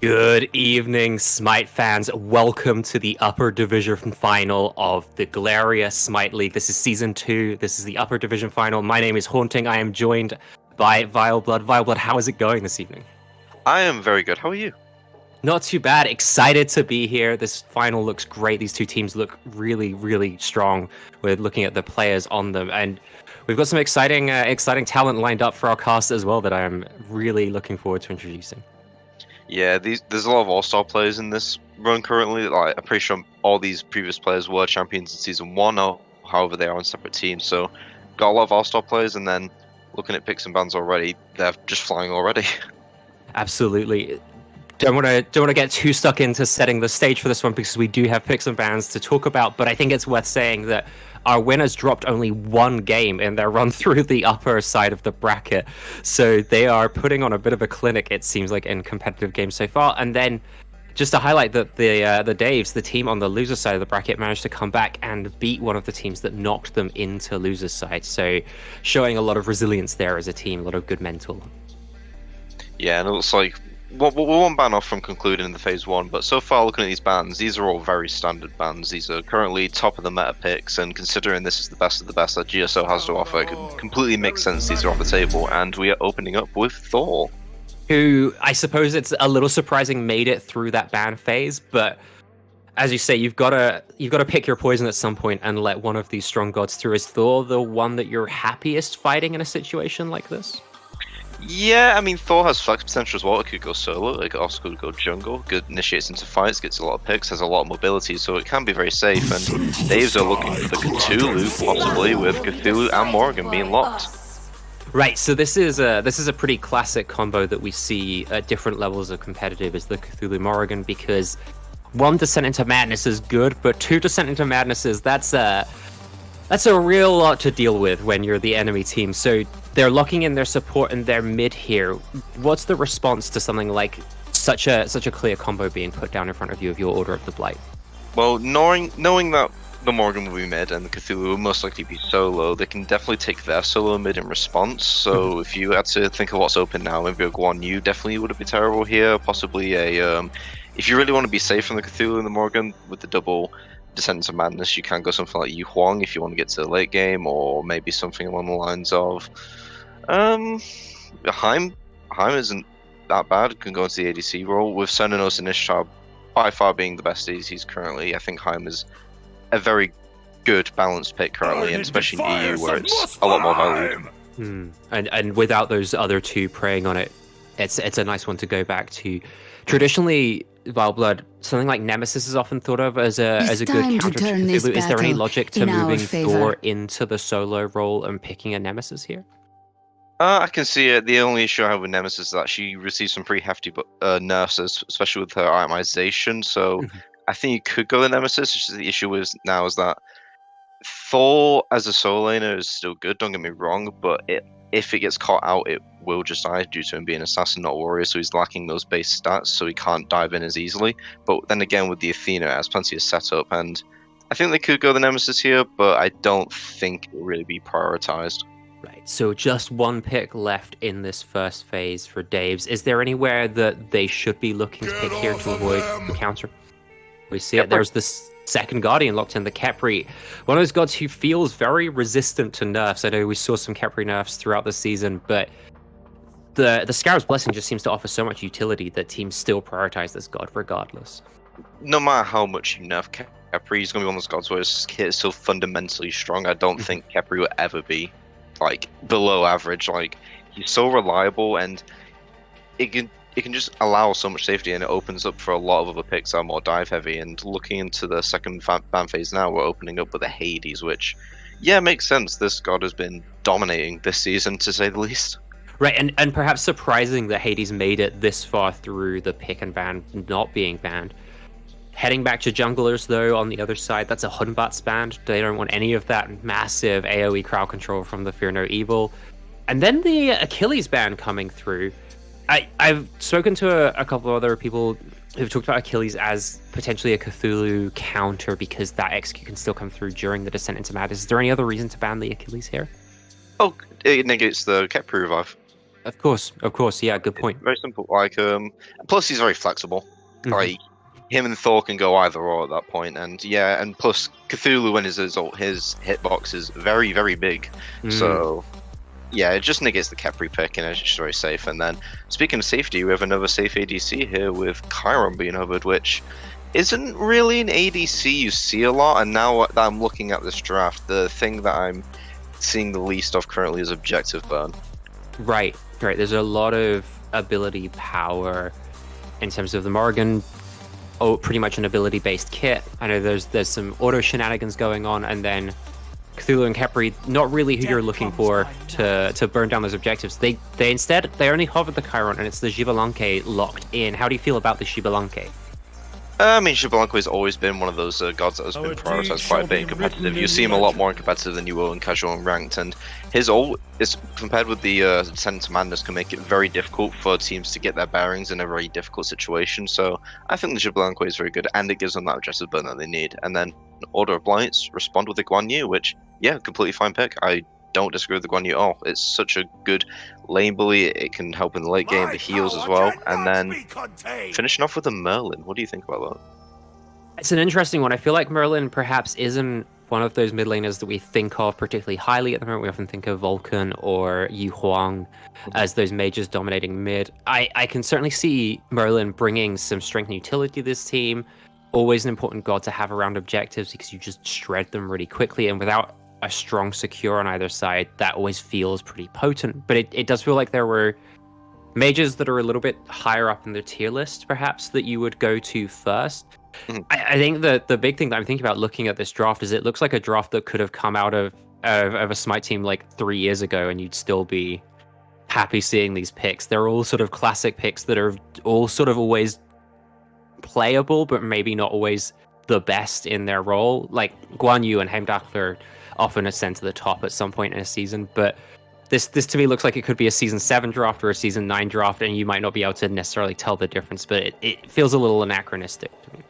Good evening, Smite fans. Welcome to the Upper Division final of the Galeria Smite League. This is Season 2. This is the Upper Division final. My name is Haunting. I am joined by Vileblood. Vileblood, how is it going this evening? I am very good. How are you? Not too bad. Excited to be here. This final looks great. These two teams look really, really strong. We're looking at the players on them. And we've got some exciting talent lined up for our cast as well that I am really looking forward to introducing. Yeah, there's a lot of all-star players in this run currently. Like, I'm pretty sure all these previous players were champions in Season 1, or however they are on separate teams. So, got a lot of all-star players, and then looking at picks and bans already, they're just flying already. Absolutely. Don't want to get too stuck into setting the stage for this one because we do have picks and bans to talk about, but I think it's worth saying that our winners dropped only one game in their run through the upper side of the bracket. So they are putting on a bit of a clinic, it seems like, in competitive games so far. And then just to highlight that the Daves, the team on the loser side of the bracket, managed to come back and beat one of the teams that knocked them into loser side. So showing a lot of resilience there as a team, a lot of good mental. Yeah, and it looks like we're one ban off from concluding the phase 1, but so far looking at these bans, these are all very standard bans. These are currently top of the meta picks, and considering this is the best of the best that GSL has to offer, it completely makes sense these are on the table, and we are opening up with Thor. Who, I suppose it's a little surprising, made it through that ban phase, but as you say, you've got to pick your poison at some point and let one of these strong gods through. Is Thor the one that you're happiest fighting in a situation like this? Yeah, I mean, Thor has flex potential as well. It could go solo, it also could go jungle, good initiates into fights, gets a lot of picks, has a lot of mobility, so it can be very safe. And Daves are looking for the Cthulhu, possibly, with Cthulhu and Morrigan being locked. Right, so this is a pretty classic combo that we see at different levels of competitive, is the Cthulhu Morrigan, because 1 Descent into Madness is good, but 2 Descent into Madness is that's a real lot to deal with when you're the enemy team. So they're locking in their support and their mid here. What's the response to something like such a clear combo being put down in front of you of your Order of the Blight? Well, knowing that the Morrigan will be mid and the Cthulhu will most likely be solo, they can definitely take their solo mid in response. So if you had to think of what's open now, maybe a Guan Yu definitely wouldn't be terrible here. Possibly if you really want to be safe from the Cthulhu and the Morrigan with the double Descent into Madness, you can go something like Yu Huang if you want to get to the late game, or maybe something along the lines of Heim isn't that bad. It can go into the ADC role with Senanos and Ishtar by far being the best ADCs currently. I think Heim is a very good balanced pick currently, and especially in EU where it's a lot more valued. And without those other two preying on it, it's a nice one to go back to. Traditionally, Vileblood, something like Nemesis is often thought of as a good counter to Cthulhu. Is there any logic to moving Thor into the solo role and picking a Nemesis here? I can see it. The only issue I have with Nemesis is that she receives some pretty hefty nerfs, especially with her itemization. So I think you could go the Nemesis. Just the issue is now is that Thor as a solo laner is still good. Don't get me wrong, but if it gets caught out, it will just die due to him being an assassin, not a warrior. So he's lacking those base stats, so he can't dive in as easily. But then again, with the Athena, it has plenty of setup, and I think they could go the Nemesis here, but I don't think it will really be prioritized. Right, so just one pick left in this first phase for Daves. Is there anywhere that they should be looking to pick here to avoid the counter? We see it. There's this second Guardian locked in, the Khepri. One of those gods who feels very resistant to nerfs. I know we saw some Khepri nerfs throughout the season, but the Scarab's Blessing just seems to offer so much utility that teams still prioritize this god regardless. No matter how much you nerf Khepri, he's going to be one of those gods where his kit is so fundamentally strong. I don't think Khepri will ever be like below average. Like, he's so reliable, and it can just allow so much safety, and it opens up for a lot of other picks that are more dive heavy. And looking into the second ban phase now, we're opening up with a Hades, which makes sense. This god has been dominating this season, to say the least. Right, and perhaps surprising that Hades made it this far through the pick and ban not being banned. Heading back to junglers, though, on the other side, that's a Hunbat's banned. They don't want any of that massive AoE crowd control from the Fear No Evil. And then the Achilles ban coming through. I've spoken to a couple of other people who've talked about Achilles as potentially a Cthulhu counter because that execute can still come through during the Descent into Madness. Is there any other reason to ban the Achilles here? Oh, it negates the Khepri revive. Of course, yeah, good point. Very simple. Like, plus he's very flexible. Mhm. Like, him and Thor can go either or at that point, and yeah, and plus Cthulhu when his hitbox is very, very big. Mm. So yeah, it just negates the Kepri pick, and it's just very safe. And then, speaking of safety, we have another safe ADC here with Chiron being hovered, which isn't really an ADC you see a lot. And now that I'm looking at this draft, the thing that I'm seeing the least of currently is Objective Burn. Right, right. There's a lot of ability power in terms of the Morrigan. Oh, pretty much an ability-based kit. I know there's some auto shenanigans going on, and then Cthulhu and Kepri, not really who you're looking for to burn down those objectives. They instead they only hover the Chiron, and it's the Xbalanque locked in. How do you feel about the Xbalanque? I mean, Xbalanque has always been one of those gods that has been prioritized quite a bit in competitive. You see him a lot more in competitive than you will in casual and ranked, and his ult is compared with the Descent to Madness can make it very difficult for teams to get their bearings in a very difficult situation. So I think the Xbalanque is very good, and it gives them that aggressive burn that they need. And then Order of Blights respond with the Guan Yu, which yeah, completely fine pick. I don't disagree with the Guan Yu at all. It's such a good lane bully. It can help in the late game, the heals as well, and then finishing off with a Merlin. What do you think about that? It's an interesting one. I feel like Merlin perhaps isn't one of those mid laners that we think of particularly highly at the moment. We often think of Vulcan or Yu Huang as those mages dominating mid. I can certainly see Merlin bringing some strength and utility to this team. Always an important god to have around objectives because you just shred them really quickly, and without a strong secure on either side, that always feels pretty potent. But it does feel like there were mages that are a little bit higher up in the tier list, perhaps, that you would go to first. I think that the big thing that I'm thinking about looking at this draft is it looks like a draft that could have come out of a Smite team like 3 years ago, and you'd still be happy seeing these picks. They're all sort of classic picks that are all sort of always playable, but maybe not always the best in their role. Like Guan Yu and Heimdall often ascend to the top at some point in a season, but this to me looks like it could be a season 7 draft or a season 9 draft, and you might not be able to necessarily tell the difference, but it feels a little anachronistic to me.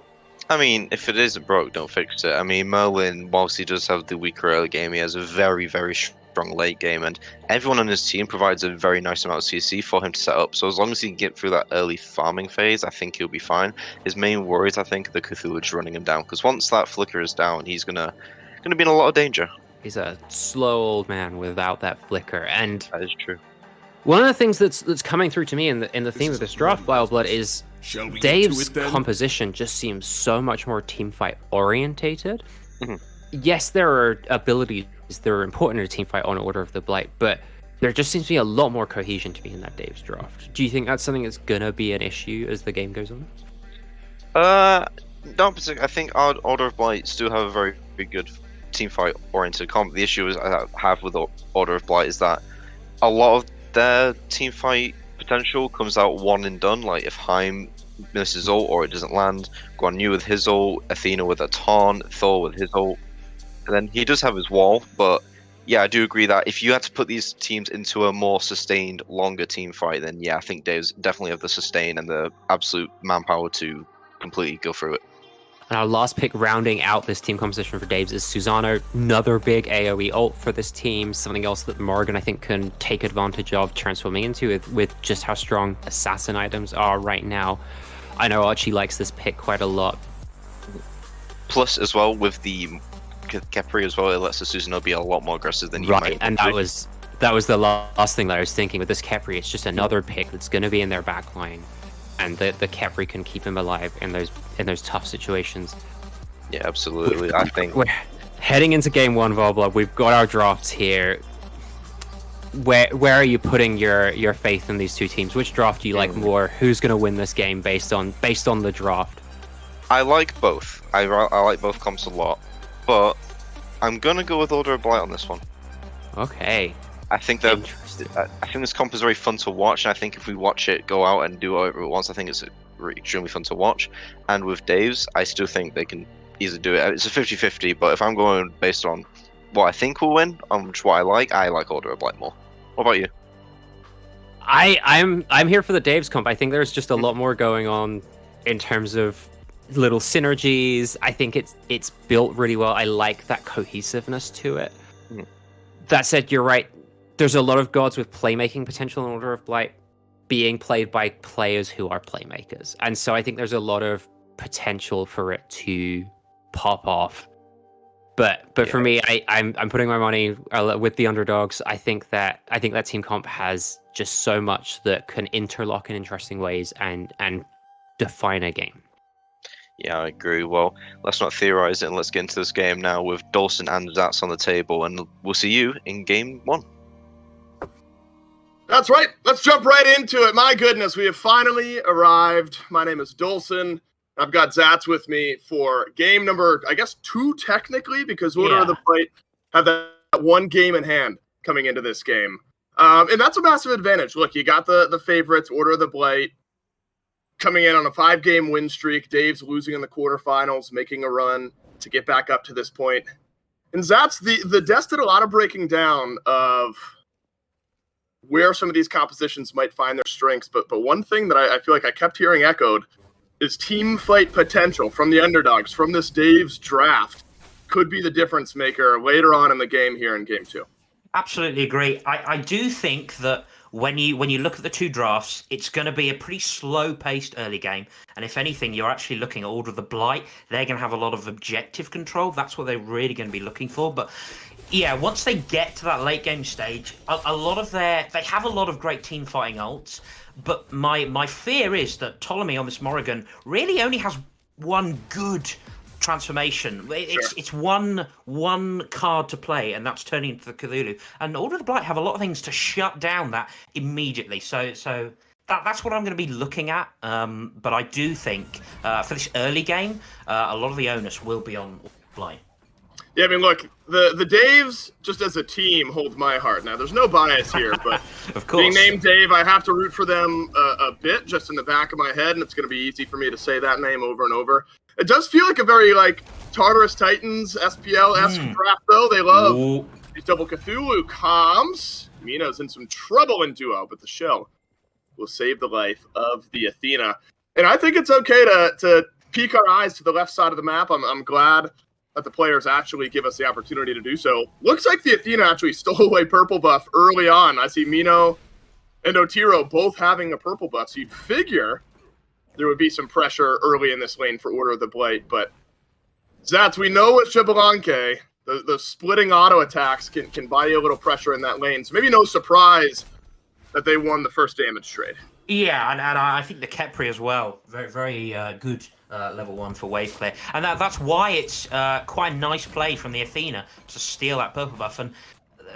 I mean, if it isn't broke, don't fix it. I mean, Merlin, whilst he does have the weaker early game, he has a very, very strong late game, and everyone on his team provides a very nice amount of CC for him to set up. So as long as he can get through that early farming phase, I think he'll be fine. His main worries, I think, are the Cthulhu just running him down, because once that flicker is down, he's gonna be in a lot of danger. He's a slow old man without that flicker, and That is true. one of the things that's coming through to me in the theme of this draft, Wild Blood, is Dave's composition just seems so much more teamfight orientated. Yes, there are abilities that are important in a teamfight on Order of the Blight, but there just seems to be a lot more cohesion to me in that Dave's draft. Do you think that's something that's gonna be an issue as the game goes on? Not particularly. I think our Order of Blights do have a very, very good teamfight oriented comp. The issue is I have with Order of Blight is that a lot of their teamfight potential comes out one and done. Like if Heim misses ult or it doesn't land, Guan Yu with his ult, Athena with a taunt, Thor with his ult, and then he does have his wall. But yeah, I do agree that if you had to put these teams into a more sustained, longer team fight, then yeah, I think Dave's definitely have the sustain and the absolute manpower to completely go through it. And our last pick rounding out this team composition for Dave's is Susano, another big AoE ult for this team, something else that Morgan I think can take advantage of transforming into with just how strong assassin items are right now. I know Archie likes this pick quite a lot. Plus, as well, with the Kepri as well, it lets the Susano be a lot more aggressive than you Right, might and that was the last thing that I was thinking with this Kepri. It's just another pick that's going to be in their back line, and the Kepri can keep him alive in those tough situations. Yeah, absolutely. I think we're heading into game 1, Volblood. We've got our drafts here. Where are you putting your faith in these two teams? Which draft do you like more? Who's going to win this game based on the draft? I like both. I like both comps a lot, but I'm gonna go with Order of Blight on this one. Okay. I think this comp is very fun to watch, and I think if we watch it go out and do whatever it wants, I think it's extremely fun to watch. And with Dave's, I still think they can easily do it. It's a 50-50, but if I'm going based on what I think will win, on what I like Order of Blight more. What about you? I'm here for the Dave's comp. I think there's just a lot more going on in terms of little synergies. I think it's built really well. I like that cohesiveness to it. That said, you're right. there's a lot of gods with playmaking potential in Order of Blight being played by players who are playmakers. And so I think there's a lot of potential for it to pop off. But for me, I'm putting my money with the underdogs. I think that team comp has just so much that can interlock in interesting ways and define a game. Yeah, I agree. Well, let's not theorize it and let's get into this game now with Dolson and Zats on the table, and we'll see you in game 1. That's right. Let's jump right into it. My goodness, we have finally arrived. My name is Dolson. I've got Zats with me for game number, I guess, 2 technically, because Order of the Blight have that one game in hand coming into this game. And that's a massive advantage. Look, you got the favorites, Order of the Blight, coming in on a 5-game win streak. Dave's losing in the quarterfinals, making a run to get back up to this point. And Zats, the Des did a lot of breaking down of where some of these compositions might find their strengths. But one thing that I feel like I kept hearing echoed is team fight potential from the underdogs, from this Dave's draft, could be the difference maker later on in the game here in game 2. Absolutely agree. I do think that when you look at the 2 drafts, it's going to be a pretty slow-paced early game. And if anything, you're actually looking at Order of the Blight. They're going to have a lot of objective control. That's what they're really going to be looking for. But yeah, once they get to that late game stage, they have a lot of great team fighting ults. But my fear is that Ptolemy on this Morrigan really only has one good transformation. It's one card to play, and that's turning into the Cthulhu. And Order of the Blight have a lot of things to shut down that immediately. So that's what I'm going to be looking at. But I do think for this early game, a lot of the onus will be on Blight. Yeah, I mean, look, the Daves, just as a team, hold my heart. Now, there's no bias here, but of course, being named Dave, I have to root for them a bit, just in the back of my head, and it's going to be easy for me to say that name over and over. It does feel like a very, Tartarus Titans, SPL-esque draft, though. They love these double Cthulhu comms. Mino's in some trouble in duo, but the shell will save the life of the Athena. And I think it's okay to peek our eyes to the left side of the map. I'm glad that the players actually give us the opportunity to do so. Looks like the Athena actually stole away purple buff early on. I see Mino and Otiro both having a purple buff, so you'd figure there would be some pressure early in this lane for Order of the Blight. But Zats, we know with Xbalanque, the splitting auto attacks can buy you a little pressure in that lane. So maybe no surprise that they won the first damage trade. Yeah, and I think the Kepri as well. Very, very good level 1 for wave clear. And that's why it's quite a nice play from the Athena to steal that purple buff. And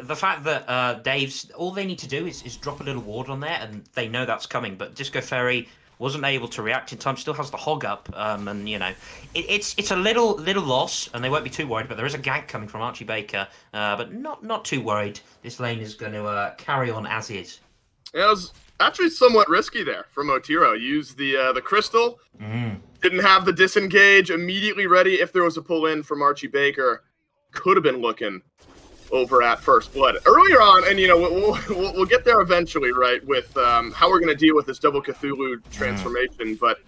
the fact that Dave's, all they need to do is drop a little ward on there, and they know that's coming. But Disco Ferry wasn't able to react in time, still has the hog up, and it's a little loss, and they won't be too worried. But there is a gank coming from Archie Baker, but not too worried. This lane is going to carry on as is. Yeah, it was actually somewhat risky there from Otiro. Used the crystal, didn't have the disengage, immediately ready if there was a pull in from Archie Baker. Could have been looking over at First Blood earlier on, and we'll get there eventually, right? With how we're going to deal with this double Cthulhu transformation. But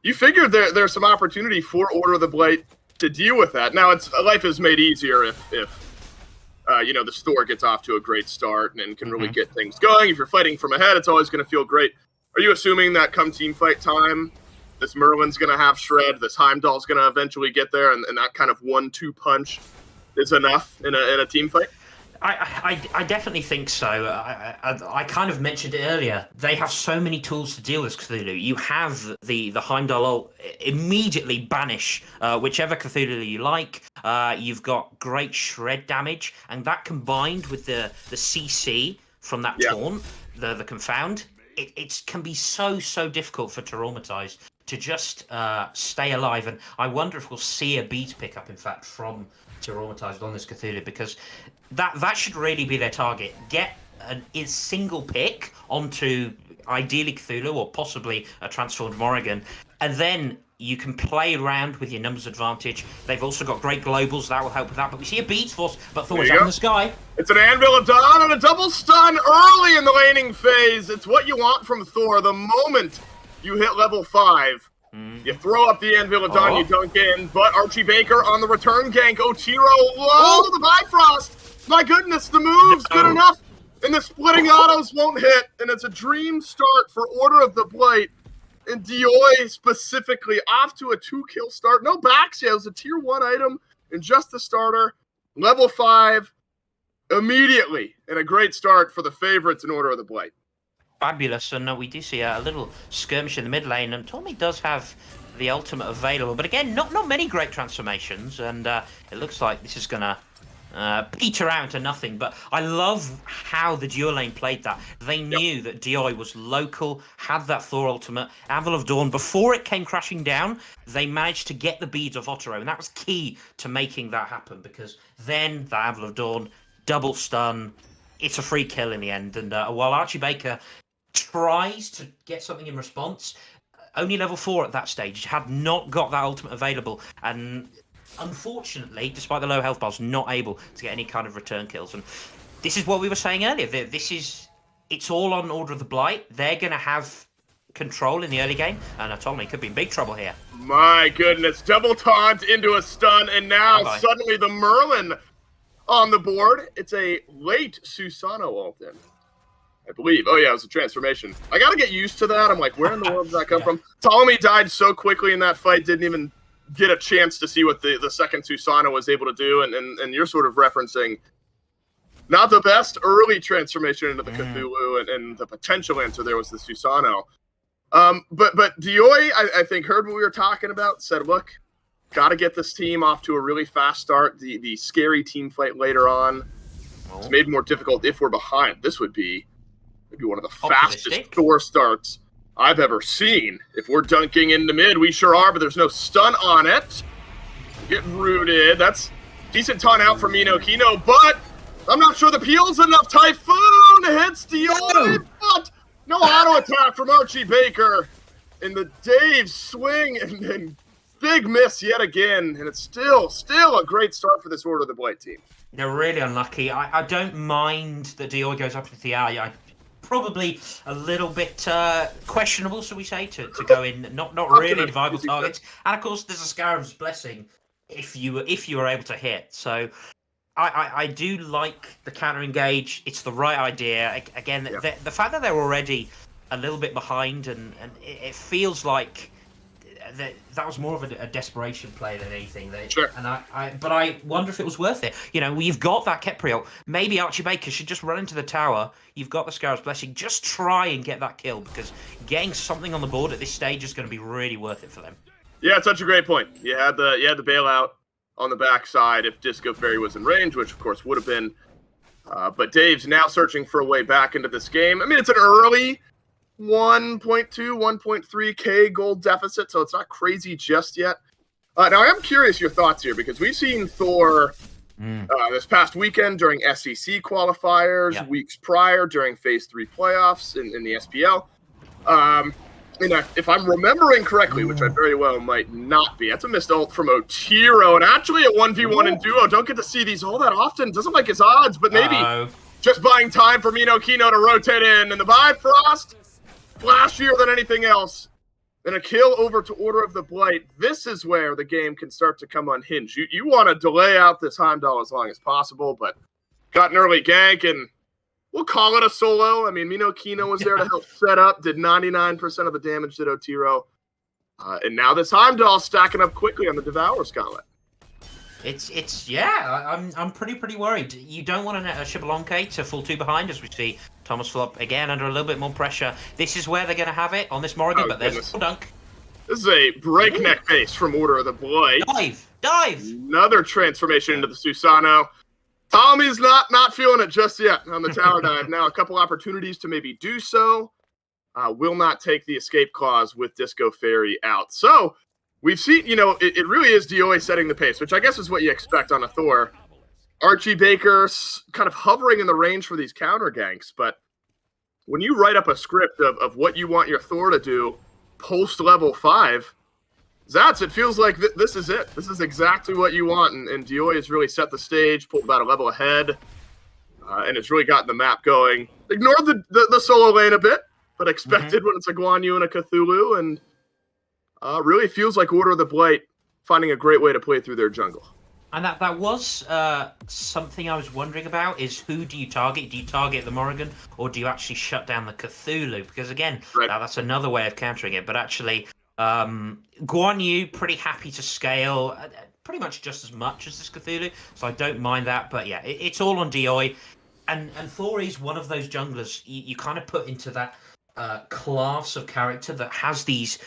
you figured there's some opportunity for Order of the Blight to deal with that. Now, life is made easier if the store gets off to a great start and can really get things going. If you're fighting from ahead, it's always going to feel great. Are you assuming that come team fight time, this Merlin's going to have shred, this Heimdall's going to eventually get there, and that kind of 1-2 punch is enough in a team fight? I definitely think so. I kind of mentioned it earlier. They have so many tools to deal with Cthulhu. You have the Heimdall ult, immediately banish whichever Cthulhu you like. You've got great shred damage, and that combined with the CC from that taunt, the confound, it can be so difficult for Traumatized to just stay alive. And I wonder if we'll see a beat pickup, in fact, from Traumatized on this Cthulhu, because that should really be their target. Get a single pick onto ideally Cthulhu or possibly a transformed Morrigan, and then you can play around with your numbers advantage. They've also got great globals, that will help with that. But we see a Beats Force, but Thor's up in the sky. It's an Anvil of Dawn and a double stun early in the laning phase. It's what you want from Thor. The moment you hit level 5, you throw up the Anvil of Dawn, you dunk in, but Archie Baker on the return gank. Otiro, whoa, the Bifrost! My goodness, the move's good enough And the splitting autos won't hit, and it's a dream start for Order of the Blight. And Dioi specifically off to a 2-kill start. No backs yet. It was a tier 1 item and just the starter. Level 5 immediately. And a great start for the favorites in Order of the Blight. Fabulous. And we do see a little skirmish in the mid lane. And Tommy does have the ultimate available. But again, not many great transformations. And it looks like this is going to peter out to nothing. But I love how the duo lane played that. They knew that Dioi was local, had that Thor ultimate, Anvil of Dawn. Before it came crashing down, they managed to get the beads of Otero, and that was key to making that happen, because then the Anvil of Dawn, double stun, it's a free kill in the end. And while Archie Baker tries to get something in response, only level 4 at that stage, had not got that ultimate available, and unfortunately, despite the low health bars, not able to get any kind of return kills. And this is what we were saying earlier. It's all on Order of the Blight. They're going to have control in the early game, and Ptolemy could be in big trouble here. My goodness, double taunt into a stun, and now suddenly the Merlin on the board. It's a late Susano ult in, I believe. Oh yeah, it was a transformation. I got to get used to that. I'm like, where in the world did that come from? Ptolemy died so quickly in that fight, didn't even get a chance to see what the second Susano was able to do, and you're sort of referencing not the best early transformation into the Cthulhu, and the potential answer there was the Susano. But Dioi, I think, heard what we were talking about, said, look, got to get this team off to a really fast start. The scary team fight later on is made more difficult if we're behind. This would be maybe one of the fastest Thor starts I've ever seen. If we're dunking into mid, we sure are, but there's no stun on it. Getting rooted. That's decent taunt out from Minokino, but I'm not sure the peel's enough. Typhoon hits Dioi, but no auto attack from Archie Baker. And the Dave swing and big miss yet again. And it's still a great start for this Order of the Blight team. They're really unlucky. I don't mind that Dioi goes up into the eye. Probably a little bit questionable, shall we say, to go in, not really viable targets. And of course, there's a Scarab's Blessing if you are able to hit. So I do like the counter engage. It's the right idea. Again, the fact that they're already a little bit behind, and it feels like that was more of a desperation play than anything. Sure. But I wonder if it was worth it. You know, you've got that Kepriel. Maybe Archie Baker should just run into the tower. You've got the Scarab's Blessing. Just try and get that kill, because getting something on the board at this stage is going to be really worth it for them. Yeah, it's such a great point. You had the bailout on the backside if Disco Fairy was in range, which of course would have been. But Dave's now searching for a way back into this game. I mean, it's an early 1.2, 1.3K gold deficit, so it's not crazy just yet. Now, I am curious your thoughts here, because we've seen Thor this past weekend during SEC qualifiers, weeks prior during Phase 3 playoffs in the SPL. And if I'm remembering correctly, which I very well might not be, that's a missed ult from Otero, and actually a 1v1 in duo. Don't get to see these all that often. Doesn't like his odds, but maybe just buying time for Minokino to rotate in. And the Bifrost, flashier than anything else. And a kill over to Order of the Blight. This is where the game can start to come unhinged. You want to delay out this Heimdall as long as possible, but got an early gank, and we'll call it a solo. I mean, Minokino was there to help set up, did 99% of the damage to Otero. And now this Heimdall stacking up quickly on the Devourer's Gauntlet. I'm pretty worried. You don't want a Shibalonke to fall 2 behind, as we see Thomas Flop again under a little bit more pressure. This is where they're going to have it on this Morrigan, but there's a dunk. This is a breakneck pace from Order of the Blight. Dive! Another transformation into the Susano. Tommy's not feeling it just yet on the tower dive. Now a couple opportunities to maybe do so. Will not take the escape clause with Disco Fairy out. So we've seen, it really is Dioi setting the pace, which I guess is what you expect on a Thor. Archie Baker kind of hovering in the range for these counter ganks, but when you write up a script of what you want your Thor to do post level 5, Zats, it feels like this is it. This is exactly what you want, and Dioi has really set the stage, pulled about a level ahead, and it's really gotten the map going. Ignored the solo lane a bit, but expected when it's a Guan Yu and a Cthulhu, and really feels like Order of the Blight finding a great way to play through their jungle. And that was something I was wondering about, is who do you target? Do you target the Morrigan, or do you actually shut down the Cthulhu? Because again, that's another way of countering it. But actually, Guan Yu, pretty happy to scale pretty much just as much as this Cthulhu, so I don't mind that. But yeah, it's all on Dioi. And Thor is one of those junglers you kind of put into that class of character that has these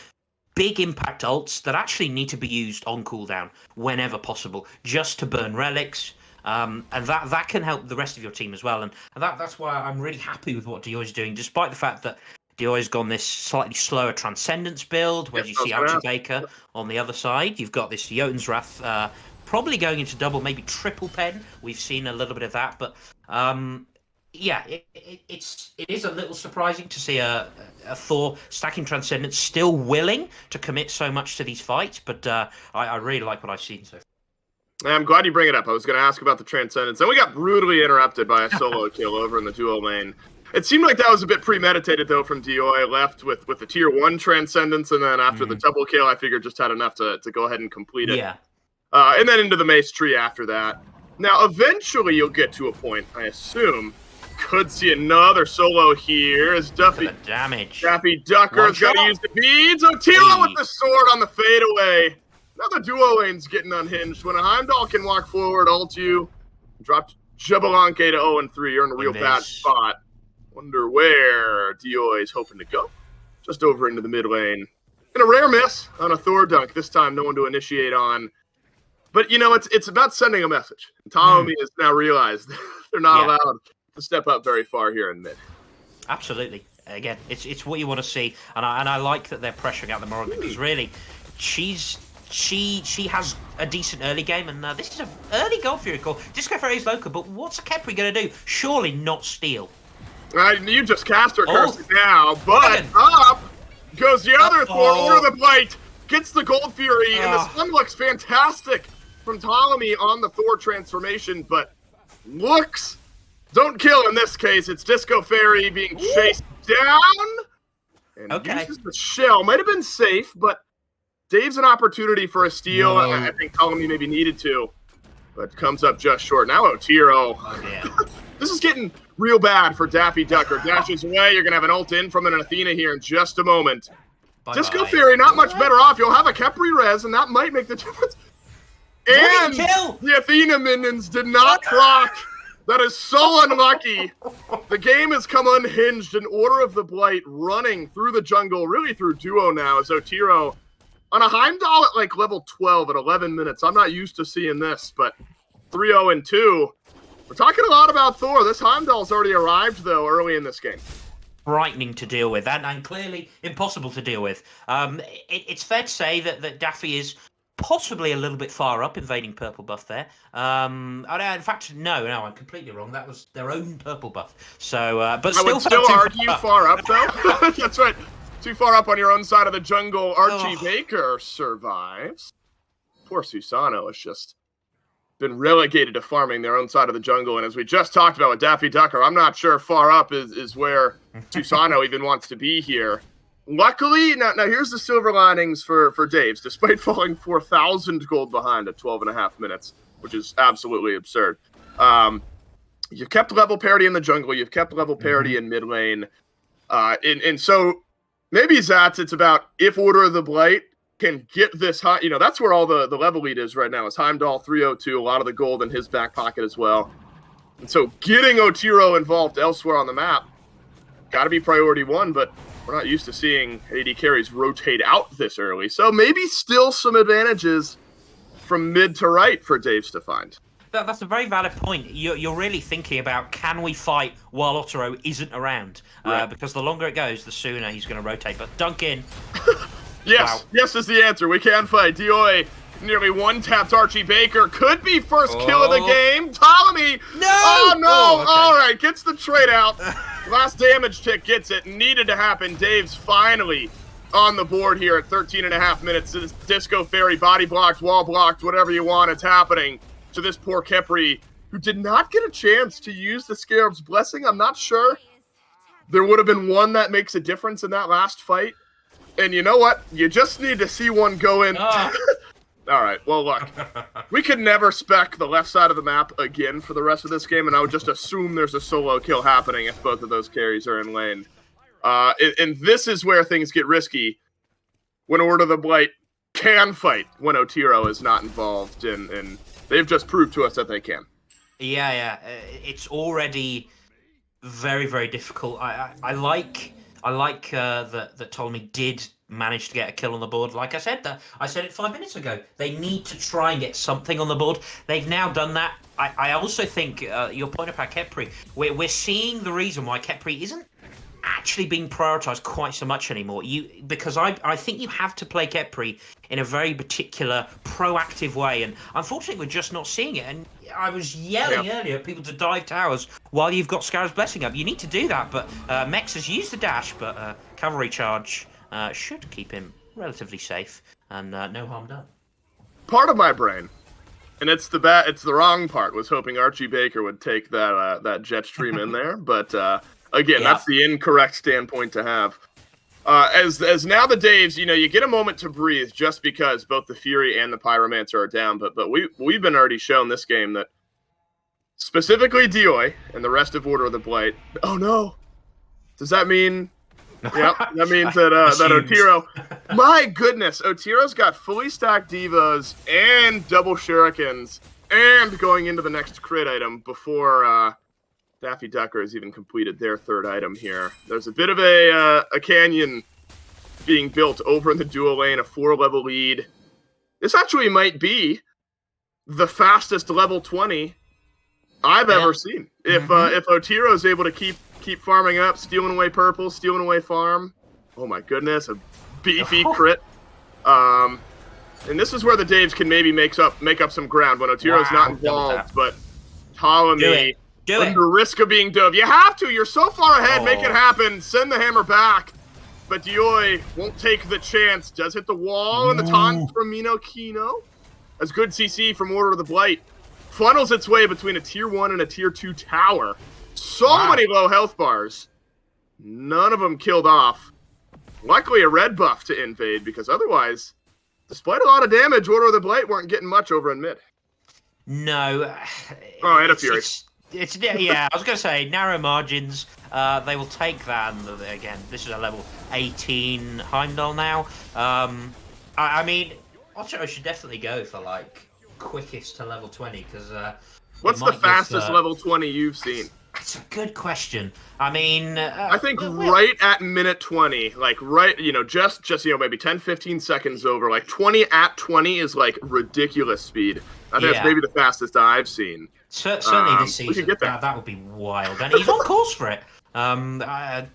big impact ults that actually need to be used on cooldown whenever possible, just to burn relics, and that can help the rest of your team as well. And that's why I'm really happy with what Dioi's doing, despite the fact that Dioi's gone this slightly slower Transcendence build, where you see Archie Baker on the other side. You've got this Jotun's Wrath probably going into double, maybe triple pen. We've seen a little bit of that, but yeah, it is a little surprising to see a Thor stacking Transcendence still willing to commit so much to these fights, but I really like what I've seen so far. I'm glad you bring it up. I was going to ask about the Transcendence, and we got brutally interrupted by a solo kill over in the duo lane. It seemed like that was a bit premeditated, though, from Dioi. Left with the tier 1 Transcendence, and then after the double kill, I figured just had enough to go ahead and complete it. Yeah. And then into the Mace Tree after that. Now, eventually you'll get to a point, I assume. Could see another solo here as Daffy Ducker's got to use the beads. Otilo with the sword on the fadeaway. Now the duo lane's getting unhinged. When a Heimdall can walk forward, ult you, drop Jabalanke to 0-3. You're in a real bad spot. Wonder where Dioi is hoping to go. Just over into the mid lane. And a rare miss on a Thor dunk. This time no one to initiate on. But, you know, it's about sending a message. Ptolemy has now realized they're not allowed to step up very far here in mid. Absolutely. Again, it's what you want to see, and I like that they're pressuring out the Morrigan, because really, she has a decent early game, and this is an early goal for your call. Disco Fairy is local, but what's a Kepri going to do? Surely not steal. You just cast her curse now, but up goes the other Thor over the Blight, gets the Gold Fury, and the stun looks fantastic from Ptolemy on the Thor transformation, but looks don't kill in this case. It's Disco Fairy being chased down and uses the shell. Might have been safe, but Dave's an opportunity for a steal. I think Ptolemy maybe needed to, but comes up just short. Now Otiro. This is getting real bad for Daffy Ducker. Dashes away. You're going to have an ult in from an Athena here in just a moment. Disco Fairy not much better off. You'll have a Kepri res, and that might make the difference. And the Athena minions did not proc. That is so unlucky. The game has come unhinged. An Order of the Blight running through the jungle, really through duo now, as Otiro on a Heimdall at like level 12 at 11 minutes. I'm not used to seeing this, but 3-0-2. We're talking a lot about Thor. This Heimdall's already arrived, though, early in this game. Frightening to deal with, and clearly impossible to deal with. It's fair to say that Daffy is possibly a little bit far up, invading purple buff there. In fact, no, I'm completely wrong. That was their own purple buff. So, but I would still argue far up, though. That's right. Too far up on your own side of the jungle. Archie Baker survives. Poor Susano has just been relegated to farming their own side of the jungle. And as we just talked about with Daffy Ducker, I'm not sure far up is where Susano even wants to be here. Luckily, now here's the silver linings for Dave's. Despite falling 4,000 gold behind at 12.5 minutes, which is absolutely absurd. You've kept level parity in the jungle. You've kept level parity in mid lane. And so maybe it's about if Order of the Blight can get this high. You know, that's where all the level lead is right now. Is Heimdall 302, a lot of the gold in his back pocket as well. And so getting Otiro involved elsewhere on the map, got to be priority one, but we're not used to seeing AD carries rotate out this early. So maybe still some advantages from mid to right for Dave's to find. That's a very valid point. You're really thinking about, can we fight while Otiro isn't around? Right. Because the longer it goes, the sooner he's going to rotate. But dunk in. Yes is the answer. We can fight. Dioi nearly one-tapped Archie Baker. Could be first kill of the game. Ptolemy. No! Oh, no. All right. Gets the trade out. Last damage tick gets it. Needed to happen. Dave's finally on the board here at 13.5 minutes. This Disco Fairy body blocked, wall blocked, whatever you want. It's happening to this poor Kepri, who did not get a chance to use the Scarab's Blessing. I'm not sure. There would have been one that makes a difference in that last fight. And you know what? You just need to see one go in. All right. Well, look, we could never spec the left side of the map again for the rest of this game, and I would just assume there's a solo kill happening if both of those carries are in lane. And this is where things get risky when Order of the Blight can fight when Otiro is not involved, and they've just proved to us that they can. Yeah. It's already very, very difficult. I like that Ptolemy did manage to get a kill on the board. Like I said it 5 minutes ago. They need to try and get something on the board. They've now done that. I also think your point about Khepri, we're seeing the reason why Khepri isn't actually being prioritized quite so much anymore. Because I think you have to play Khepri in a very particular proactive way, and unfortunately we're just not seeing it. And I was yelling earlier at people to dive towers while you've got Scarab's Blessing up. You need to do that, but Mex has used the dash, but cavalry charge should keep him relatively safe and no harm done. Part of my brain, and it's the wrong part, was hoping Archie Baker would take that jet stream in there, but again, that's the incorrect standpoint to have. As now the Daves, you get a moment to breathe just because both the Fury and the Pyromancer are down, but we've been already shown this game that specifically Dioi and the rest of Order of the Blight. Oh no! Does that mean? Yep, that means that Otiro. My goodness, Otiro's got fully stacked divas and double shurikens, and going into the next crit item before Daffy Ducker has even completed their third item here. There's a bit of a canyon being built over in the dual lane, a 4-level lead. This actually might be the fastest level 20 I've ever seen. If Otiro is able to keep farming up, stealing away purple, stealing away farm. Oh my goodness, a beefy crit. And this is where the Daves can maybe make up some ground when Otiro's not involved, but Ptolemy, under risk of being dove. You have to, you're so far ahead, make it happen, send the hammer back. But Dioi won't take the chance, does hit the wall, and the taunt from Mino Kino. As good CC from Order of the Blight funnels its way between a tier 1 and a tier 2 tower. So many low health bars. None of them killed off. Luckily, a red buff to invade, because otherwise, despite a lot of damage, Order of the Blight weren't getting much over in mid. No. And a Fury. I was going to say, narrow margins. They will take that. And again, this is a level 18 Heimdall now. I mean, Ocho should definitely go for, quickest to level 20, because... what's the fastest level 20 you've seen? That's a good question. I mean... I think right at minute 20, just maybe 10, 15 seconds over, 20 at 20 is, ridiculous speed. I think that's maybe the fastest I've seen. Certainly this season. That would be wild. And he's on course for it. And I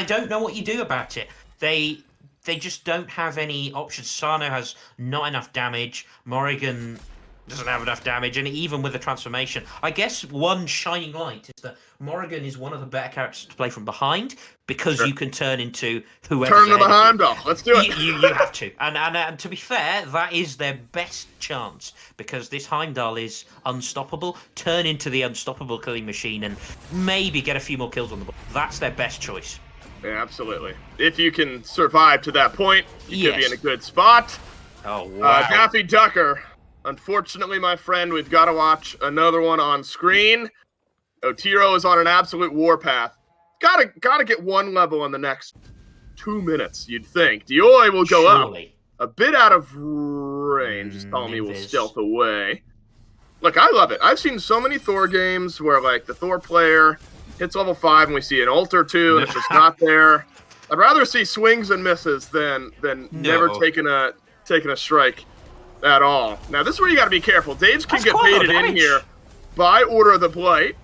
don't know what you do about it. They just don't have any options. Sano has not enough damage. Morrigan doesn't have enough damage, and even with the transformation, I guess one shining light is that Morrigan is one of the better characters to play from behind, because you can turn into whoever. Turn to the Heimdall. Let's do it. You have to, and to be fair, that is their best chance, because this Heimdall is unstoppable. Turn into the unstoppable killing machine, and maybe get a few more kills on the board. That's their best choice. Yeah, absolutely. If you can survive to that point, you could be in a good spot. Oh wow, Daffy Ducker. Unfortunately, my friend, we've got to watch another one on screen. Otiro is on an absolute warpath. Gotta get one level in the next 2 minutes, you'd think. Dioi will go up a bit out of range. Ptolemy will stealth away. Look, I love it. I've seen so many Thor games where, the Thor player hits level 5 and we see an ult or two and it's just not there. I'd rather see swings and misses than never taking a strike at all. Now, this is where you got to be careful. Daves can get baited in here by Order of the Blight.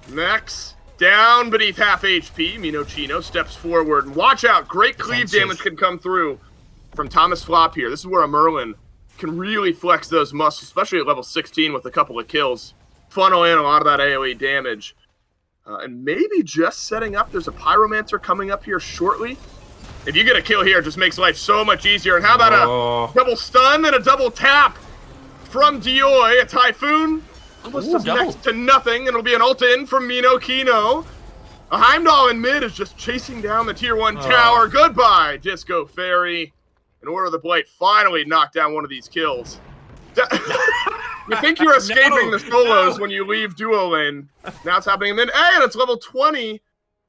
Mex down beneath half HP. Mino Chino steps forward. And watch out. Great cleave damage can come through from Thomas Flop here. This is where a Merlin can really flex those muscles, especially at level 16 with a couple of kills. Funnel in a lot of that AoE damage. And maybe just setting up. There's a Pyromancer coming up here shortly. If you get a kill here, it just makes life so much easier. And how about a double stun and a double tap from Dioi? A Typhoon almost does next to nothing. It'll be an ult in from Mino Kino. A Heimdall in mid is just chasing down the tier 1 tower. Goodbye, Disco Fairy. in Order of the Blight finally knock down one of these kills. You think you're escaping the solos when you leave duo lane. Now it's happening. And then, and it's level 20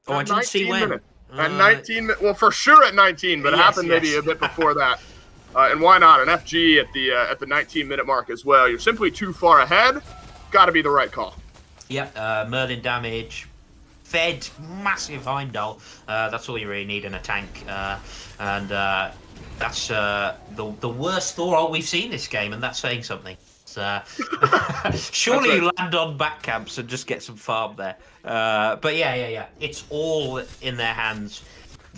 Oh, I didn't see when. minutes. At 19, well, for sure at 19, but it happened maybe a bit before that. And why not an FG at the 19-minute mark as well? You're simply too far ahead. Got to be the right call. Yep, Merlin damage, fed, massive Heimdall. That's all you really need in a tank. And that's the worst Thor ult we've seen this game, and that's saying something. Surely you land on back camps and just get some farm there. But yeah. It's all in their hands.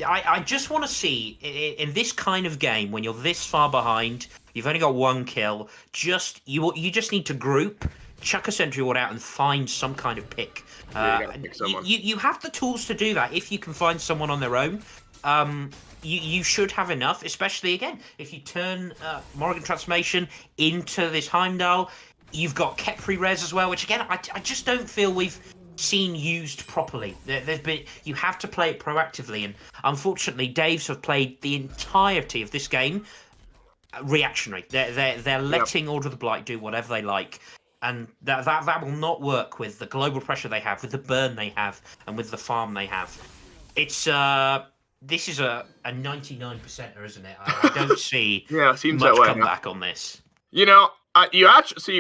I just want to see, in this kind of game, when you're this far behind, you've only got one kill, you just need to group, chuck a sentry ward out, and find some kind of pick. You have the tools to do that if you can find someone on their own. You should have enough, especially, again, if you turn Morrigan Transformation into this Heimdall. You've got Kepri Res as well, which, again, I just don't feel we've seen used properly. You have to play it proactively, and unfortunately, Daves have played the entirety of this game reactionary. They're letting Order of the Blight do whatever they like, and that will not work with the global pressure they have, with the burn they have, and with the farm they have. It's this is a 99%er, isn't it? I don't see seems much that way, comeback on this. You know, you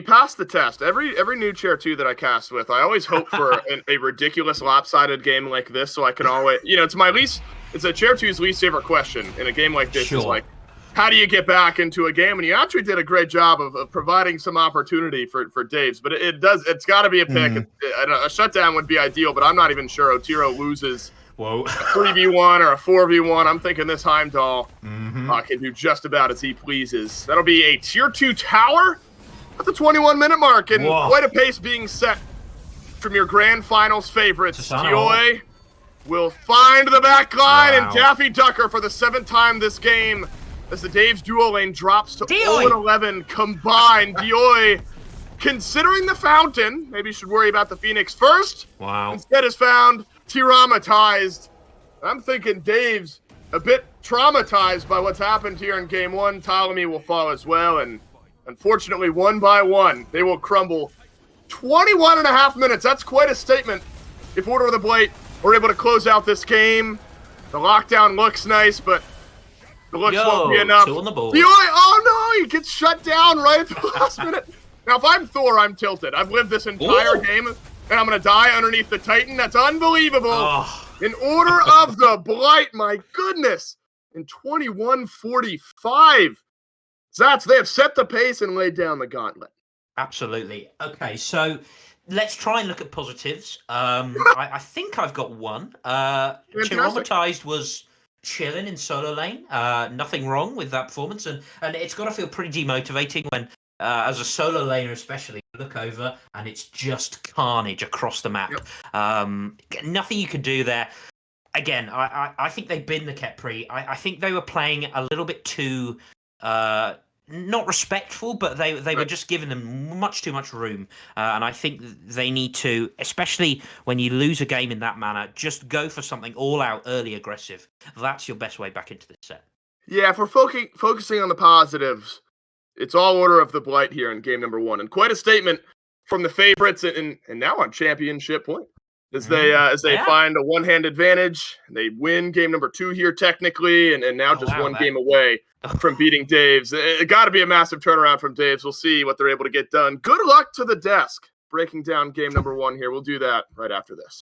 passed the test. Every new chair 2 that I cast with, I always hope for a ridiculous lopsided game like this, so I can always, it's a chair 2's least favorite question in a game like this. Sure. Is like, how do you get back into a game? And you actually did a great job of providing some opportunity for Daves, but it's got to be a pick. A shutdown would be ideal, but I'm not even sure Otiro loses. Whoa. A 3v1 or a 4v1. I'm thinking this Heimdall can do just about as he pleases. That'll be a tier 2 tower at the 21-minute mark, and quite a pace being set from your grand finals favorites. Kioe will find the back line, and Daffy Ducker for the 7th time this game as the Dave's duo lane drops to 0-11 combined. Dioy, considering the fountain, maybe you should worry about the Phoenix first. Instead is found traumatized. I'm thinking Dave's a bit traumatized by what's happened here in game 1. Ptolemy will fall as well, and unfortunately, one by one, they will crumble. 21 and a half minutes. That's quite a statement. If Order of the Blight were able to close out this game, the lockdown looks nice, but the looks won't be enough. Oh no, he gets shut down right at the last minute. Now, if I'm Thor, I'm tilted. I've lived this entire game, and I'm going to die underneath the Titan. That's unbelievable. In Order of the Blight, my goodness. In 21:45. Zats, they have set the pace and laid down the gauntlet. Absolutely. Okay, so let's try and look at positives. I think I've got one. Traumatized was chilling in solo lane. Nothing wrong with that performance, and it's got to feel pretty demotivating when, as a solo laner especially, you look over and it's just carnage across the map. Nothing you can do there. Again, I think they binned the Kepri. I think they were playing a little bit too not respectful, but they were just giving them much too much room. And I think they need to, especially when you lose a game in that manner, just go for something all out, early aggressive. That's your best way back into this set. Yeah, if we're focusing on the positives, it's all Order of the Blight here in game number 1, and quite a statement from the favorites, and now on championship point, as they find a one-hand advantage. They win game number 2 here technically, and now just one game away from beating Daves. It got to be a massive turnaround from Daves. We'll see what they're able to get done. Good luck to the desk breaking down game number 1 here. We'll do that right after this.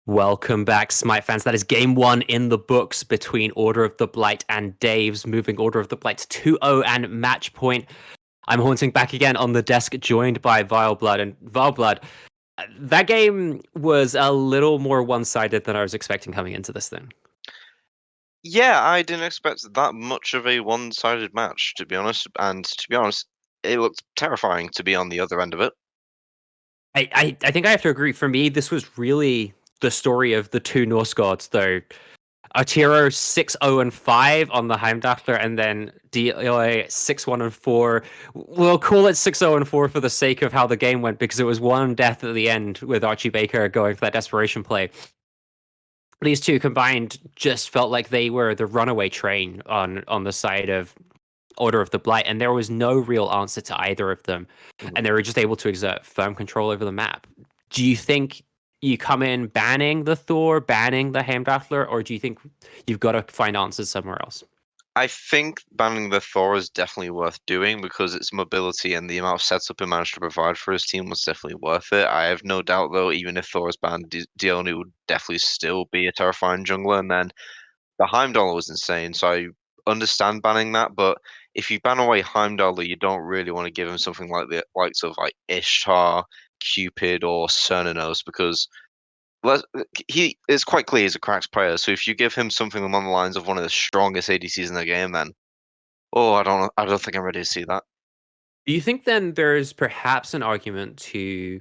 Welcome back, Smite fans. That is game 1 in the books between Order of the Blight and Dave's, moving Order of the Blight to 2-0 and match point. I'm haunting back again on the desk, joined by Vileblood. And Vileblood, that game was a little more one-sided than I was expecting coming into this thing. Yeah, I didn't expect that much of a one-sided match, to be honest. And to be honest, it looked terrifying to be on the other end of it. I think I have to agree. For me, this was really the story of the two Norse gods, though. Arturo 6-0-5 on the Heimdallr, and then DOA 6-1-4. We'll call it 6-0-4 for the sake of how the game went, because it was one death at the end with Archie Baker going for that desperation play. These two combined just felt like they were the runaway train on the side of Order of the Blight, and there was no real answer to either of them, and they were just able to exert firm control over the map. Do you think you come in banning the Thor, banning the Heimdallr, or do you think you've got to find answers somewhere else? I think banning the Thor is definitely worth doing because its mobility and the amount of setup it managed to provide for his team was definitely worth it. I have no doubt, though, even if Thor is banned, Dione would definitely still be a terrifying jungler, and then the Heimdallr was insane, so I understand banning that, but if you ban away Heimdallr, you don't really want to give him something like the likes of like Ishtar, Cupid, or Cernunnos because he is quite clear he's a cracked player. So if you give him something along the lines of one of the strongest ADCs in the game, then I don't think I'm ready to see that. Do you think then there's perhaps an argument to?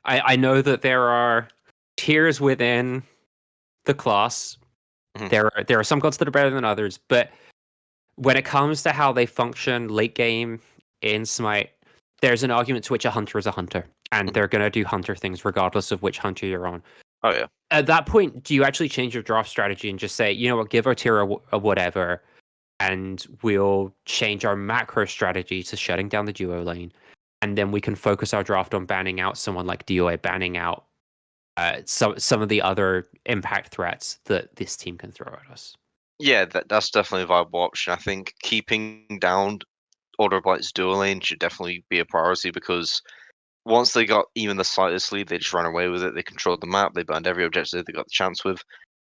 I know that there are tiers within the class. Mhm. There are some gods that are better than others, but when it comes to how they function late game in Smite, there's an argument to which a hunter is a hunter, and Mhm. they're going to do hunter things regardless of which hunter you're on. Oh yeah. At that point, do you actually change your draft strategy and just say, you know what, give Otira a whatever, and we'll change our macro strategy to shutting down the duo lane, and then we can focus our draft on banning out someone like DOA, banning out some of the other impact threats that this team can throw at us? Yeah, that's definitely a viable option. I think keeping down Order of Blight's dual lane should definitely be a priority because once they got even the slightest lead, they just ran away with it. They controlled the map. They burned every objective they got the chance with,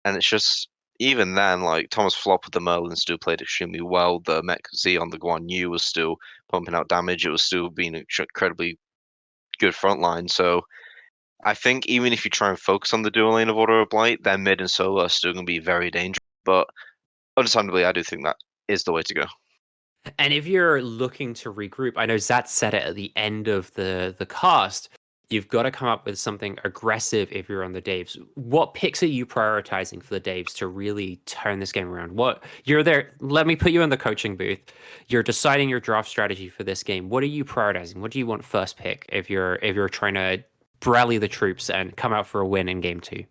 and it's just even then, like Thomas Flop with the Merlin still played extremely well. The Mech Z on the Guan Yu was still pumping out damage. It was still being an incredibly good front line. So I think even if you try and focus on the dual lane of Order of Blight, then mid and solo are still going to be very dangerous. But understandably, I do think that is the way to go. And if you're looking to regroup, I know Zat said it at the end of the cast, you've got to come up with something aggressive if you're on the Daves. What picks are you prioritizing for the Daves to really turn this game around? What you're there, let me put you in the coaching booth. You're deciding your draft strategy for this game. What are you prioritizing? What do you want first pick if you're trying to rally the troops and come out for a win in game 2?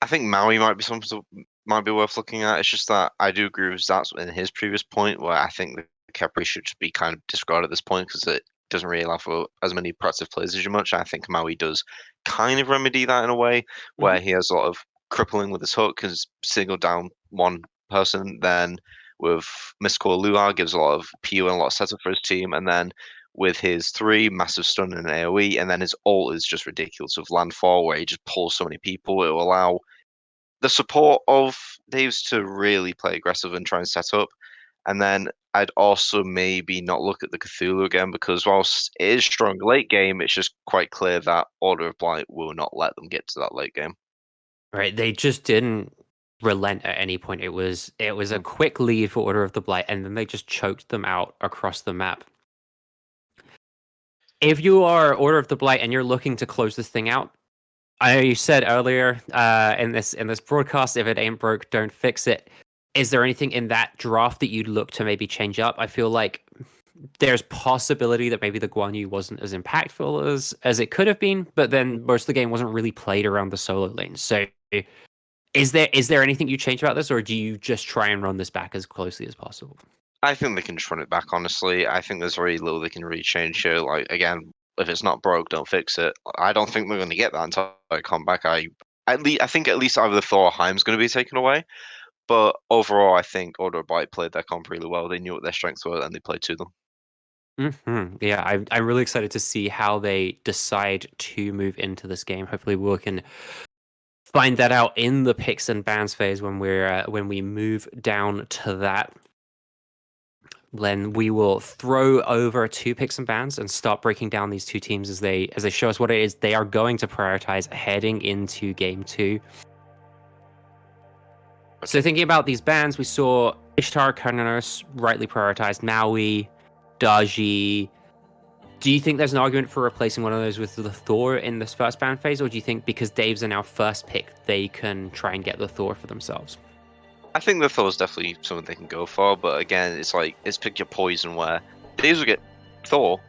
I think Maui might be something might be worth looking at. It's just that I do agree with Zats in his previous point, where I think the Khepri should just be kind of discarded at this point because it doesn't really allow for as many proactive plays as you much. I think Maui does kind of remedy that in a way where he has a lot of crippling with his hook, because single down one person, then with Mystical Luar gives a lot of PU and a lot of setup for his team, and then with his 3 massive stun and AoE, and then his ult is just ridiculous with landfall where he just pulls so many people. It will allow the support of Dave's to really play aggressive and try and set up. And then I'd also maybe not look at the Cthulhu again because whilst it is strong late game, it's just quite clear that Order of Blight will not let them get to that late game. Right, they just didn't relent at any point. It was a quick lead for Order of the Blight, and then they just choked them out across the map. If you are Order of the Blight and you're looking to close this thing out, I know you said earlier in this broadcast, if it ain't broke, don't fix it. Is there anything in that draft that you'd look to maybe change up? I feel like there's possibility that maybe the Guan Yu wasn't as impactful as it could have been, but then most of the game wasn't really played around the solo lane. So is there anything you change about this, or do you just try and run this back as closely as possible? I think they can just run it back, honestly. I think there's very little they can really change here. Like, again, if it's not broke, don't fix it. I don't think they're going to get that until I come back. I think at least either Thor or Heim's going to be taken away. But overall, I think Order of Blight played their comp really well. They knew what their strengths were and they played to them. Yeah, I'm really excited to see how they decide to move into this game. Hopefully, we can find that out in the picks and bans phase when we move down to that. Then we will throw over 2 picks and bans and start breaking down these two teams as they show us what it is they are going to prioritize heading into game 2. So thinking about these bans, we saw Ishtar, Kernanos rightly prioritized, Maui, Daji. Do you think there's an argument for replacing one of those with the Thor in this first ban phase, or do you think because Dave's in our first pick, they can try and get the Thor for themselves? I think the Thor is definitely something they can go for, but again, it's pick your poison where Daves will get Thor,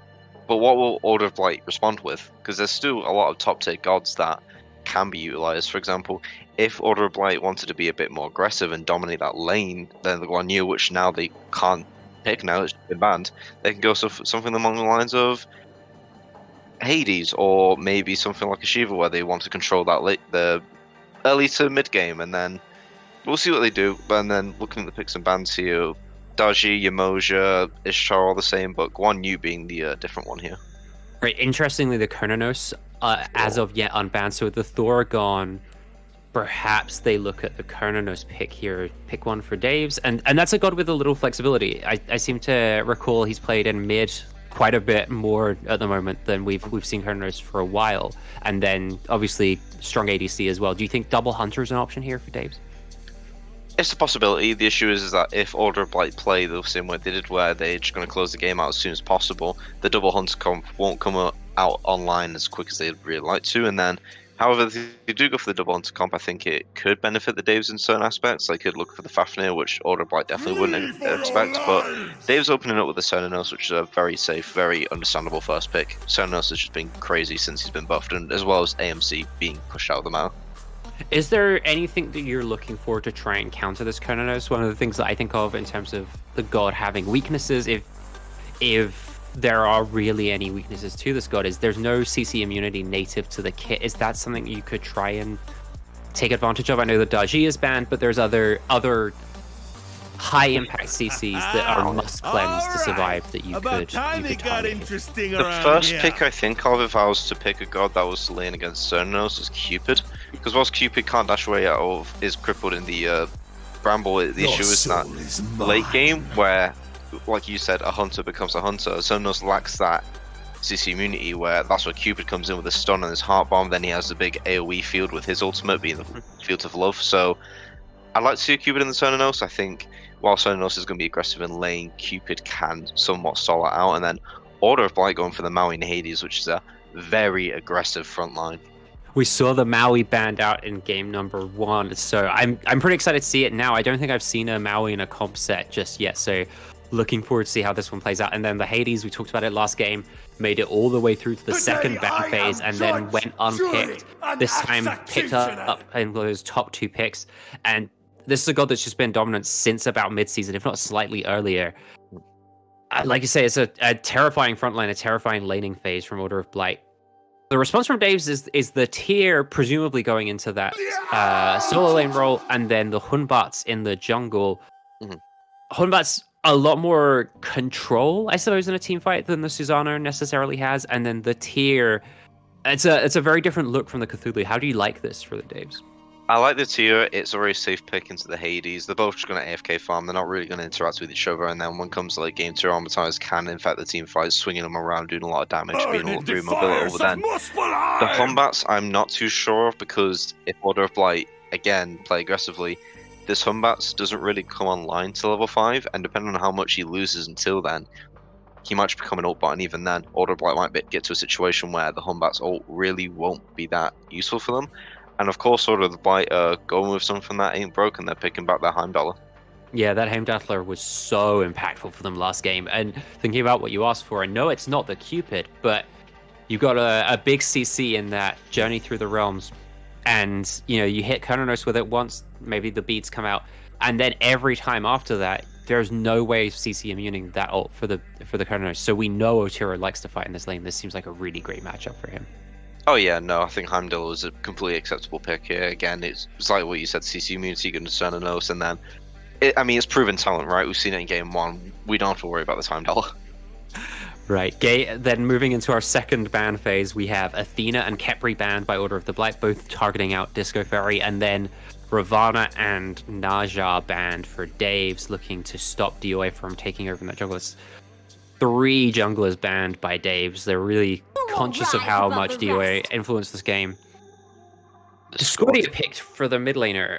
but what will Order of Blight respond with? Because there's still a lot of top tier gods that can be utilized. For example, if Order of Blight wanted to be a bit more aggressive and dominate that lane, then the Guan Yu, which now they can't pick, now it's been banned, they can go something along the lines of Hades, or maybe something like a Shiva where they want to control that the early to mid game, and then we'll see what they do. And then looking at the picks and bans here, Daji, Yamoja, Ishtar all the same, but Guan Yu being the different one here. Right. Interestingly, the Kernanos, as of yet unbanned. So with the Thor gone, perhaps they look at the Kernanos pick here, pick one for Dave's, and that's a god with a little flexibility. I seem to recall he's played in mid quite a bit more at the moment than we've seen Kernanos for a while, and then obviously strong ADC as well. Do you think double Hunter is an option here for Dave's? It's a possibility. The issue is that if Order of Blight play the same way they did, where they're just going to close the game out as soon as possible, the double Hunter comp won't come out online as quick as they'd really like to. And then, however, if they do go for the double Hunter comp, I think it could benefit the Daves in certain aspects. They could look for the Fafnir, which Order of Blight definitely wouldn't expect. But Dave's opening up with the Cernunnos, which is a very safe, very understandable first pick. Cernunnos has just been crazy since he's been buffed, and as well as AMC being pushed out of the map. Is there anything that you're looking for to try and counter this Kernanos? One of the things that I think of in terms of the god having weaknesses, if there are really any weaknesses to this god, is there's no CC immunity native to the kit. Is that something you could try and take advantage of? I know that Daji is banned, but there's other high impact CCs that are must cleanse to survive that you could target. The first pick I think of, if I was to pick a god that was lane against Cernunnos, is Cupid, because whilst Cupid can't dash away out of, is crippled in the Bramble, the issue is that late game where, like you said, a hunter becomes a hunter. Cernunnos lacks that CC immunity, where that's where Cupid comes in with a stun and his heart bomb. Then he has the big AoE field with his ultimate being the Field of Love. So I'd like to see a Cupid in the Cernunnos. I think while Cernunnos is going to be aggressive in lane, Cupid can somewhat stall it out. And then Order of Blight going for the Maui and Hades, which is a very aggressive front line. We saw the Maui banned out in game number 1, so I'm pretty excited to see it now. I don't think I've seen a Maui in a comp set just yet, so looking forward to see how this one plays out. And then the Hades, we talked about it last game, made it all the way through to the second ban phase and then went unpicked. This time picked up in those top 2 picks, and this is a god that's just been dominant since about mid-season, if not slightly earlier. Like you say, it's a terrifying frontline, a terrifying laning phase from Order of Blight. The response from Daves is the tier presumably going into that solo lane role, and then the Hunbats in the jungle. Hunbats a lot more control, I suppose, in a team fight than the Susanna necessarily has, and then the tier, it's a very different look from the Cthulhu. How do you like this for the Daves? I like the tier. It's a very safe pick into the Hades. They're both just going to AFK farm. They're not really going to interact with each other. And then when it comes to like game 2, Armatize can infect the team fight, swinging them around, doing a lot of damage, being a lot through mobility over then. The Humbats, I'm not too sure of, because if Order of Blight, again, play aggressively, this Humbats doesn't really come online to level 5. And depending on how much he loses until then, he might become an ult bot. And even then, Order of Blight might get to a situation where the Humbats ult really won't be that useful for them. And of course, Order of the Blight going with something that ain't broken. They're picking back their Heimdallr. Yeah, that Heimdallr was so impactful for them last game. And thinking about what you asked for, I know it's not the Cupid, but you got a big CC in that Journey Through the Realms. And, you know, you hit Kernanos with it once, maybe the beats come out. And then every time after that, there's no way of CC immuning that ult for the Kernanos. So we know Otira likes to fight in this lane. This seems like a really great matchup for him. Oh yeah, no, I think Heimdallr is a completely acceptable pick here. Again, it's like what you said, CC immunity, going to Cernunnos, and then, it's proven talent, right? We've seen it in game 1. We don't have to worry about this Heimdallr. Right. Then moving into our second ban phase, we have Athena and Khepri banned by Order of the Blight, both targeting out Disco Fairy, and then Ravana and Naja banned for Dave's, looking to stop DOA from taking over in that jungle. It's 3 junglers banned by Dave's. They're really conscious of how much DOA influenced this game. Discordia picked for the mid laner.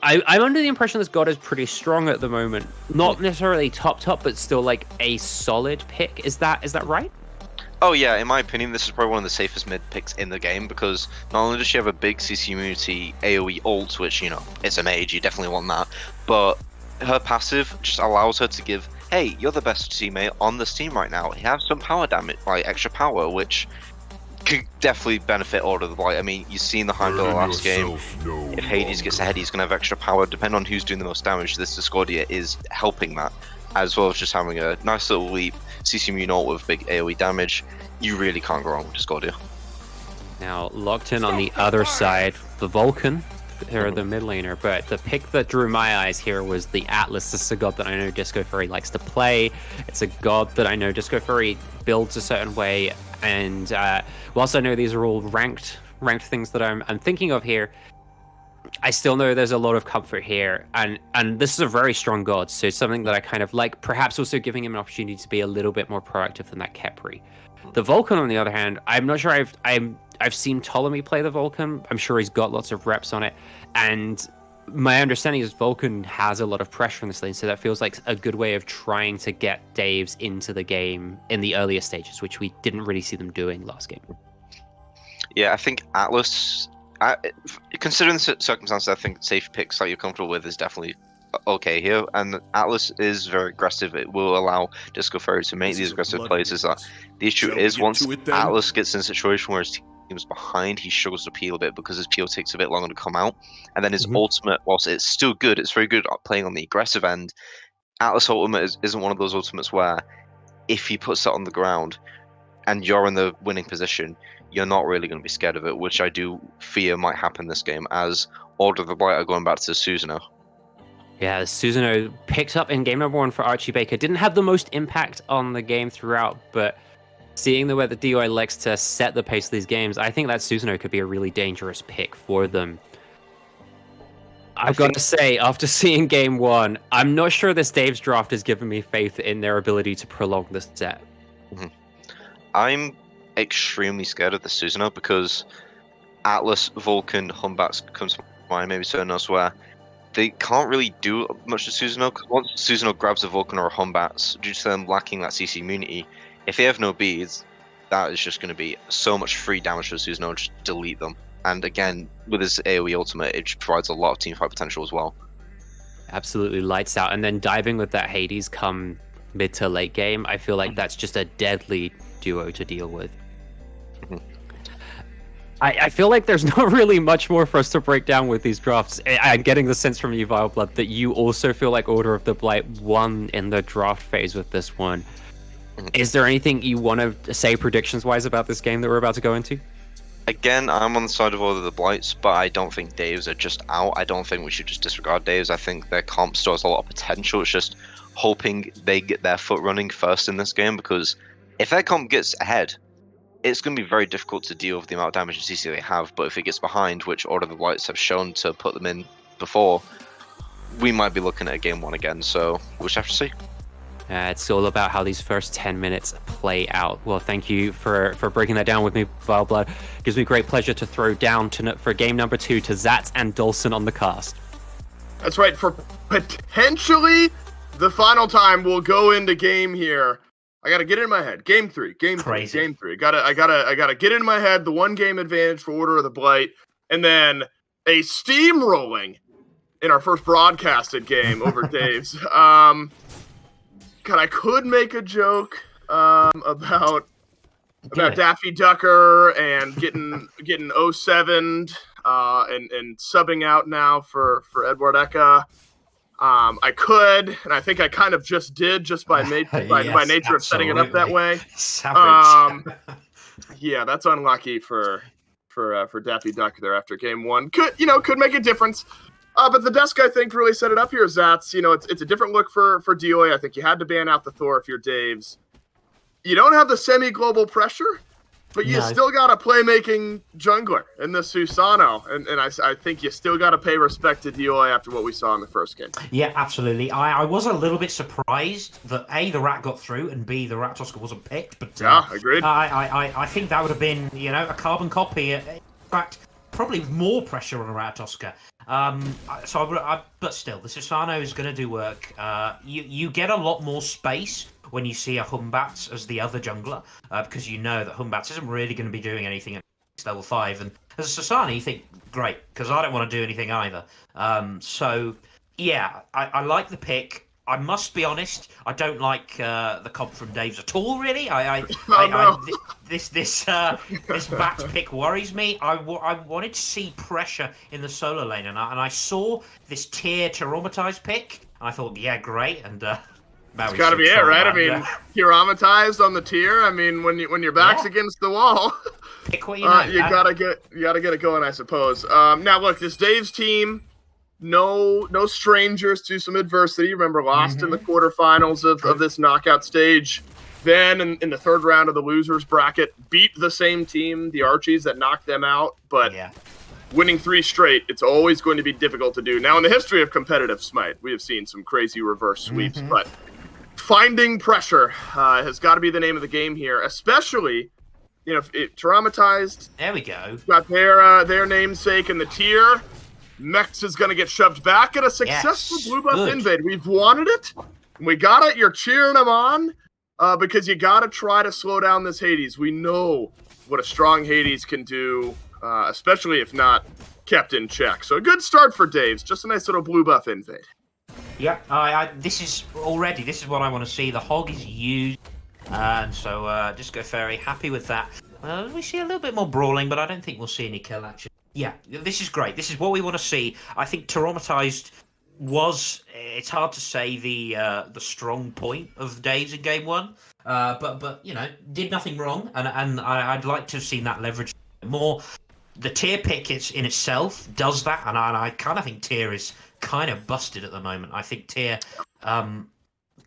I'm under the impression this god is pretty strong at the moment. Not necessarily top, but still like a solid pick. Is that right? Oh yeah, in my opinion, this is probably one of the safest mid picks in the game because not only does she have a big CC immunity AoE ult, which, you know, it's a mage, you definitely want that, but her passive just allows her to give, hey, you're the best teammate on this team right now. You have some power damage, like extra power, which could definitely benefit Order of the Blight. I mean, you've seen the Heimdall last game. If Hades gets ahead, he's going to have extra power. Depending on who's doing the most damage, this Discordia is helping that, as well as just having a nice little leap, CC immune ult with big AoE damage. You really can't go wrong with Discordia. Now, locked in on the other side, the Vulcan, they're the mid laner, but the pick that drew my eyes here was the Atlas. This is a god that I know Disco Fairy likes to play. It's a god that I know Disco Fairy builds a certain way, and whilst I know these are all ranked things that I'm thinking of here, I still know there's a lot of comfort here, and this is a very strong god, so it's something that I kind of like, perhaps also giving him an opportunity to be a little bit more proactive than that Khepri. The Vulcan, on the other hand, I'm not sure I've seen Ptolemy play the Vulcan. I'm sure he's got lots of reps on it, and my understanding is Vulcan has a lot of pressure in this lane, so that feels like a good way of trying to get Daves into the game in the earlier stages, which we didn't really see them doing last game. Yeah, I think Atlas, considering the circumstances, I think safe picks that you're comfortable with is definitely okay here. And Atlas is very aggressive. It will allow Disco Fairy to make these aggressive plays. Is that the issue is once Atlas gets in a situation where his team's behind, he struggles to peel a bit because his peel takes a bit longer to come out. And then his ultimate, whilst it's still good, it's very good at playing on the aggressive end. Atlas ultimate isn't one of those ultimates where if he puts that on the ground and you're in the winning position, you're not really going to be scared of it, which I do fear might happen this game as Order of the Blight are going back to Susanoo. Yeah, Susanoo picked up in game number 1 for Archie Baker. Didn't have the most impact on the game throughout, but seeing the way that DOI likes to set the pace of these games, I think that Susanoo could be a really dangerous pick for them. I've got to say, after seeing game 1, I'm not sure this Dave's draft has given me faith in their ability to prolong this set. I'm extremely scared of the Susanoo because Atlas, Vulcan, Humbats comes to mind, maybe certain elsewhere. They can't really do much to Susanoo because once Susanoo grabs a Vulcan or a Humbats, due to them lacking that CC immunity, if they have no beads, that is just going to be so much free damage for Susanoo, just delete them. And again, with his AoE ultimate, it just provides a lot of teamfight potential as well. Absolutely lights out. And then diving with that Hades come mid to late game, I feel like that's just a deadly duo to deal with. I feel like there's not really much more for us to break down with these drafts. I'm getting the sense from you, Vileblood, that you also feel like Order of the Blight won in the draft phase with this one. Is there anything you want to say predictions-wise about this game that we're about to go into? Again, I'm on the side of Order of the Blights, but I don't think Daves are just out. I don't think we should just disregard Daves. I think their comp still has a lot of potential. It's just hoping they get their foot running first in this game, because if their comp gets ahead, it's going to be very difficult to deal with the amount of damage and CC they have, but if it gets behind, which Order of the Blights have shown to put them in before, we might be looking at a game 1 again, so we'll just have to see. It's all about how these first 10 minutes play out. Well, thank you for breaking that down with me, Vileblood. It gives me great pleasure to throw down for game number 2 to Zats and Dolson on the cast. That's right, for potentially the final time we'll go into game here. I gotta get it in my head. Game 3. Game 3. I gotta get it in my head. The 1 game advantage for Order of the Blight, and then a steamrolling in our first broadcasted game over Dave's. God, I could make a joke about Daffy Ducker and getting 07'd and subbing out now for Edward Ecca. I could, and I think I kind of just did, just by by nature of setting it up that way. Yeah, that's unlucky for Daffy Duck there after game 1. Could make a difference. But the desk, I think, really set it up here, Zats. It's a different look for DOA. I think you had to ban out the Thor if you're Dave's. you don't have the semi-global pressure, but you No. still got a playmaking jungler in the Susano, and I think you still got to pay respect to DOI after what we saw in the first game. Yeah, absolutely. I was a little bit surprised that A, the Rat got through, and B, the Ratatoska wasn't picked. But Yeah, agreed. I think that would have been, a carbon copy. In fact, probably more pressure on a Ratatoska. But still, the Susano is going to do work. You get a lot more space when you see a Humbats as the other jungler, because you know that Humbats isn't really going to be doing anything at level 5. And as a Susano, you think, great, because I don't want to do anything either. Yeah, I like the pick. I must be honest, I don't like the comp from Dave's at all. Really, this Bats pick worries me. I wanted to see pressure in the solo lane, and I saw this tier traumatized pick. I thought, yeah, great, and it's got to be it, right? I mean, traumatized on the tier. I mean, when your back's against the wall, pick what you know. You gotta get it going, I suppose. Now, look, this Dave's team. No strangers to some adversity. Remember, lost in the quarterfinals of this knockout stage. Then in the third round of the losers bracket, beat the same team, the Archies, that knocked them out. But winning 3 straight, it's always going to be difficult to do. Now, in the history of competitive Smite, we have seen some crazy reverse sweeps. But finding pressure has got to be the name of the game here, especially, if it traumatized. There we go. Got their namesake in the tier. Mex is going to get shoved back at a successful blue buff invade. We've wanted it. We got it. You're cheering them on because you got to try to slow down this Hades. We know what a strong Hades can do, especially if not kept in check. So a good start for Dave's. Just a nice little blue buff invade. Yeah, this is what I want to see. The hog is used, and so Disco Fairy happy with that. We see a little bit more brawling, but I don't think we'll see any kill action. Yeah, this is great. This is what we want to see. I think Traumatized was, it's hard to say the strong point of Dave's in game 1, but did nothing wrong, and I'd like to have seen that leverage more. The tier pick in itself does that, and I kind of think tier is kind of busted at the moment. I think tier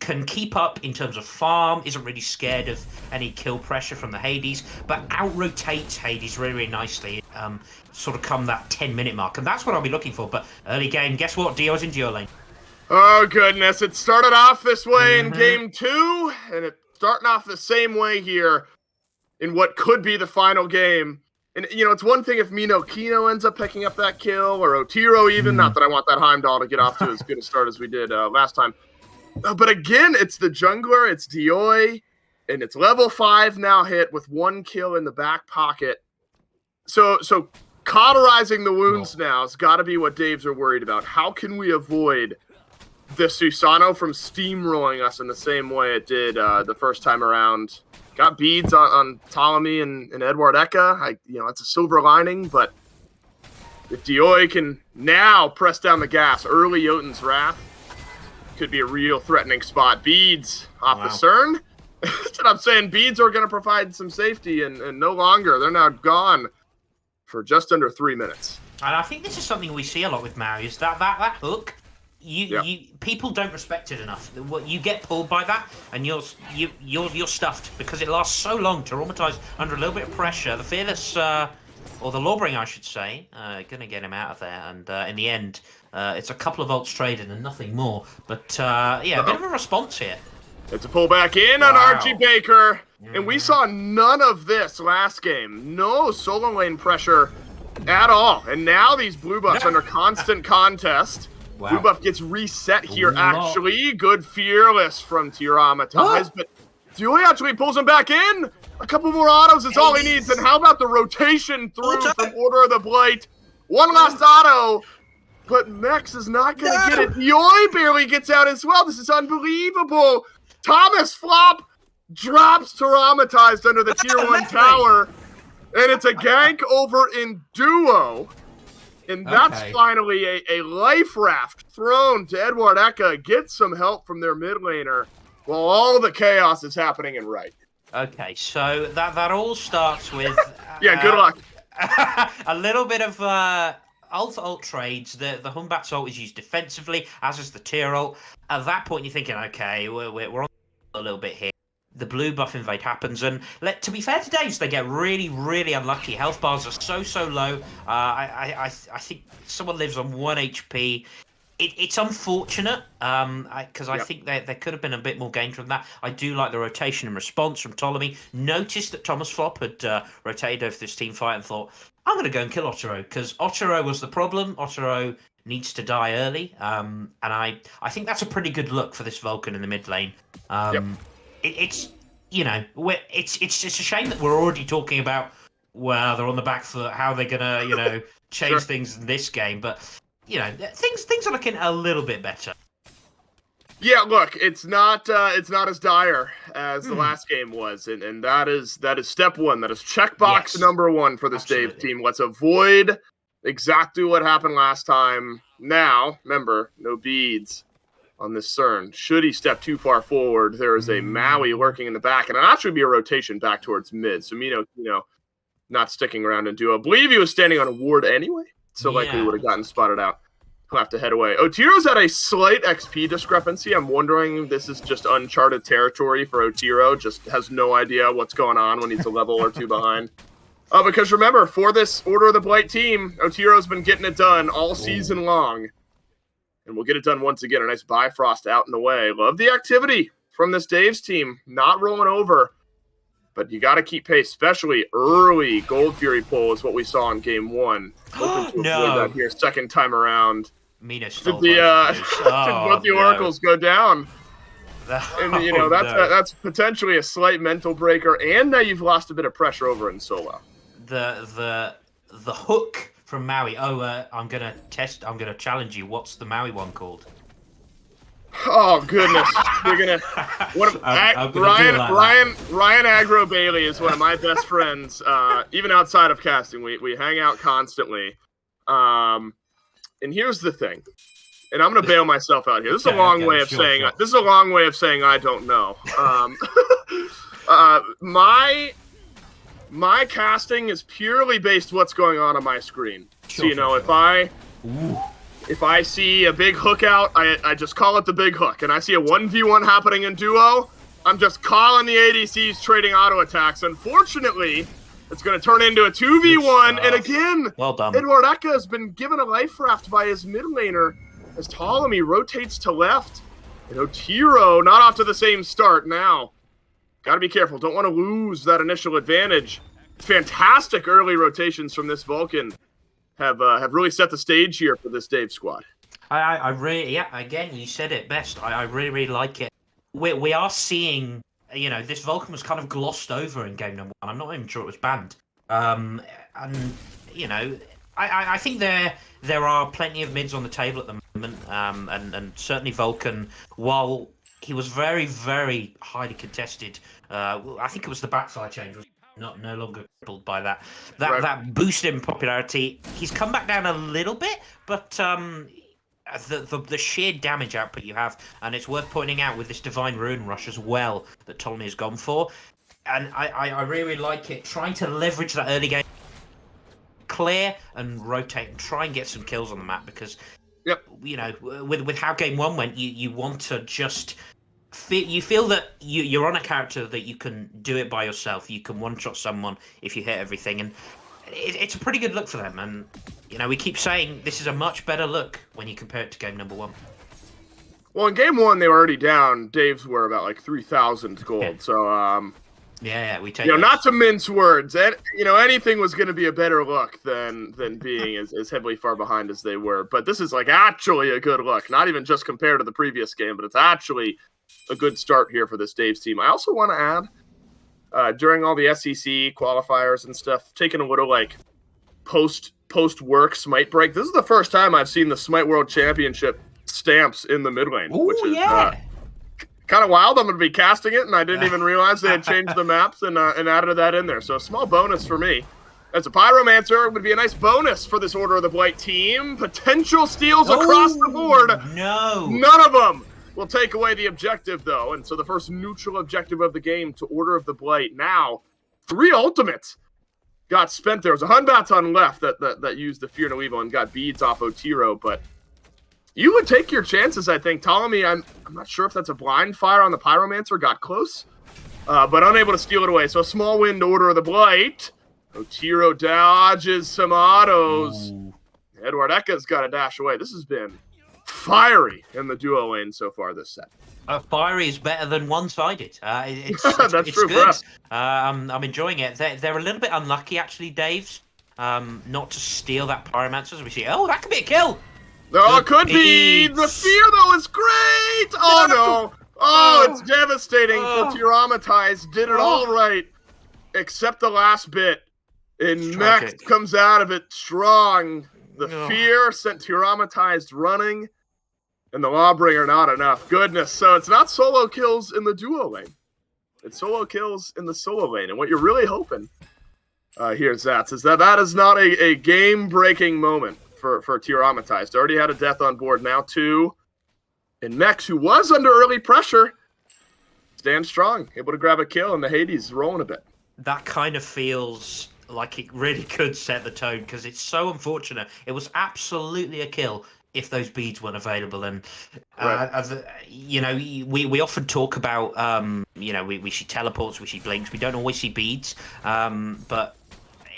can keep up in terms of farm, isn't really scared of any kill pressure from the Hades, but out-rotates Hades really, really nicely, sort of come that 10-minute mark, and that's what I'll be looking for. But early game, guess what? Dio's in Dio lane. Oh, goodness. It started off this way in game 2, and it's starting off the same way here in what could be the final game. And, it's one thing if Mino Kino ends up picking up that kill, or Otiro even, not that I want that Heimdall to get off to as good a start as we did last time. But again, it's the jungler, it's Dioi, and it's level 5 now hit with 1 kill in the back pocket. So cauterizing the wounds now has got to be what Dave's are worried about. How can we avoid the Susano from steamrolling us in the same way it did the first time around? Got beads on Ptolemy and Edward Eka. It's a silver lining, but if Dioi can now press down the gas, early Jotun's Wrath could be a real threatening spot. Beads off the CERN. That's what I'm saying. Beads are going to provide some safety, and no longer. They're now gone for just under 3 minutes. And I think this is something we see a lot with Maui, is that hook. People don't respect it enough. You get pulled by that, and you're stuffed because it lasts so long. Traumatized under a little bit of pressure. The Fearless, or the Lawbringer, I should say, going to get him out of there. And in the end, it's a couple of ults traded and nothing more. But a bit of a response here. It's a pull back in on Archie Baker. And we saw none of this last game. No solo lane pressure at all. And now these blue buffs under constant contest. Wow. Blue buff gets reset here, actually. Good Fearless from Traumatized. But Dewey actually pulls him back in. A couple more autos is all he needs. And how about the rotation through from Order of the Blight? One last auto. But Mex is not going to get it. Yoi barely gets out as well. This is unbelievable. Thomas Flop drops Traumatized under the tier 1 tower. And it's a gank over in duo. And that's finally a life raft thrown to Edward Eka. Get some help from their mid laner while all the chaos is happening in right. Okay, so that all starts with... good luck. A little bit of... ult trades. The Humbat's ult is used defensively, as is the tier ult. At that point, you're thinking, okay, we're on a little bit here. the blue buff invade happens, and to be fair to Daves, they get really, really unlucky. Health bars are so low. I think someone lives on 1 HP. It's unfortunate, because I think there could have been a bit more gain from that. I do like the rotation and response from Ptolemy. Noticed that Thomas Flop had rotated over this team fight and thought, I'm going to go and kill Otero, because Otero was the problem. Otero needs to die early, and I think that's a pretty good look for this Vulcan in the mid lane. It's it's a shame that we're already talking about, well, they're on the back foot, how they're gonna change things in this game, but things are looking a little bit better. Yeah, look, it's not as dire as the last game was, and that is step one. That is checkbox number one for this Dave team. Let's avoid exactly what happened last time. Now, remember, no beads on this CERN. Should he step too far forward, there is a Maui lurking in the back, and it'll actually be a rotation back towards mid. So Mino, not sticking around in duo. I believe he was standing on a ward anyway, so likely would have gotten spotted out. He'll have to head away. Otero's at a slight XP discrepancy. I'm wondering if this is just uncharted territory for Otero. Just has no idea what's going on when he's a level or two behind. Because remember, for this Order of the Blight team, Otero's been getting it done all season long. And we'll get it done once again. A nice Bifrost out and away. Love the activity from this Dave's team. Not rolling over. But you got to keep pace, especially early Gold Fury pull is what we saw in Game 1. Hoping to avoid that here second time around. Mina stole Did the Oracles go down? And, that's potentially a slight mental breaker. And now you've lost a bit of pressure over in solo. The hook from Maui. I'm gonna challenge you. What's the Maui one called? Oh goodness, you're gonna. Ryan Agro Bailey is one of my best friends. Even outside of casting, we hang out constantly. And here's the thing, and I'm gonna bail myself out here. This is a long way of saying. This is a long way of saying I don't know. My casting is purely based what's going on my screen. So if I see a big hook out, I just call it the big hook. And I see a 1v1 happening in duo, I'm just calling the ADCs trading auto attacks. Unfortunately, it's going to turn into a 2v1. And again, well done. Edward Eka has been given a life raft by his mid laner as Ptolemy rotates to left. And Otero not off to the same start now. Got to be careful. Don't want to lose that initial advantage. Fantastic early rotations from this Vulcan have really set the stage here for this Dave squad. I really, again, you said it best. I really, really like it. We are seeing, this Vulcan was kind of glossed over in game number 1. I'm not even sure it was banned. I think there are plenty of mids on the table at the moment, and certainly Vulcan, while he was very, very highly contested. I think it was the backside change was no longer crippled by that. That boosted in popularity. He's come back down a little bit, but the sheer damage output you have, and it's worth pointing out with this Divine Ruin rush as well that Ptolemy has gone for. And I really like it, trying to leverage that early game, clear and rotate and try and get some kills on the map, because with how game 1 went, you want to just feel that you're on a character that you can do it by yourself. You can one-shot someone if you hit everything, and it's a pretty good look for them. And we keep saying this is a much better look when you compare it to game number 1. Well, in game 1 they were already down. Dave's were about like 3,000 gold. Yeah. So we take not to mince words. Anything was going to be a better look than being as heavily far behind as they were. But this is like actually a good look, not even just compared to the previous game, but it's actually a good start here for this Dave's team. I also want to add, during all the SEC qualifiers and stuff, taking a little like post work smite break. This is the first time I've seen the Smite World Championship stamps in the mid lane, which is kind of wild. I'm going to be casting it, and I didn't even realize they had changed the maps and added that in there. So a small bonus for me. As a Pyromancer, it would be a nice bonus for this Order of the Blight team. Potential steals across the board. No. None of them will take away the objective, though. And so the first neutral objective of the game to Order of the Blight. Now, 3 ultimates got spent there. There was a Hunbaton left that used the Fear No Evil and got beads off Otero, but you would take your chances, I think. Ptolemy, I'm not sure if that's a blind fire on the Pyromancer, got close. but unable to steal it away. So a small win to Order of the Blight. Otiro dodges some autos. Edward Eka's got to dash away. This has been fiery in the duo lane so far this set. Fiery is better than one-sided. It's That's true good. for us. I'm enjoying it. They're a little bit unlucky, actually, Dave's, not to steal that Pyromancer. We see, oh, that could be a kill. Oh, it could be. The fear, though, is great. Oh, no. Oh, it's devastating for Tiramatized. Did it all right, except the last bit. And Max comes out of it strong. The fear sent Tiramatized running, and the Lawbringer not enough. Goodness. So it's not solo kills in the duo lane. It's solo kills in the solo lane. And what you're really hoping here, Zats, is that is not a game-breaking moment for Tiramatized. Already had a death on board, now 2. And Mex, who was under early pressure, stands strong, able to grab a kill, and the Hades rolling a bit. That kind of feels like it really could set the tone, because it's so unfortunate. It was absolutely a kill if those beads weren't available. And you know, we often talk about you know, we see teleports, we see blinks, we don't always see beads, but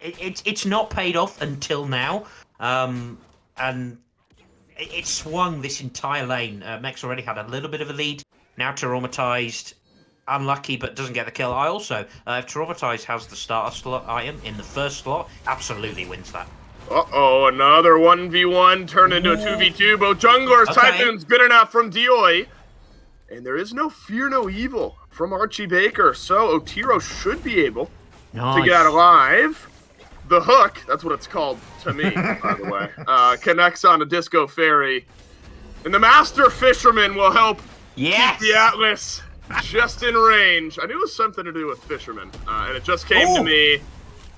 it's not paid off until now, and it swung this entire lane. Mex already had a little bit of a lead. Now Traumatized, unlucky, but doesn't get the kill. I also, if Traumatized has the starter slot item in the first slot, absolutely wins that. Uh-oh, another 1v1 turned into a 2v2. Both junglers, Typhoon's good enough from Dioi. And there is no fear, no evil from Archie Baker. So Otiro should be able to get out alive. The hook, that's what it's called to me, by the way, connects on a Disco Fairy. And the Master Fisherman will help keep the Atlas just in range. I knew it was something to do with Fisherman, and it just came to me.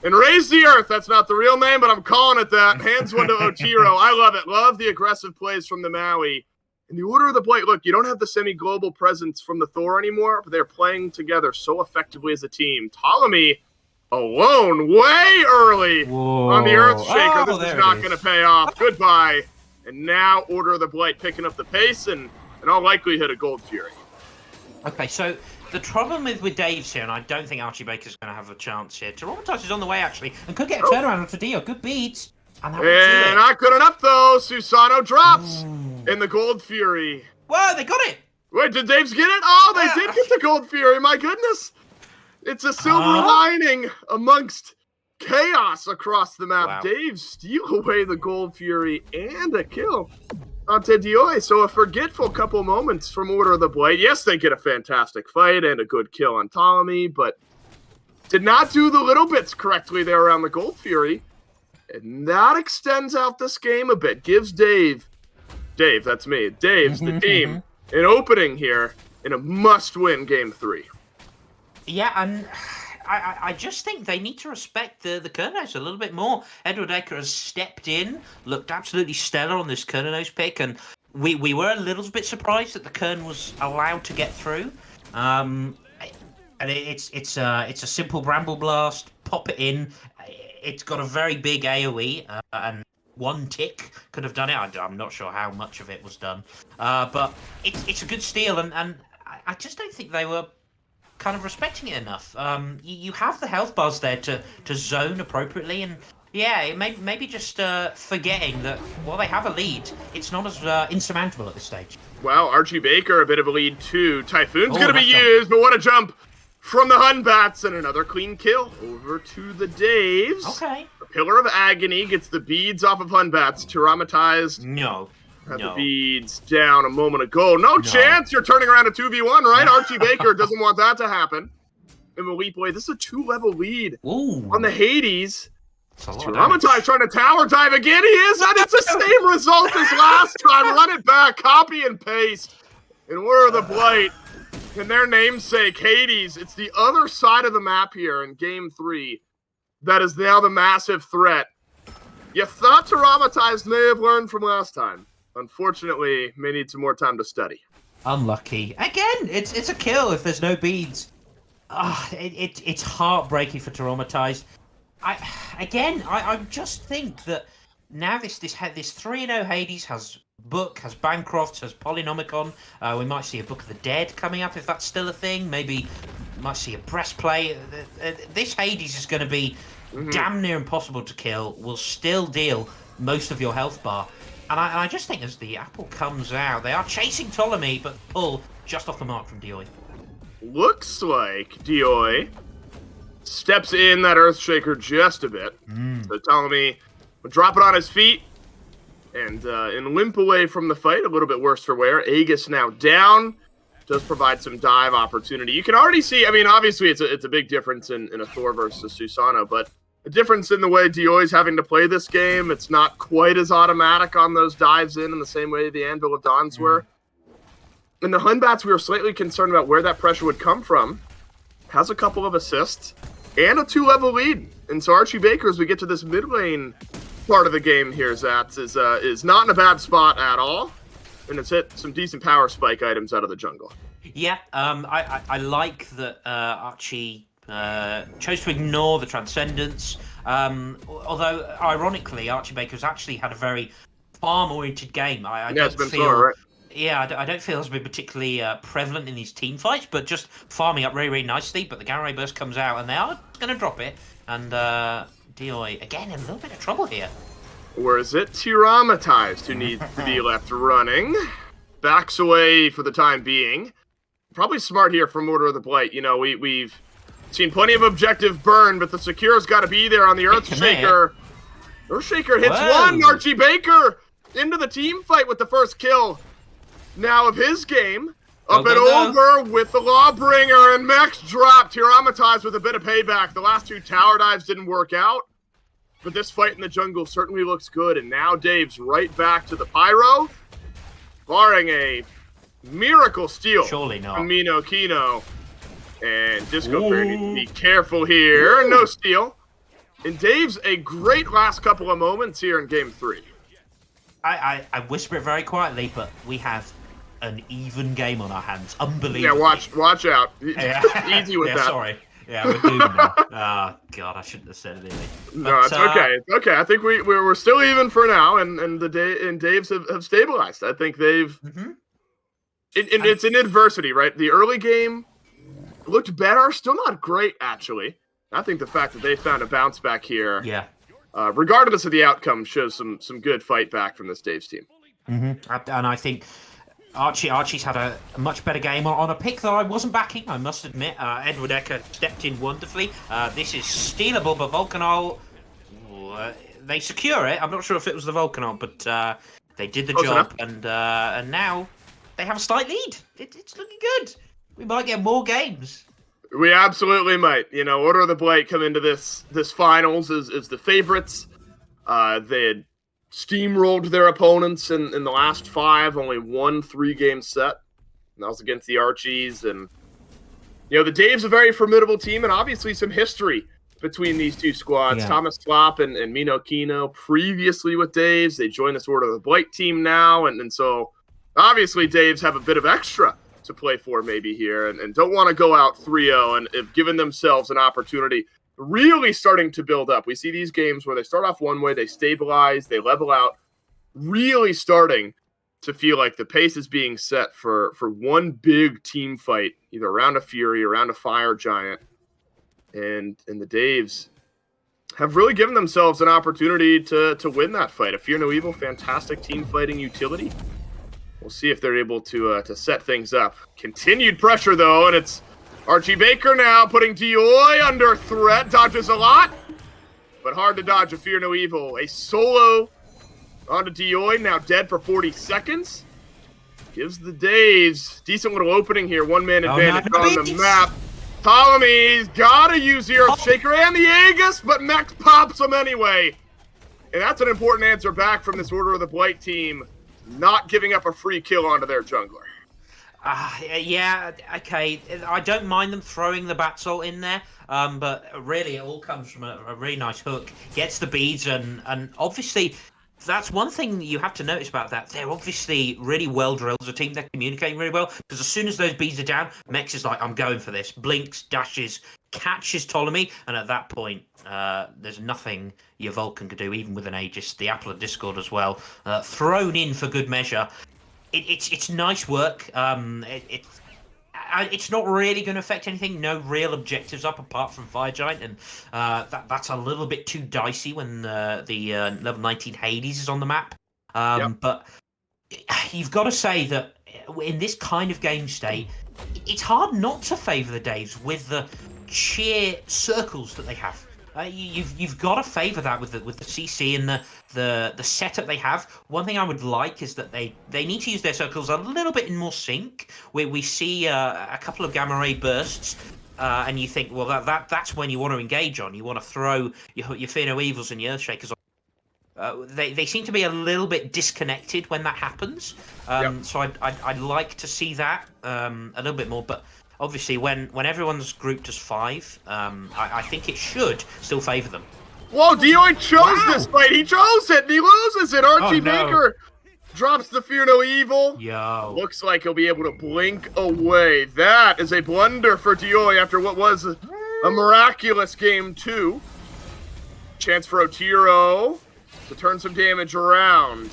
And Raise the Earth, that's not the real name, but I'm calling it that. Hands one to Otiro. I love it. Love the aggressive plays from the Maui. In the Order of the Blight, look, you don't have the semi-global presence from the Thor anymore, but they're playing together so effectively as a team. Ptolemy alone way early on the Earthshaker. This is not going to pay off. Goodbye. And now Order of the Blight picking up the pace and in all likelihood a Gold Fury. Okay, so the problem with Dave's here, and I don't think Archie Baker's going to have a chance here. Traumatize is on the way, actually, and could get a turnaround onto Dio. Good beats. And not good enough, though. Susano drops in the Gold Fury. Whoa, they got it. Wait, did Dave's get it? Oh, they did get the Gold Fury. My goodness. It's a silver lining amongst chaos across the map. Wow. Dave steal away the Gold Fury and a kill onto Dioi. So a forgetful couple moments from Order of the Blight. Yes, they get a fantastic fight and a good kill on Ptolemy, but did not do the little bits correctly there around the Gold Fury. And that extends out this game a bit. Gives Dave, that's me, Dave's the team, an opening here in a must-win Game 3. Yeah, and I just think they need to respect the Kernos a little bit more. Edward Ecker has stepped in, looked absolutely stellar on this Kernos pick, and we were a little bit surprised that the Kern was allowed to get through. And it's a simple Bramble Blast, pop it in. It's got a very big AoE, and one tick could have done it. I'm not sure how much of it was done, but it's a good steal, and I just don't think they were kind of respecting it enough. You have the health bars there to zone appropriately, and maybe just forgetting that while they have a lead, it's not as insurmountable at this stage. Wow, Archie Baker a bit of a lead too. Typhoon's going to be used, but what a jump from the Hunbats, and another clean kill over to the Daves. Okay. The Pillar of Agony gets the beads off of Hunbats. Traumatized. No. Had the beads down a moment ago. No chance you're turning around a 2v1, right? Archie Baker doesn't want that to happen. And Malik Boy, this is a 2-level lead on the Hades. Traumatized trying to tower dive again. He is, and it's the same result as last time. Run it back, copy and paste. And we're the Blight. And their namesake, Hades. It's the other side of the map here in Game 3 that is now the massive threat. You thought Traumatized may have learned from last time. Unfortunately, may need some more time to study. Unlucky. Again, it's a kill if there's no beads. It's heartbreaking for Traumatized. I just think that now this 3-0 Hades has Book, has Bancroft, has Polynomicon. We might see a Book of the Dead coming up if that's still a thing. Maybe might see a breastplate. This Hades is going to be damn near impossible to kill. Will still deal most of your health bar. And I just think as the apple comes out, they are chasing Ptolemy, but pull just off the mark from Dioi. Looks like Dioi steps in that Earthshaker just a bit. So Ptolemy will drop it on his feet and limp away from the fight. A little bit worse for wear. Aegis now down. Does provide some dive opportunity. You can already see, I mean, obviously it's a big difference in a Thor versus Susanoo, but a difference in the way Dioi's having to play this game. It's not quite as automatic on those dives in the same way the Anvil of Dawns were. In the Hunbats, we were slightly concerned about where that pressure would come from. Has a couple of assists and a 2-level lead. And so Archie Baker, as we get to this mid lane part of the game here, Zats, is not in a bad spot at all. And it's hit some decent power spike items out of the jungle. Yeah, I like that Archie chose to ignore the Transcendence. Although, ironically, Archie Baker's actually had a very farm-oriented game. I don't feel, Thor, right? Yeah, I don't feel it's been particularly prevalent in these team fights, but just farming up very, very nicely. But the Gamma Ray Burst comes out, and they are going to drop it. And Dioi, again, in a little bit of trouble here. Or is it Tyramatized who needs to be left running? Backs away for the time being. Probably smart here from Order of the Blight. You know, we've seen plenty of objective burn, but the Secure's got to be there on the Earthshaker. Earthshaker hits one. Archie Baker into the team fight with the first kill. Now of his game. Up and over with the Lawbringer, and Max dropped. Tyramatized with a bit of payback. The last two tower dives didn't work out. But this fight in the jungle certainly looks good, and now Dave's right back to the Pyro, barring a miracle steal Surely not. from Mino Kino. And Disco Bear needs to be careful here. No steal. And Dave's a great last couple of moments here in Game 3. I whisper it very quietly, but we have an even game on our hands. Unbelievable. Yeah, watch out. Easy with that. Sorry. Yeah, we're doomed now. Oh, God, I shouldn't have said anything. No, it's okay. It's okay. I think we're still even for now, and Dave's have stabilized. I think they've... It's an adversity, right? The early game looked better. Still not great, actually. I think the fact that they found a bounce back here, regardless of the outcome, shows some good fight back from this Dave's team. And I think Archie's had a much better game on a pick that I wasn't backing, I must admit. Edward Ecker stepped in wonderfully. This is stealable, but Vulcanol, they secure it. I'm not sure if it was the Vulcanol, but they did the job, and now they have a slight lead. It's looking good. We might get more games. We absolutely might. You know, Order of the Blight come into this finals as the favorites. They had steamrolled their opponents in the last 5, only won 3-game set. And that was against the Archies. And, you know, the Dave's a very formidable team, and obviously some history between these two squads. Yeah. Thomas Flop and Mino Kino previously with Dave's. They join this Order of the Blight team now. And so, obviously, Dave's have a bit of extra to play for maybe here and don't want to go out 3-0 and have given themselves an opportunity really starting to build up. We see these games where they start off one way, they stabilize, they level out, really starting to feel like the pace is being set for one big team fight, either around a Fury, around a Fire Giant. And the Daves have really given themselves an opportunity to win that fight. A Fear No Evil, fantastic team fighting utility. We'll see if they're able to set things up. Continued pressure, though, and it's Archie Baker now putting Dioi under threat. Dodges a lot, but hard to dodge a Fear No Evil. A solo onto Dioi, now dead for 40 seconds. Gives the Daves decent little opening here. One-man advantage on the map. Ptolemy's got to use the Earthshaker and the Aegis, but Max pops him anyway. And that's an important answer back from this Order of the Blight team. Not giving up a free kill onto their jungler. Yeah, okay. I don't mind them throwing the bat salt in there, but really it all comes from a really nice hook. Gets the beads, and obviously that's one thing you have to notice about that. They're obviously really well drilled as a team. They're communicating really well, because as soon as those beads are down, Mex is like, I'm going for this. Blinks, dashes, catches Ptolemy, and at that point, there's nothing your Vulcan could do, even with an Aegis. The Apple of Discord as well, thrown in for good measure. It's nice work. it's not really going to affect anything. No real objectives up apart from Fire Giant, and that's a little bit too dicey when the level 19 Hades is on the map. But you've got to say that in this kind of game state, it's hard not to favour the Daves with the sheer circles that they have. You've got to favour that with the CC and the setup they have. One thing I would like is that they need to use their circles a little bit in more sync, where we see a couple of gamma ray bursts, and you think, well, that's when you want to engage on. You want to throw your Fear No Evils and your Earthshakers on. They seem to be a little bit disconnected when that happens. So I'd like to see that a little bit more, but. Obviously, when everyone's grouped as 5, I think it should still favour them. Whoa, Dior chose this fight. He chose it, and he loses it. RG Baker drops the Fear No Evil. Yo. Looks like he'll be able to blink away. That is a blunder for Dior after what was a miraculous game 2. Chance for Otiro to turn some damage around.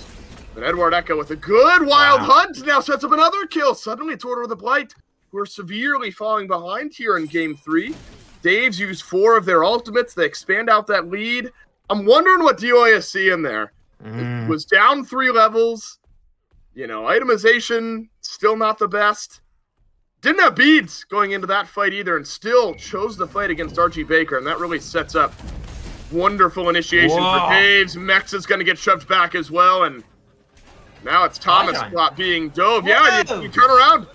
But Edward Echo with a good wild hunt now sets up another kill. Suddenly it's Order of the Blight. We're severely falling behind here in Game 3. Dave's used 4 of their ultimates. They expand out that lead. I'm wondering what DOI is seeing there. It was down 3 levels. You know, itemization, still not the best. Didn't have beads going into that fight either, and still chose the fight against RG Baker, and that really sets up wonderful initiation for Dave's. Mex is going to get shoved back as well, and now it's Thomas spot being dove. Yeah, you turn around.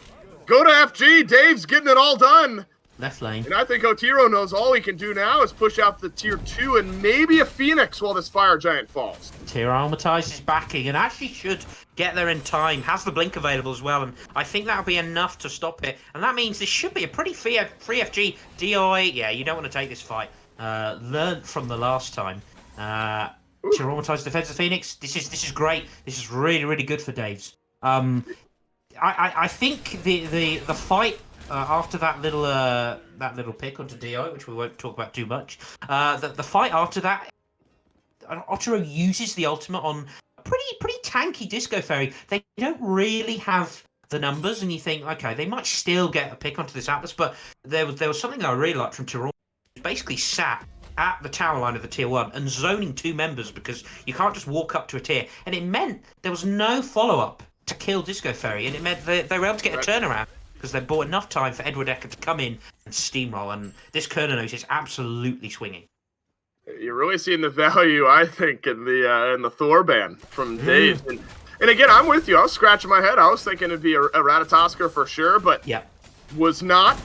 Go to FG. Dave's getting it all done. Left lane. And I think Otiro knows all he can do now is push out the tier 2 and maybe a Phoenix while this Fire Giant falls. Tyrannitize is backing and actually should get there in time. Has the blink available as well, and I think that'll be enough to stop it. And that means this should be a pretty free FG. DOI, yeah, you don't want to take this fight. Learned from the last time. Tyrannitize defense of Phoenix. This is great. This is really, really good for Dave's. I think the fight after that little pick onto Dio, which we won't talk about too much, the fight after that, Otiro uses the ultimate on a pretty tanky Disco Fairy. They don't really have the numbers, and you think, okay, they might still get a pick onto this Atlas, but there was something I really liked from Tyrone. Basically sat at the tower line of the tier 1 and zoning 2 members because you can't just walk up to a tier, and it meant there was no follow-up to kill Disco Fairy, and it meant they were able to get a turnaround because they bought enough time for Edward Ecker to come in and steamroll, and this Kerner note is absolutely swinging. You're really seeing the value, I think, in the Thor ban from Dave. And again, I'm with you. I was scratching my head. I was thinking it'd be a Ratatosker for sure, but was not.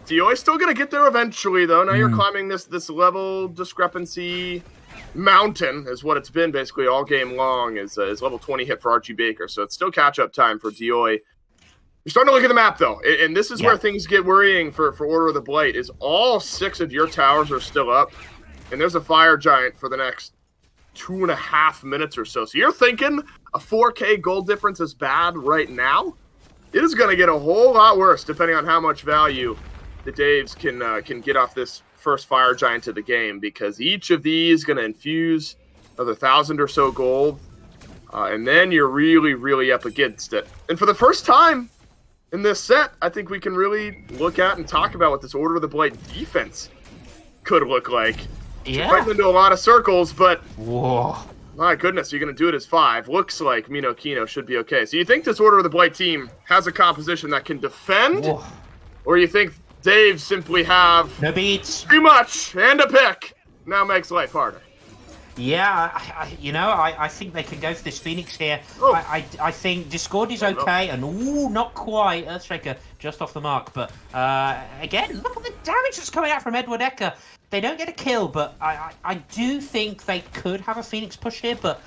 Dioi's still going to get there eventually, though. Now you're climbing this level discrepancy mountain, is what it's been basically all game long, is level 20 hit for RG Baker. So it's still catch-up time for Dioi. You're starting to look at the map, though, and this is where things get worrying for Order of the Blight, is all 6 of your towers are still up, and there's a Fire Giant for the next 2.5 minutes or so. So you're thinking a 4K gold difference is bad right now? It is going to get a whole lot worse depending on how much value the Daves can get off this first Fire Giant of the game, because each of these going to infuse another 1,000 or so gold, and then you're really, really up against it. And for the first time in this set, I think we can really look at and talk about what this Order of the Blight defense could look like. You're fighting into a lot of circles, but my goodness, you're going to do it as 5. Looks like Mino Kino should be okay. So you think this Order of the Blight team has a composition that can defend, or you think Dave simply have no beats, too much, and a pick now makes life harder? Yeah, I think they can go for this Phoenix here. I think Discord is okay, and not quite. Earthshaker just off the mark, but again, look at the damage that's coming out from Edward Ecker. They don't get a kill, but I do think they could have a Phoenix push here. But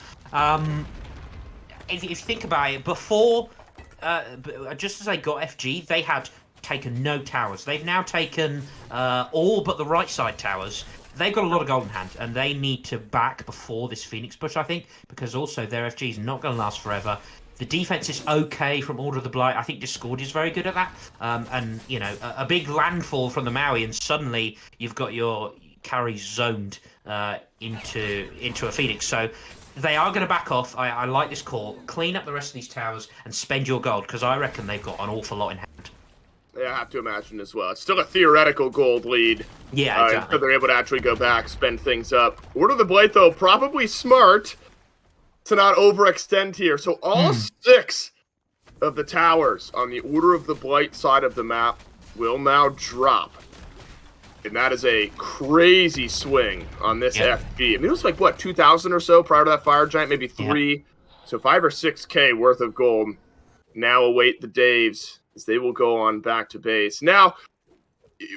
if you think about it, before, just as they got FG, they had taken no towers. They've now taken all but the right side towers. They've got a lot of gold in hand, and they need to back before this Phoenix push, I think, because also their FG is not going to last forever. The defense is okay from Order of the Blight. I think Discord is very good at that. And, you know, a big landfall from the Maui, and suddenly you've got your carry zoned into a Phoenix. So they are going to back off. I like this call. Clean up the rest of these towers and spend your gold, because I reckon they've got an awful lot in hand. I have to imagine as well. It's still a theoretical gold lead. Yeah, exactly. So they're able to actually go back, spend things up. Order of the Blight, though, probably smart to not overextend here. So all 6 of the towers on the Order of the Blight side of the map will now drop. And that is a crazy swing on this FG. I mean, it was like, what, 2,000 or so prior to that Fire Giant? Maybe 3. Yeah. So 5 or 6K worth of gold now await the Daves as they will go on back to base. Now,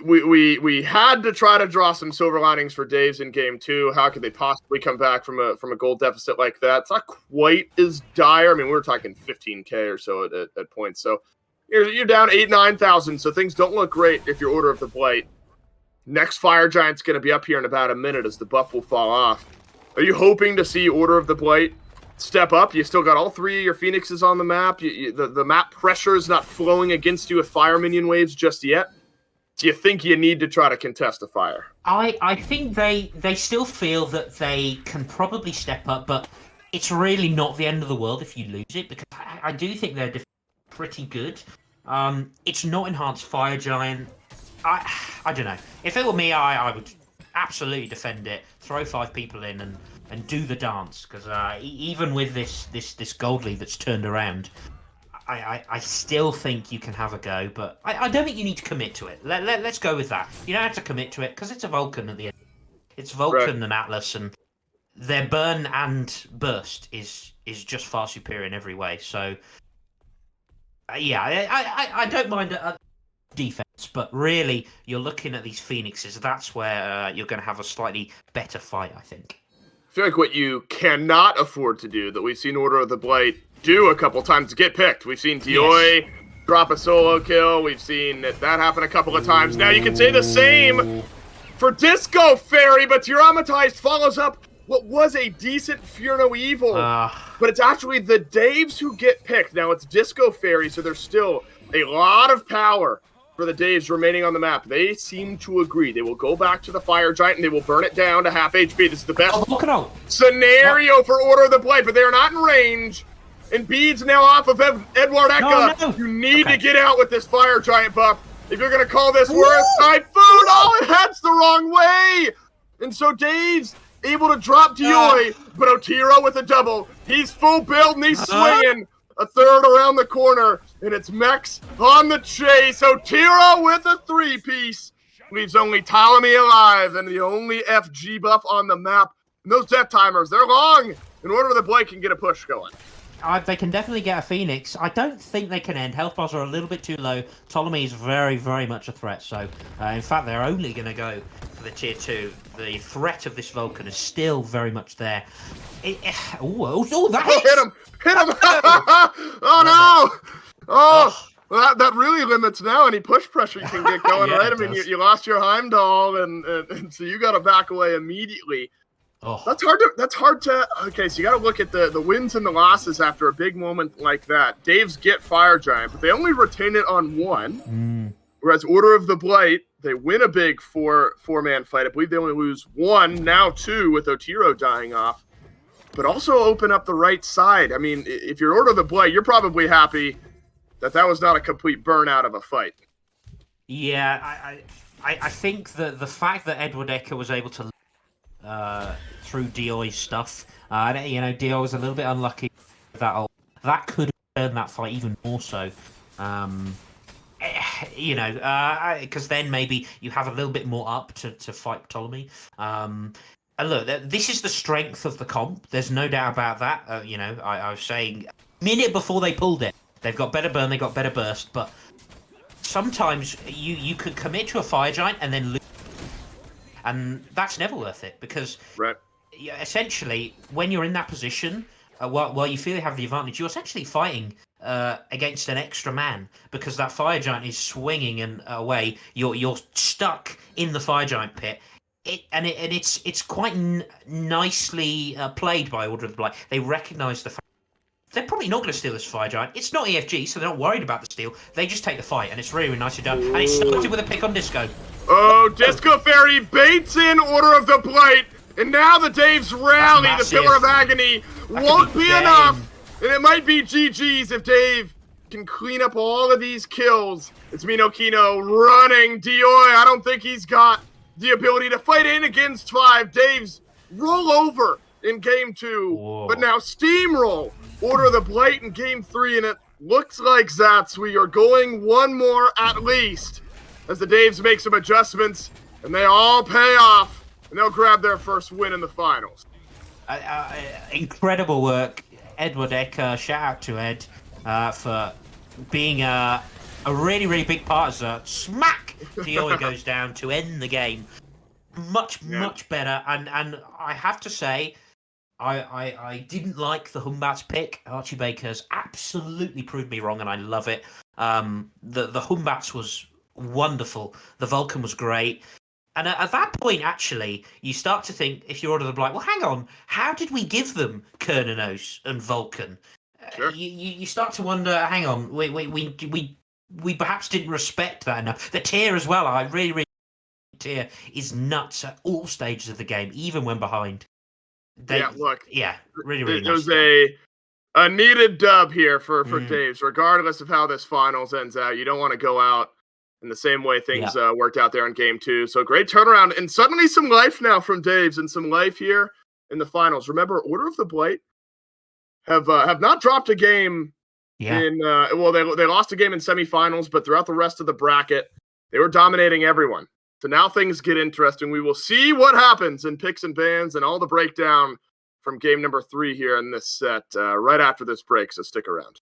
we had to try to draw some silver linings for Daves in game 2. How could they possibly come back from a gold deficit like that? It's not quite as dire. I mean, we were talking 15K or so at points. So you're down 9,000. So things don't look great if you're Order of the Blight. Next Fire Giant's going to be up here in about a minute as the buff will fall off. Are you hoping to see Order of the Blight step up? You still got all 3 of your Phoenixes on the map. The map pressure is not flowing against you with fire minion waves just yet. Do you think you need to try to contest a fire? I think they still feel that they can probably step up, but it's really not the end of the world if you lose it, because I do think they're pretty good. It's not enhanced Fire Giant. I don't know. If it were me, I would absolutely defend it, throw 5 people in and do the dance, because even with this gold lead that's turned around, I still think you can have a go, but I don't think you need to commit to it. Let's go with that. You don't have to commit to it, because it's a Vulcan at the end. It's Vulcan and Atlas, and their burn and burst is just far superior in every way. So, yeah, I don't mind a defense, but really, you're looking at these Phoenixes. That's where you're going to have a slightly better fight, I think. I feel like what you cannot afford to do, that we've seen Order of the Blight do a couple times, get picked. We've seen Dioi drop a solo kill. We've seen that happen a couple of times. Now you can say the same for Disco Fairy, but Tiramatized follows up what was a decent Fear No Evil. But it's actually the Daves who get picked. Now it's Disco Fairy, so there's still a lot of power for the Daves remaining on the map. They seem to agree. They will go back to the Fire Giant and they will burn it down to half HP. This is the best scenario for Order of the Blight, but they are not in range. And Beads now off of Edward Eka. No. You need to get out with this Fire Giant buff. If you're going to call this worth Typhoon, it heads the wrong way. And so Dave's able to drop Dioi, but Otiro with a double. He's full build and he's swinging. A third around the corner, and it's Mex on the chase. Otiro with a 3-piece. Leaves only Ptolemy alive, and the only FG buff on the map. And those death timers, they're long. In order the Blake can get a push going. They can definitely get a Phoenix. I don't think they can end. Health bars are a little bit too low. Ptolemy is very, very much a threat. So, in fact, they're only going to go for the tier 2. The threat of this Vulcan is still very much there. That hits! Hit him! Hit him! Oh, no! Well, that really limits now any push pressure you can get going, right? I mean, you lost your Heimdall, and so you got to back away immediately. That's hard to. Okay, so you got to look at the wins and the losses after a big moment like that. Dave's get Fire Giant, but they only retain it on 1. Whereas Order of the Blight, they win a big four-man fight. I believe they only lose 1, now 2, with Otiro dying off. But also open up the right side. I mean, if you're Order of the Blight, you're probably happy that was not a complete burnout of a fight. Yeah, I think that the fact that Edward Eka was able to through Dioi's stuff, Dio was a little bit unlucky with that could have turned that fight even more so. Because then maybe you have a little bit more up to fight Ptolemy. And look, this is the strength of the comp. There's no doubt about that. I was saying a minute before they pulled it, they've got better burn, they've got better burst, but sometimes you could commit to a Fire Giant and then lose. And that's never worth it, because essentially, when you're in that position, while you feel you have the advantage, you're essentially fighting against an extra man, because that Fire Giant is swinging and away. You're stuck in the Fire Giant pit. It's quite nicely played by Order of the Blight. They recognise the fact they're probably not going to steal this Fire Giant. It's not EFG, so they're not worried about the steal. They just take the fight, and it's really, really nicely done. And it started with a pick on Disco. Disco Fairy baits in Order of the Blight, and now the Daves rally. The Pillar of Agony won't be enough, and it might be GG's if Dave can clean up all of these kills. It's Minokino running. Dioi, I don't think he's got the ability to fight in against 5. Dave's roll over in game 2, Whoa. but now steamroll. Order the Blight in game 3, and it looks like Zats, we are going one more at least, as the Daves make some adjustments, and they all pay off, and they'll grab their first win in the finals. Incredible work, Edward Ecker. Shout out to Ed for being a really, really big part as a smack. Dioi goes down to end the game. Much better, and I have to say, I didn't like the Humbats pick. Archie Baker's absolutely proved me wrong, and I love it. The Humbats was wonderful. The Vulcan was great. And at that point, actually, you start to think, if you're Order of the Blight, well, hang on, how did we give them Kernanos and Vulcan? Sure. You start to wonder, hang on, we perhaps didn't respect that enough. The tier as well, I really tier is nuts at all stages of the game, even when behind. Really it nice. was a needed dub here for Daves, regardless of how this finals ends out. You don't want to go out in the same way things worked out there in game 2. So great turnaround, and suddenly some life now from Daves, and some life here in the finals. Remember, Order of the Blight have not dropped a game in they lost a game in semifinals, but throughout the rest of the bracket, they were dominating everyone. So now things get interesting. We will see what happens in picks and bans and all the breakdown from game number 3 here in this set right after this break, so stick around.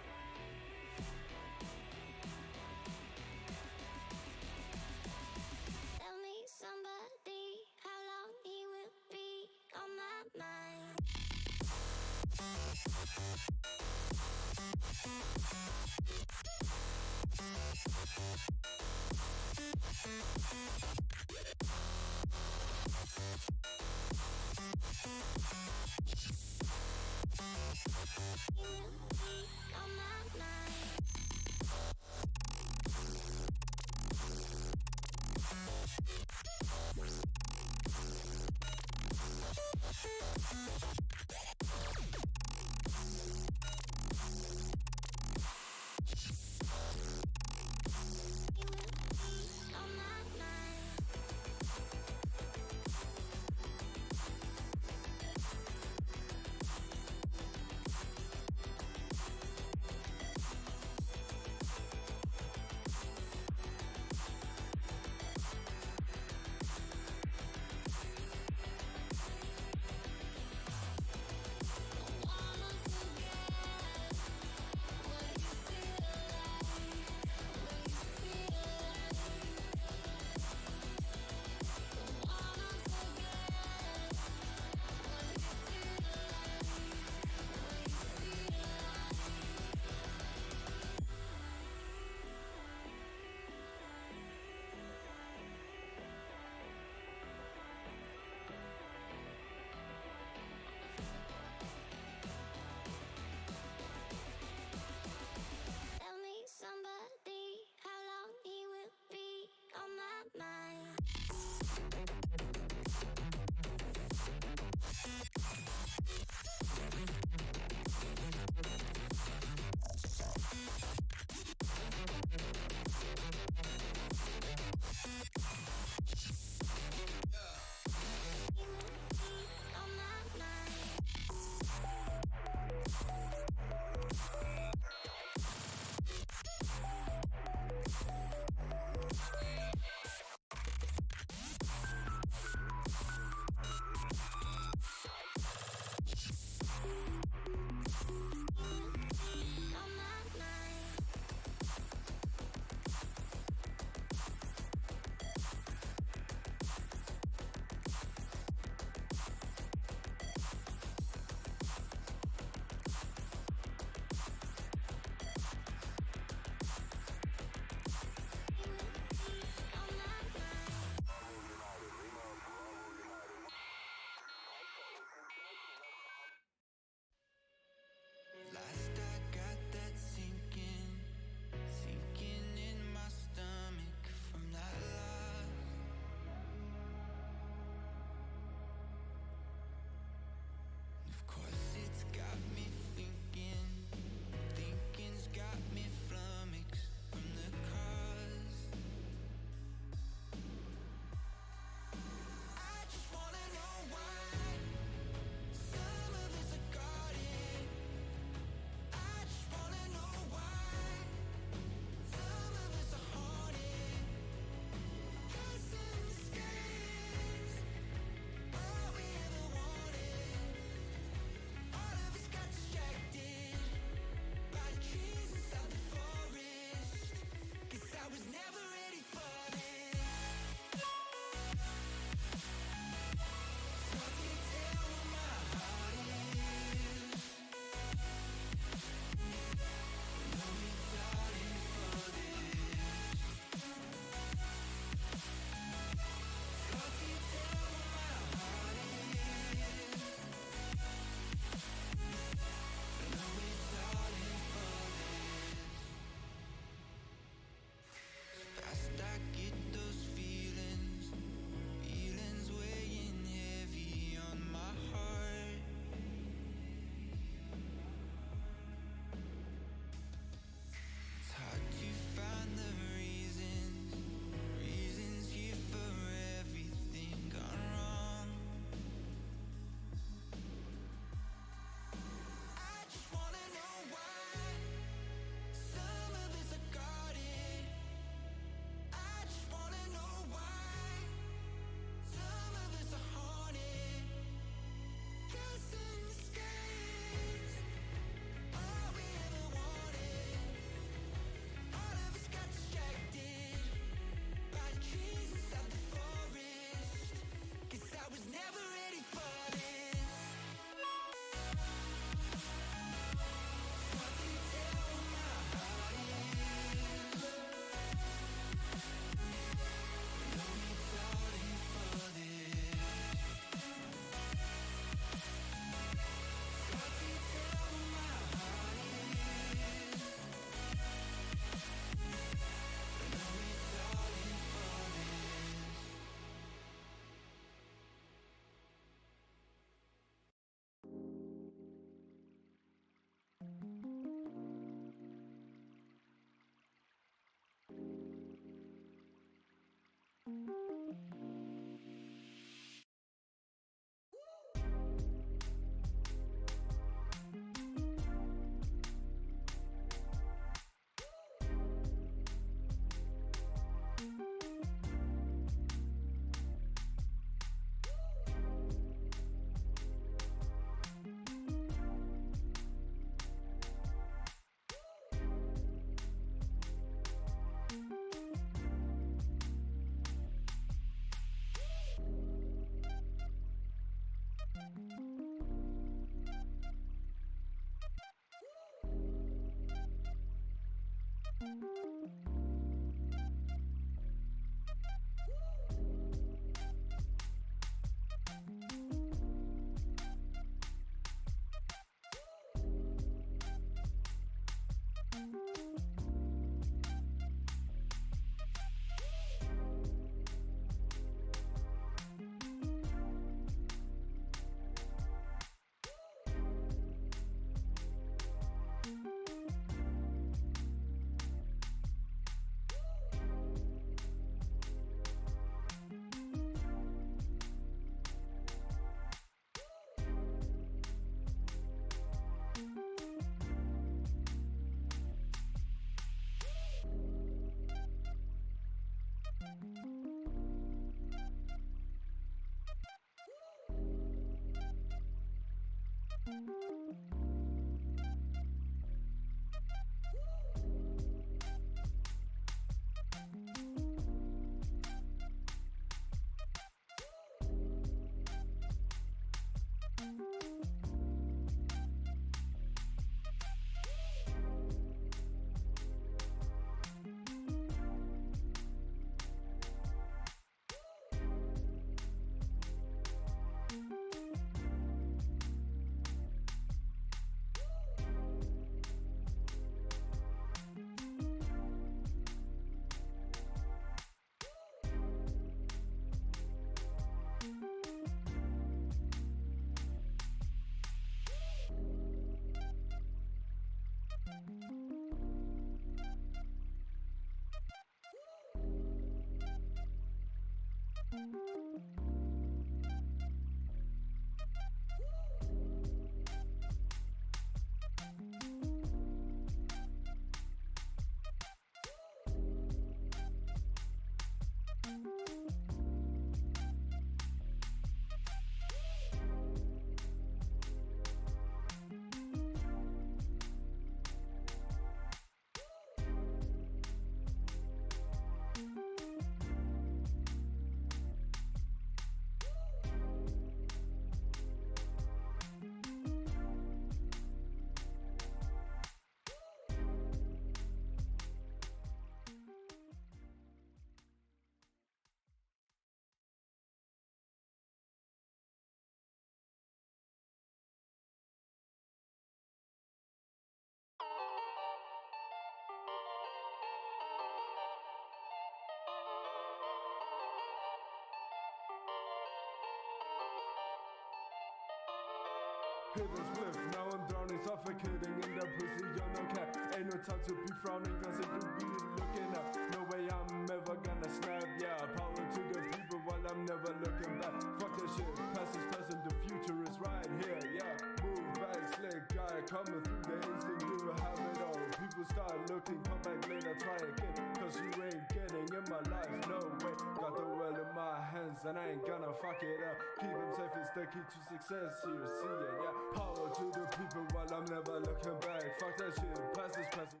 Hit us with, now I'm drowning, suffocating in the pussy, you're no cat. Ain't no time to be frowning, cause if you be looking up, no way I'm ever gonna snap, yeah. Power to the people while I'm never looking back. Fuck that shit, past is present, the future is right here, yeah. Move back, slick guy, coming through the instinct, you have it all. People start looking, come back later, try again, cause you ain't getting in my life, no way. Got the world in my hands and I ain't gonna fuck it up. Keep them safe is the key to success, here, see it, yeah. Power to the people while I'm never looking back. Fuck that shit, past is present.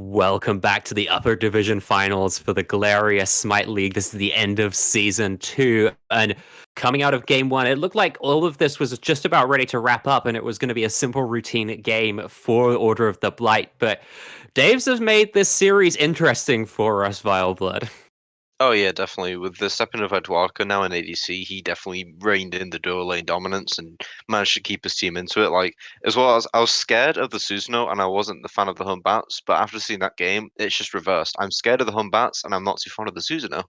Welcome back to the Upper Division Finals for the Galeria Smite League. This is the end of Season 2. And coming out of Game 1, it looked like all of this was just about ready to wrap up, and it was going to be a simple routine game for Order of the Blight. But Dave's has made this series interesting for us, Vileblood. Oh yeah, definitely. With the stepping of Eduardo now in ADC, he definitely reined in the dual lane dominance and managed to keep his team into it. Like, as well as I was scared of the Susanoo and I wasn't the fan of the Humbats, but after seeing that game, it's just reversed. I'm scared of the Humbats and I'm not too fond of the Susanoo.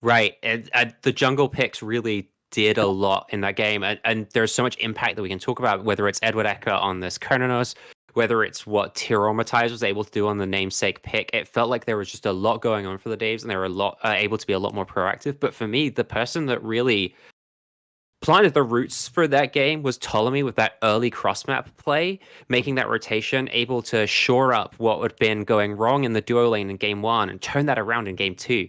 Right. And the jungle picks really did a lot in that game. And there's so much impact that we can talk about, whether it's Edward Ecker on this Kernanos, whether it's what Tyromatize was able to do on the namesake pick. It felt like there was just a lot going on for the Daves, and they were able to be a lot more proactive. But for me, the person that really planted the roots for that game was Ptolemy with that early cross map play, making that rotation, able to shore up what had been going wrong in the duo lane in Game 1 and turn that around in Game 2.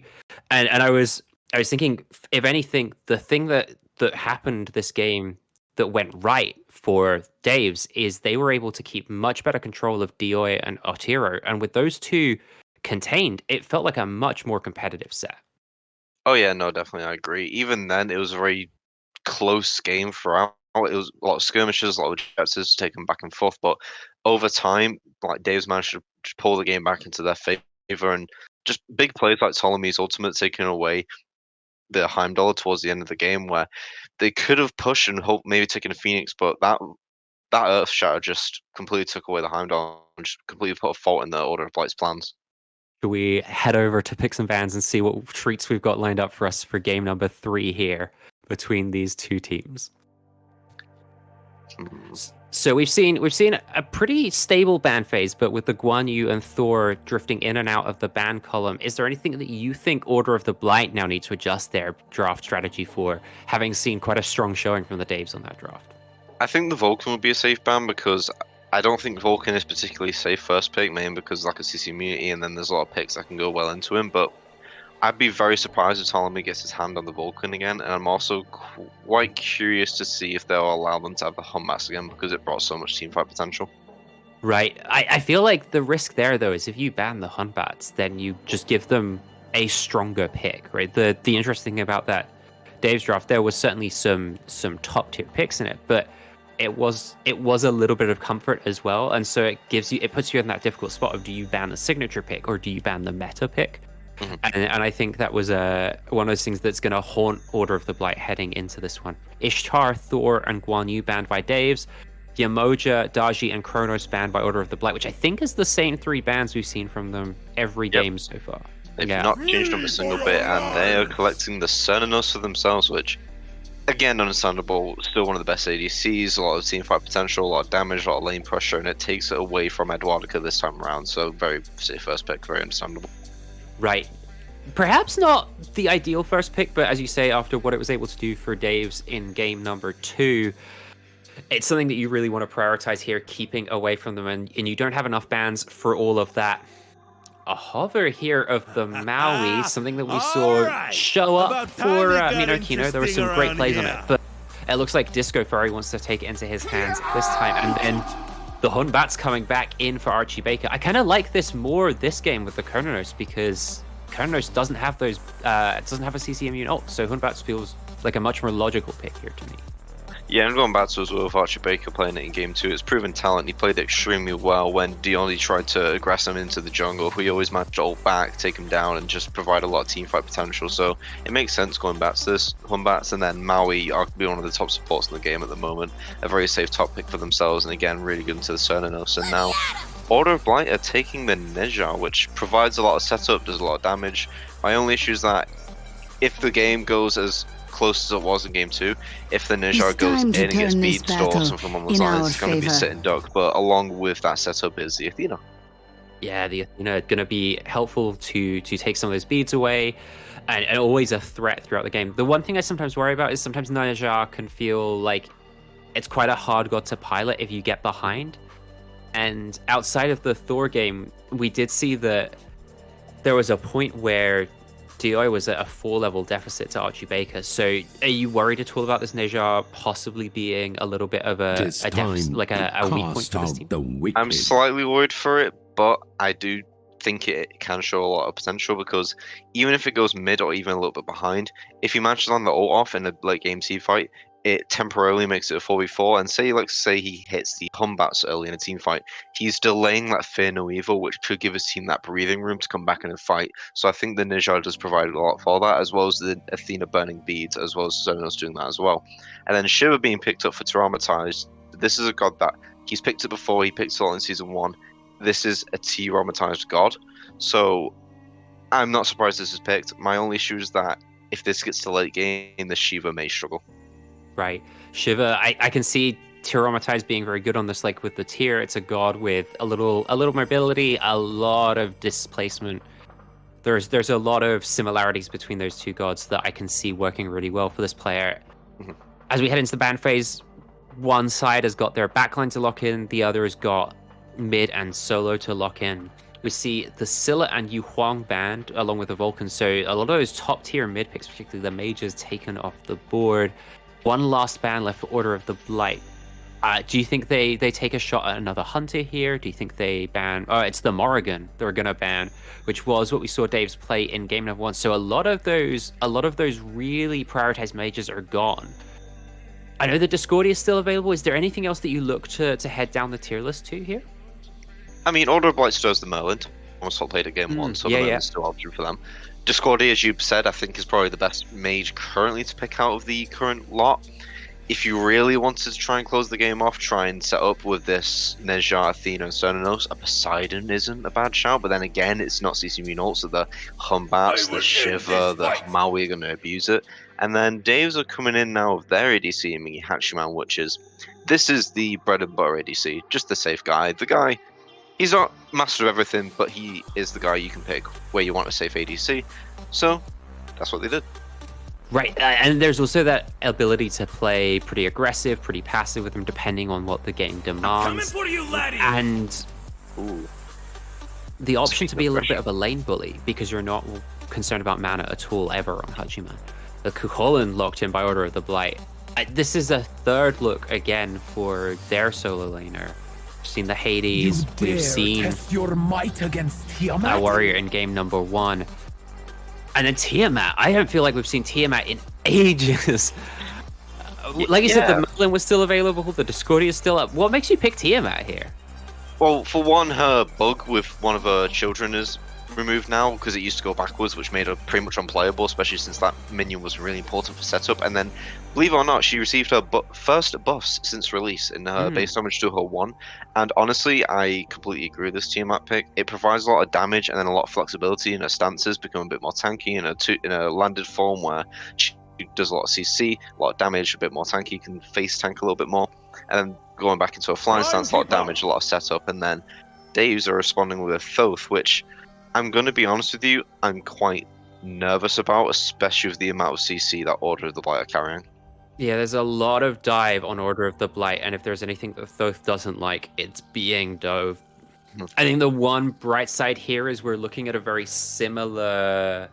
And I was thinking, if anything, the thing that happened this game that went right for Dave's is they were able to keep much better control of Dioi and Otiro. And with those two contained, it felt like a much more competitive set. Oh yeah, no, definitely, I agree. Even then, it was a very close game throughout. It was a lot of skirmishes, a lot of objectives taken back and forth, but over time, like Dave's managed to just pull the game back into their favor, and just big plays like Ptolemy's ultimate taking away the Heimdall towards the end of the game, where they could have pushed and hope maybe taken a Phoenix, but that Earth Shatter just completely took away the Heimdall and just completely put a fault in the Order of Blight's plans. Should we head over to Picks and Bans and see what treats we've got lined up for us for game number 3 here between these two teams? So we've seen a pretty stable ban phase, but with the Guan Yu and Thor drifting in and out of the ban column, is there anything that you think Order of the Blight now need to adjust their draft strategy for, having seen quite a strong showing from the Daves on that draft? I think the Vulcan would be a safe ban because I don't think Vulcan is particularly safe first pick, mainly because like a CC immunity, and then there's a lot of picks that can go well into him. But I'd be very surprised if Ptolemy gets his hand on the Vulcan again, and I'm also quite curious to see if they'll allow them to have the Hummats again because it brought so much teamfight potential. Right. I feel like the risk there, though, is if you ban the Hunbats, then you just give them a stronger pick, right? The interesting thing about that Dave's draft, there was certainly some top tier picks in it, but it was a little bit of comfort as well, and so it puts you in that difficult spot of, do you ban the signature pick or do you ban the meta pick? Mm-hmm. And I think that was one of those things that's going to haunt Order of the Blight heading into this one. Ishtar, Thor, and Guan Yu banned by Dave's. Yamoja, Daji, and Kronos banned by Order of the Blight, which I think is the same 3 bans we've seen from them every game so far. They've not changed them a single bit, and they are collecting the Cernanos for themselves, which, again, understandable. Still one of the best ADCs, a lot of teamfight potential, a lot of damage, a lot of lane pressure, and it takes it away from Eduardica this time around. So very safe first pick, very understandable. Right. Perhaps not the ideal first pick, but as you say, after what it was able to do for Dave's in game number 2, it's something that you really want to prioritize here, keeping away from them, and you don't have enough bans for all of that. A hover here of the Maui, something that we saw show up for Minokino. There were some great plays on it, but it looks like Disco Furry wants to take it into his hands this time, and then the Hunbat's coming back in for Archie Baker. I kind of like this more this game with the Kronos, because Kronos doesn't have a CC immune ult, so Hunbats feels like a much more logical pick here to me. Yeah, and going back to as well with Archie Baker playing it in game 2, it's proven talent. He played extremely well when Dione tried to aggress him into the jungle. He always managed to ult back, take him down, and just provide a lot of teamfight potential. So it makes sense going back to this. Humbats and then Maui are one of the top supports in the game at the moment. A very safe top pick for themselves, and again, really good into the Cernanos. And now Order of Blight are taking the Nejar, which provides a lot of setup, does a lot of damage. My only issue is that if the game goes as close as it was in game 2, if the Nejar goes in and gets beat or something along those lines, it's going to be sitting duck. But along with that setup is the Athena. Yeah, the Athena going to be helpful to take some of those beads away, and always a threat throughout the game. The one thing I sometimes worry about is sometimes Nejar can feel like it's quite a hard god to pilot if you get behind. And outside of the Thor game, we did see that there was a point where DI was at a 4-level deficit to Archie Baker. So are you worried at all about this Nejar possibly being a little bit of a deficit, like a weak point for this team? I'm slightly worried for it, but I do think it can show a lot of potential, because even if it goes mid or even a little bit behind, if he manages on the ult off in a late game team fight, it temporarily makes it a 4v4, and say he hits the Humbats early in a team fight, he's delaying that Fear No Evil, which could give his team that breathing room to come back in and fight. So I think the Nejar does provide a lot for that, as well as the Athena burning beads, as well as Zonos doing that as well. And then Shiva being picked up for Traumatized. This is a god that he's picked it before, he picked it all in season 1. This is a Traumatized god, so I'm not surprised this is picked. My only issue is that if this gets to late game, the Shiva may struggle. Right. Shiva, I can see Traumatized being very good on this, like with the tier. It's a god with a little mobility, a lot of displacement. There's a lot of similarities between those two gods that I can see working really well for this player. Mm-hmm. As we head into the ban phase, one side has got their backline to lock in, the other has got mid and solo to lock in. We see the Scylla and Yu Huang banned along with the Vulcan, so a lot of those top tier mid picks, particularly the mages, taken off the board. One last ban left for Order of the Blight. Do you think they take a shot at another hunter here? Do you think they ban? Oh, it's the Morrigan they're gonna ban, which was what we saw Dave's play in game number 1. So a lot of those really prioritized mages are gone. I know the Discordia is still available. Is there anything else that you look to head down the tier list to here? I mean, Order of Blight still has the Merlin. Almost all played at game 1, so the Merlin's still option for them. Discordia, as you've said, I think is probably the best mage currently to pick out of the current lot. If you really wanted to try and close the game off, try and set up with this Neja, Athena, and Cernunnos. A Poseidon isn't a bad shout, but then again, it's not CC Immune ult, so the Humbats, the Shiva, the Maui are going to abuse it. And then Daves are coming in now with their ADC, I mean, Hachiman, which is... This is the bread and butter ADC, just the safe guy. The guy, he's not master of everything, but he is the guy you can pick where you want a safe ADC. So, that's what they did. Right, and there's also that ability to play pretty aggressive, pretty passive with him, depending on what the game demands. For you, laddie. And Ooh. the option to be a little bit of a lane bully, because you're not concerned about mana at all ever on Hachiman. The Kukulin locked in by Order of the Blight. This is a third look again for their solo laner. We've seen the Hades, we've seen test your might against Tiamat? a warrior in game number 1. And then Tiamat, I don't feel like we've seen Tiamat in ages. Like you said, the Merlin was still available, the Discordia is still up. What makes you pick Tiamat here? Well, for one, her bug with one of her children is removed now because it used to go backwards, which made her pretty much unplayable, especially since that minion was really important for setup. And then, believe it or not, she received her first buffs since release in her base damage to her 1. And honestly, I completely agree with this Tiamat pick. It provides a lot of damage and then a lot of flexibility in her stances, become a bit more tanky in a landed form where she does a lot of CC, a lot of damage, a bit more tanky, can face tank a little bit more. And then going back into a flying stance, a lot of damage, a lot of setup. And then Daves are responding with a Thoth, which I'm going to be honest with you, I'm quite nervous about, especially with the amount of CC that Order of the Blight are carrying. Yeah, there's a lot of dive on Order of the Blight, and if there's anything that Thoth doesn't like, it's being dove. I think the one bright side here is we're looking at a very similar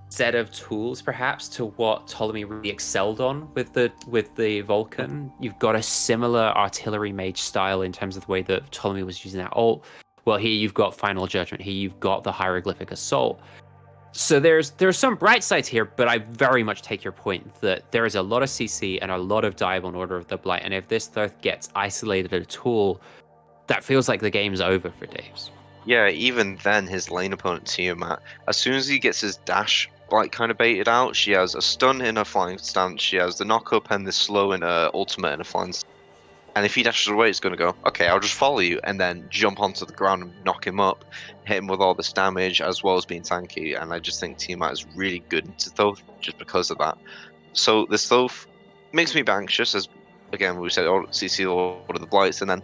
set of tools, perhaps, to what Ptolemy really excelled on with the Vulcan. You've got a similar artillery mage style in terms of the way that Ptolemy was using that ult. Well, here you've got Final Judgment. Here you've got the Hieroglyphic Assault. So there's some bright sides here, but I very much take your point that there is a lot of CC and a lot of dive on Order of the Blight. And if this Thoth gets isolated at all, that feels like the game's over for Daves. Yeah, even then, his lane opponent Tiamat, as soon as he gets his dash like kind of baited out, she has a stun in her flying stance, she has the knock up and the slow in her ultimate in her flying stance. And if he dashes away, it's going to go, okay, I'll just follow you, and then jump onto the ground and knock him up, hit him with all this damage, as well as being tanky. And I just think Tiamat is really good into Thoth just because of that. So this Thoth makes me a bit anxious, as again we said, CC Order of the Blights, and then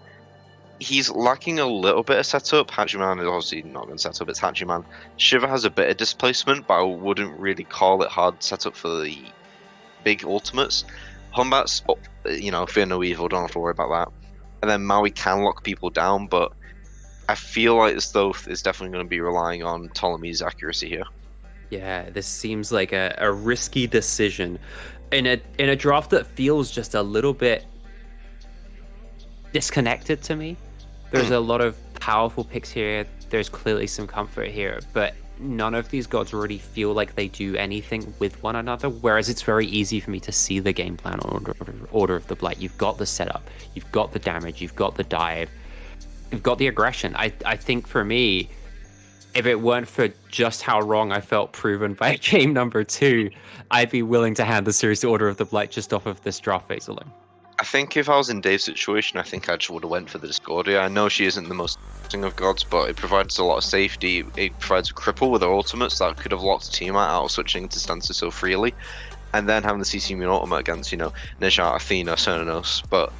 he's lacking a little bit of setup. Hachiman is obviously not going to set up, it's Hachiman. Shiva has a bit of displacement, but I wouldn't really call it hard setup for the big ultimates. Humbats, fear no evil, don't have to worry about that. And then Maui can lock people down, but I feel like this Thoth is definitely going to be relying on Ptolemy's accuracy here. Yeah, this seems like a risky decision in a draft that feels just a little bit disconnected to me. There's a lot of powerful picks here. There's clearly some comfort here, but none of these gods really feel like they do anything with one another, whereas it's very easy for me to see the game plan on Order of the Blight. You've got the setup, you've got the damage, you've got the dive, you've got the aggression. I think for me, if it weren't for just how wrong I felt proven by game number 2, I'd be willing to hand the series to Order of the Blight just off of this draft phase alone. I think if I was in Dave's situation, I think I just would have went for the Discordia. I know she isn't the most of gods, but it provides a lot of safety. It provides a cripple with her ultimates that could have locked Tiamat out of switching into stances so freely. And then having the CC Immune ultimate against, Neja, Athena, Cernunnos. But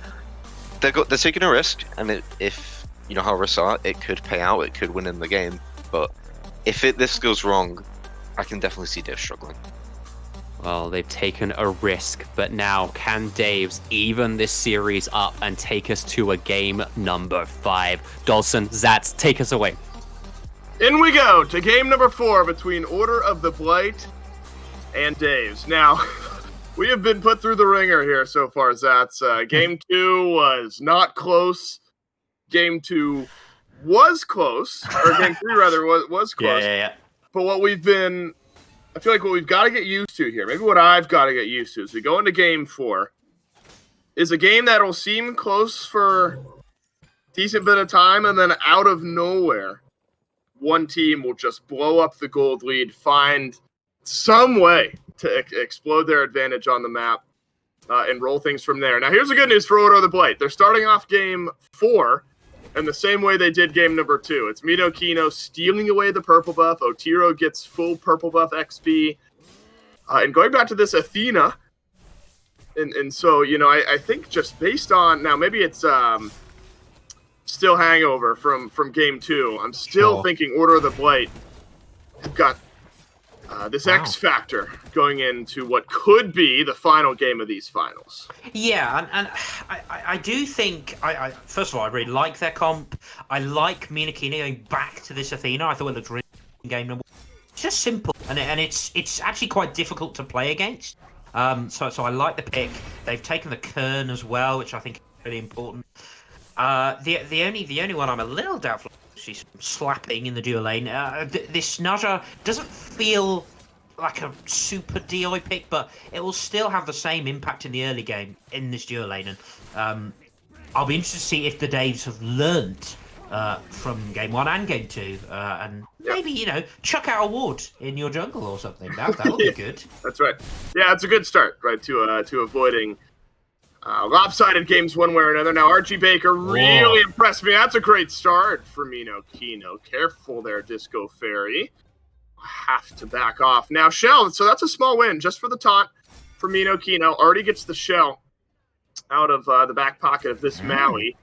they're taking a risk, and if you know how risks are, it could pay out, it could win in the game. But if this goes wrong, I can definitely see Dave struggling. Well, they've taken a risk, but now can Daves even this series up and take us to a game number 5? Dolson, Zats, take us away. In we go to game number 4 between Order of the Blight and Daves. Now, we have been put through the ringer here so far, Zats. Game 2 was not close. Game 2 was close, or game 3 rather was close. Yeah. But what we've been I feel like what we've got to get used to here, maybe what I've got to get used to as we go into game 4, is a game that'll seem close for a decent bit of time, and then out of nowhere, one team will just blow up the gold lead, find some way to explode their advantage on the map, and roll things from there. Now, here's the good news for Order of the Blight. They're starting off game 4 in the same way they did game number 2. It's Mino Kino stealing away the purple buff. Otiro gets full purple buff XP. And going back to this Athena, and so, I think just based on, now maybe it's still hangover from game 2. I'm still thinking Order of the Blight have got this X factor going into what could be the final game of these finals. Yeah, and I do think, first of all, I really like their comp. I like Minakini going back to this Athena. I thought it looked really good in game number 1. It's just simple, and it's actually quite difficult to play against. So I like the pick. They've taken the Kern as well, which I think is really important. The only one I'm a little doubtful of, she's slapping in the duo lane. This Naja doesn't feel like a super DI pick, but it will still have the same impact in the early game in this duo lane. And I'll be interested to see if the Daves have learnt from game 1 and game 2, and maybe chuck out a ward in your jungle or something. That'll be good. That's right. Yeah, it's a good start, right, to avoiding lopsided games one way or another. Now, Archie Baker really impressed me. That's a great start for Mino Kino. Careful there, Disco Fairy. Have to back off. Now, Shell, so that's a small win just for the taunt for Mino Kino. Already gets the Shell out of the back pocket of this Maui.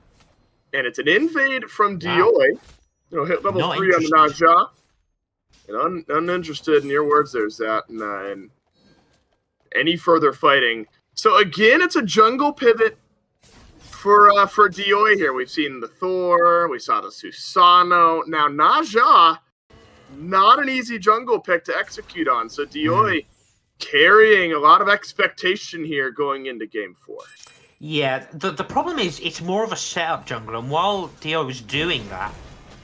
And it's an invade from Dioi. Hit level 3 on the Naja. And uninterested in your words there, Zat. And any further fighting. So again, it's a jungle pivot for Dioi here. We've seen the Thor, we saw the Susano. Now Naja, not an easy jungle pick to execute on. So Dioi carrying a lot of expectation here going into game 4. Yeah, the problem is it's more of a setup jungle, and while Dioi was doing that,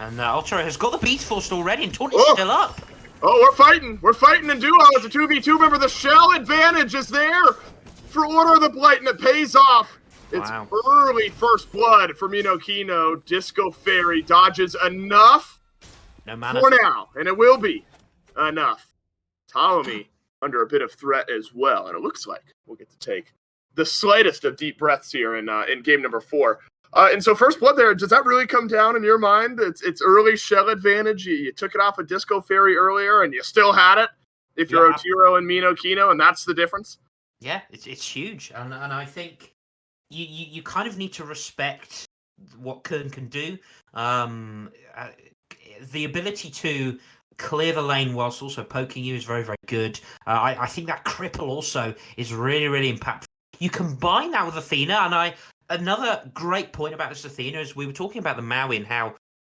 and Ultra has got the Beast Force already, and Taunt is still up. Oh, we're fighting. We're fighting in duo. It's a 2v2. Remember, the Shell advantage is there for Order of the Blight, and it pays off. It's early first blood for Mino Kino. Disco Fairy dodges enough for now, and it will be enough. Ptolemy under a bit of threat as well, and it looks like we'll get to take the slightest of deep breaths here in game number 4. And so first blood there, does that really come down in your mind? It's early Shell advantage. You took it off a Disco Fairy earlier, and you still had it if you're Otiro and Mino Kino, and that's the difference? Yeah, it's huge, and I think you kind of need to respect what Kern can do. The ability to clear the lane whilst also poking you is very, very good. I think that cripple also is really, really impactful. You combine that with Athena, and another great point about this Athena is we were talking about the Maui and how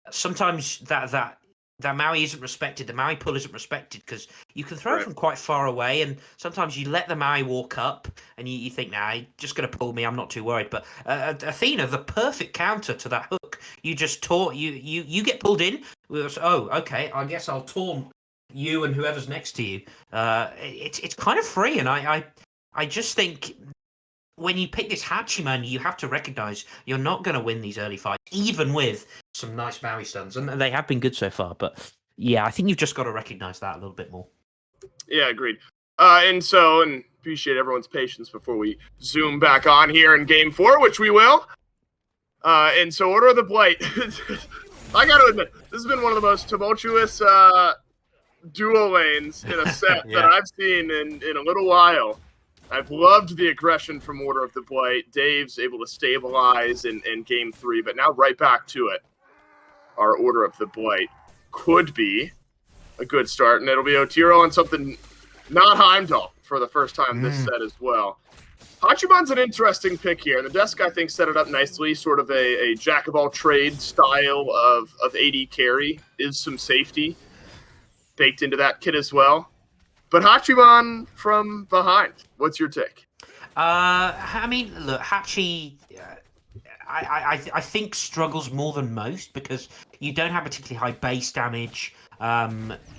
sometimes that Maui isn't respected. The Maui pull isn't respected because you can throw it from quite far away, and sometimes you let the Maui walk up, and you think, nah, he's just going to pull me. I'm not too worried. But Athena, the perfect counter to that hook. You just taunt. You get pulled in. Oh, okay. I guess I'll taunt you and whoever's next to you. It's kind of free, and I just think when you pick this Hachiman, you have to recognize you're not going to win these early fights, even with some nice Maui stuns, and they have been good so far. But yeah, I think you've just got to recognize that a little bit more. Yeah, agreed. And appreciate everyone's patience before we zoom back on here in game 4, which we will. And so Order of the Blight. I got to admit, this has been one of the most tumultuous duo lanes in a set that I've seen in a little while. I've loved the aggression from Order of the Blight. Dave's able to stabilize in game 3, but now right back to it. Our Order of the Blight could be a good start, and it'll be Otiro on something not Heimdall for the first time this set as well. Hachiman's an interesting pick here, and the desk, I think, set it up nicely, sort of a jack-of-all-trades style of AD carry. Is some safety baked into that kit as well. But Hachiman from behind, what's your take? I mean, look, Hachi, I think struggles more than most because you don't have particularly high base damage.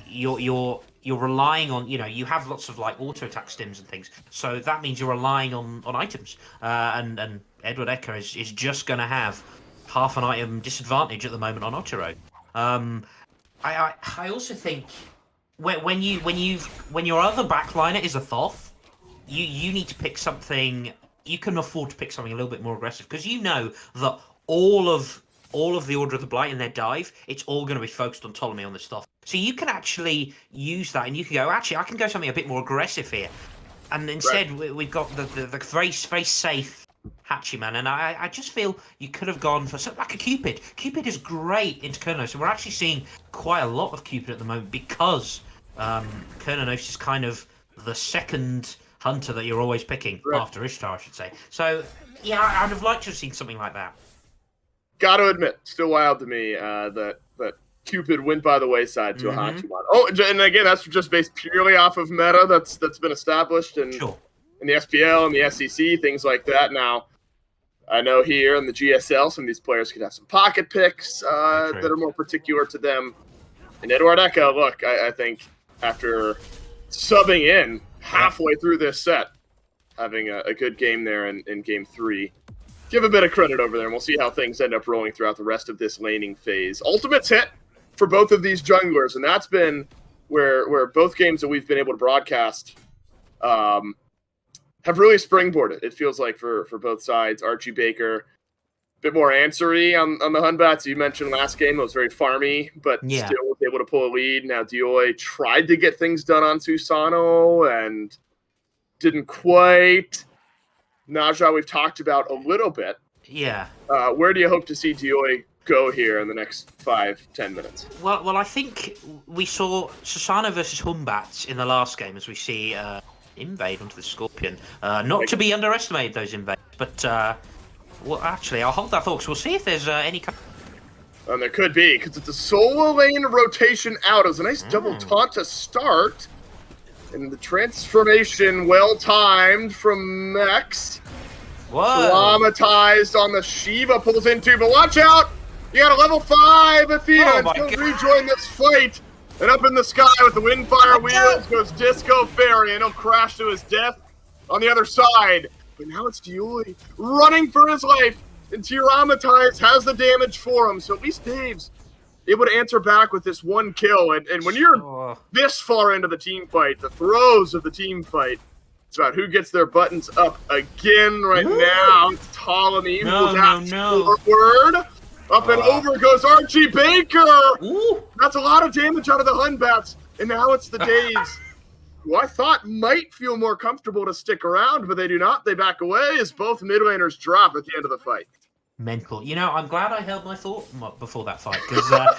You're you're relying on, you have lots of like auto attack stims and things. So that means you're relying on items. And Edward Ecker is just going to have half an item disadvantage at the moment on Otero. I also think when your other backliner is a Thoth, you need to pick something. You can afford to pick something a little bit more aggressive because you know that all of the Order of the Blight in their dive, it's all going to be focused on Ptolemy on this stuff. So you can actually use that, and you can go, actually, I can go something a bit more aggressive here. And instead, we've got the very safe Hachiman, and I just feel you could have gone for something like a Cupid. Cupid is great into Kurnos, so we're actually seeing quite a lot of Cupid at the moment because Kurnos is kind of the second hunter that you're always picking after Ishtar, I should say. So, yeah, I'd have liked to have seen something like that. Got to admit, still wild to me that Cupid went by the wayside to a Hachiman. Oh, and again, that's just based purely off of meta that's been established in the SPL and the SEC, things like that. Now, I know here in the GSL, some of these players could have some pocket picks that are more particular to them. And Edward Ecker, look, I think after subbing in halfway through this set, having a good game there in game 3, give a bit of credit over there, and we'll see how things end up rolling throughout the rest of this laning phase. Ultimate's hit for both of these junglers, and that's been where both games that we've been able to broadcast have really springboarded, it feels like, for both sides. Archie Baker, a bit more answery on the Hunbats. You mentioned last game, it was very farmy, but still was able to pull a lead. Now Dioi tried to get things done on Susano and didn't quite. Naja, we've talked about a little bit. Yeah. Where do you hope to see Dioi go here in the next 5-10 minutes? Well, I think we saw Susano versus Humbats in the last game, as we see invade onto the Scorpion. Not to be underestimated, those invades, but well, actually, I'll hold that thought because we'll see if there's any. And there could be, because it's a solo lane rotation out. It was a nice double taunt to start. And the transformation well-timed from Mex. Traumatized on the Shiva, pulls into, but watch out! You got a level 5 Athena that's going to rejoin this fight. And up in the sky with the Windfire wheels goes Disco Fairy, and he'll crash to his death on the other side. But now it's Dioi running for his life, and Traumatized has the damage for him, so at least Dave's able to answer back with this one kill. And when you're this far into the team fight, the throes of the team fight, it's about who gets their buttons up again right now. It's Ptolemy forward. Up and over goes Archie Baker. That's a lot of damage out of the Hunbats. And now it's the Daves, who I thought might feel more comfortable to stick around, but they do not. They back away as both mid laners drop at the end of the fight. Mental. I'm glad I held my thought before that fight because I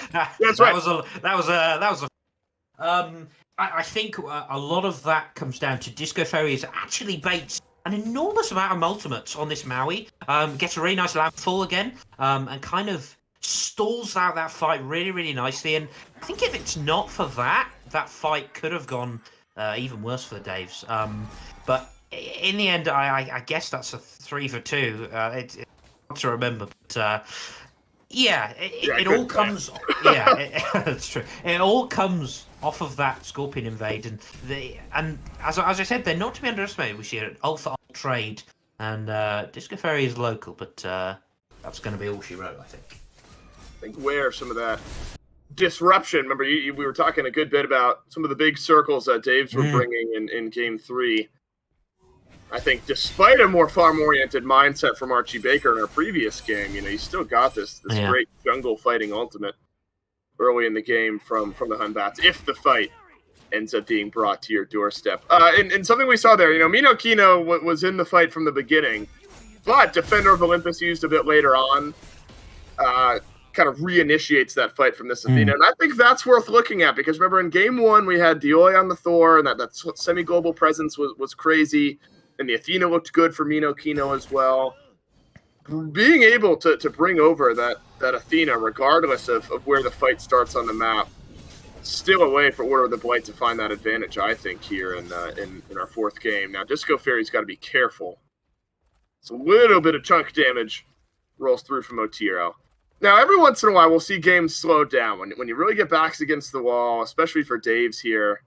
think a lot of that comes down to Disco Fairy is actually baits an enormous amount of ultimates on this Maui. Gets a really nice landfall again, and kind of stalls out that fight really, really nicely. And I think if it's not for that fight could have gone even worse for the Daves. But in the end, I guess that's a 3 for 2. It's to remember, but it all comes. That's true. It all comes off of that Scorpion invade, and as I said, they're not to be underestimated. We see an Alpha trade, and Disco Fairy is local, but that's going to be all she wrote, I think. I think where some of that disruption. Remember, we were talking a good bit about some of the big circles that Daves were bringing in Game 3. I think despite a more farm-oriented mindset from Archie Baker in our previous game, you still got this great jungle fighting ultimate early in the game from the Hunbats, if the fight ends up being brought to your doorstep. And something we saw there, Mino Kino was in the fight from the beginning, but Defender of Olympus used a bit later on, kind of reinitiates that fight from this Athena. And I think that's worth looking at, because remember in Game 1, we had Dioi on the Thor, and that semi-global presence was crazy. And the Athena looked good for Mino Kino as well. Being able to bring over that Athena, regardless of where the fight starts on the map, still a way for Order of the Blight to find that advantage, I think, here in our fourth game. Now, Disco Fairy's got to be careful. It's a little bit of chunk damage rolls through from Otero. Now, every once in a while, we'll see games slow down. When you really get backs against the wall, especially for Daves here,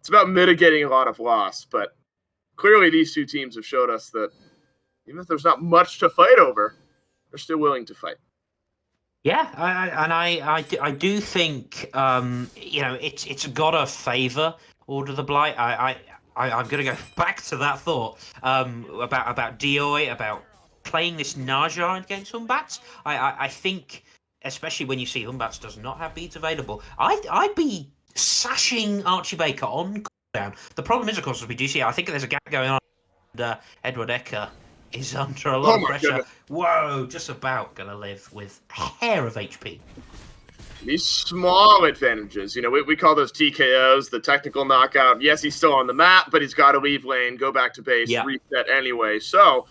it's about mitigating a lot of loss. But clearly, these two teams have showed us that even if there's not much to fight over, they're still willing to fight. Yeah, I do think it's gotta favour Order of the Blight. I'm gonna go back to that thought about Dioi, about playing this Naja against Humbats. I think, especially when you see Humbats does not have beads available, I'd be sashing Archie Baker on cooldown. The problem is, of course, as we do see, I think there's a gap going on. And Edward Ecker is under a lot of pressure. Goodness. Whoa, just about gonna live with a hair of HP. These small advantages, we call those TKOs, the technical knockout. Yes, he's still on the map, but he's got to leave lane, go back to base, reset anyway. So,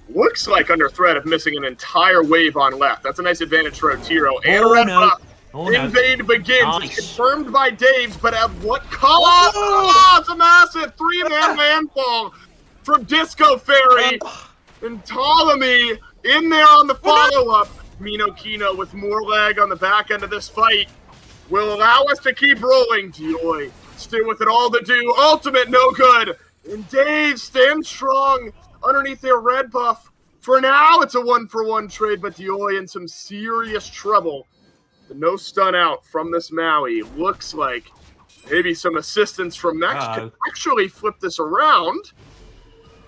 looks like under threat of missing an entire wave on left. That's a nice advantage for Otiro. And red buff. Invade begins. Nice. It's confirmed by Daves, but at what cost? Oh, it's a massive 3-man landfall from Disco Fairy. And Ptolemy in there on the follow-up. Mino Kino with more leg on the back end of this fight will allow us to keep rolling. Dioi still with it all to do. Ultimate no good. And Dave stands strong underneath their red buff. For now, it's a 1-for-1 trade, but Dioi in some serious trouble. The no stun out from this Maui looks like maybe some assistance from Nex could actually flip this around.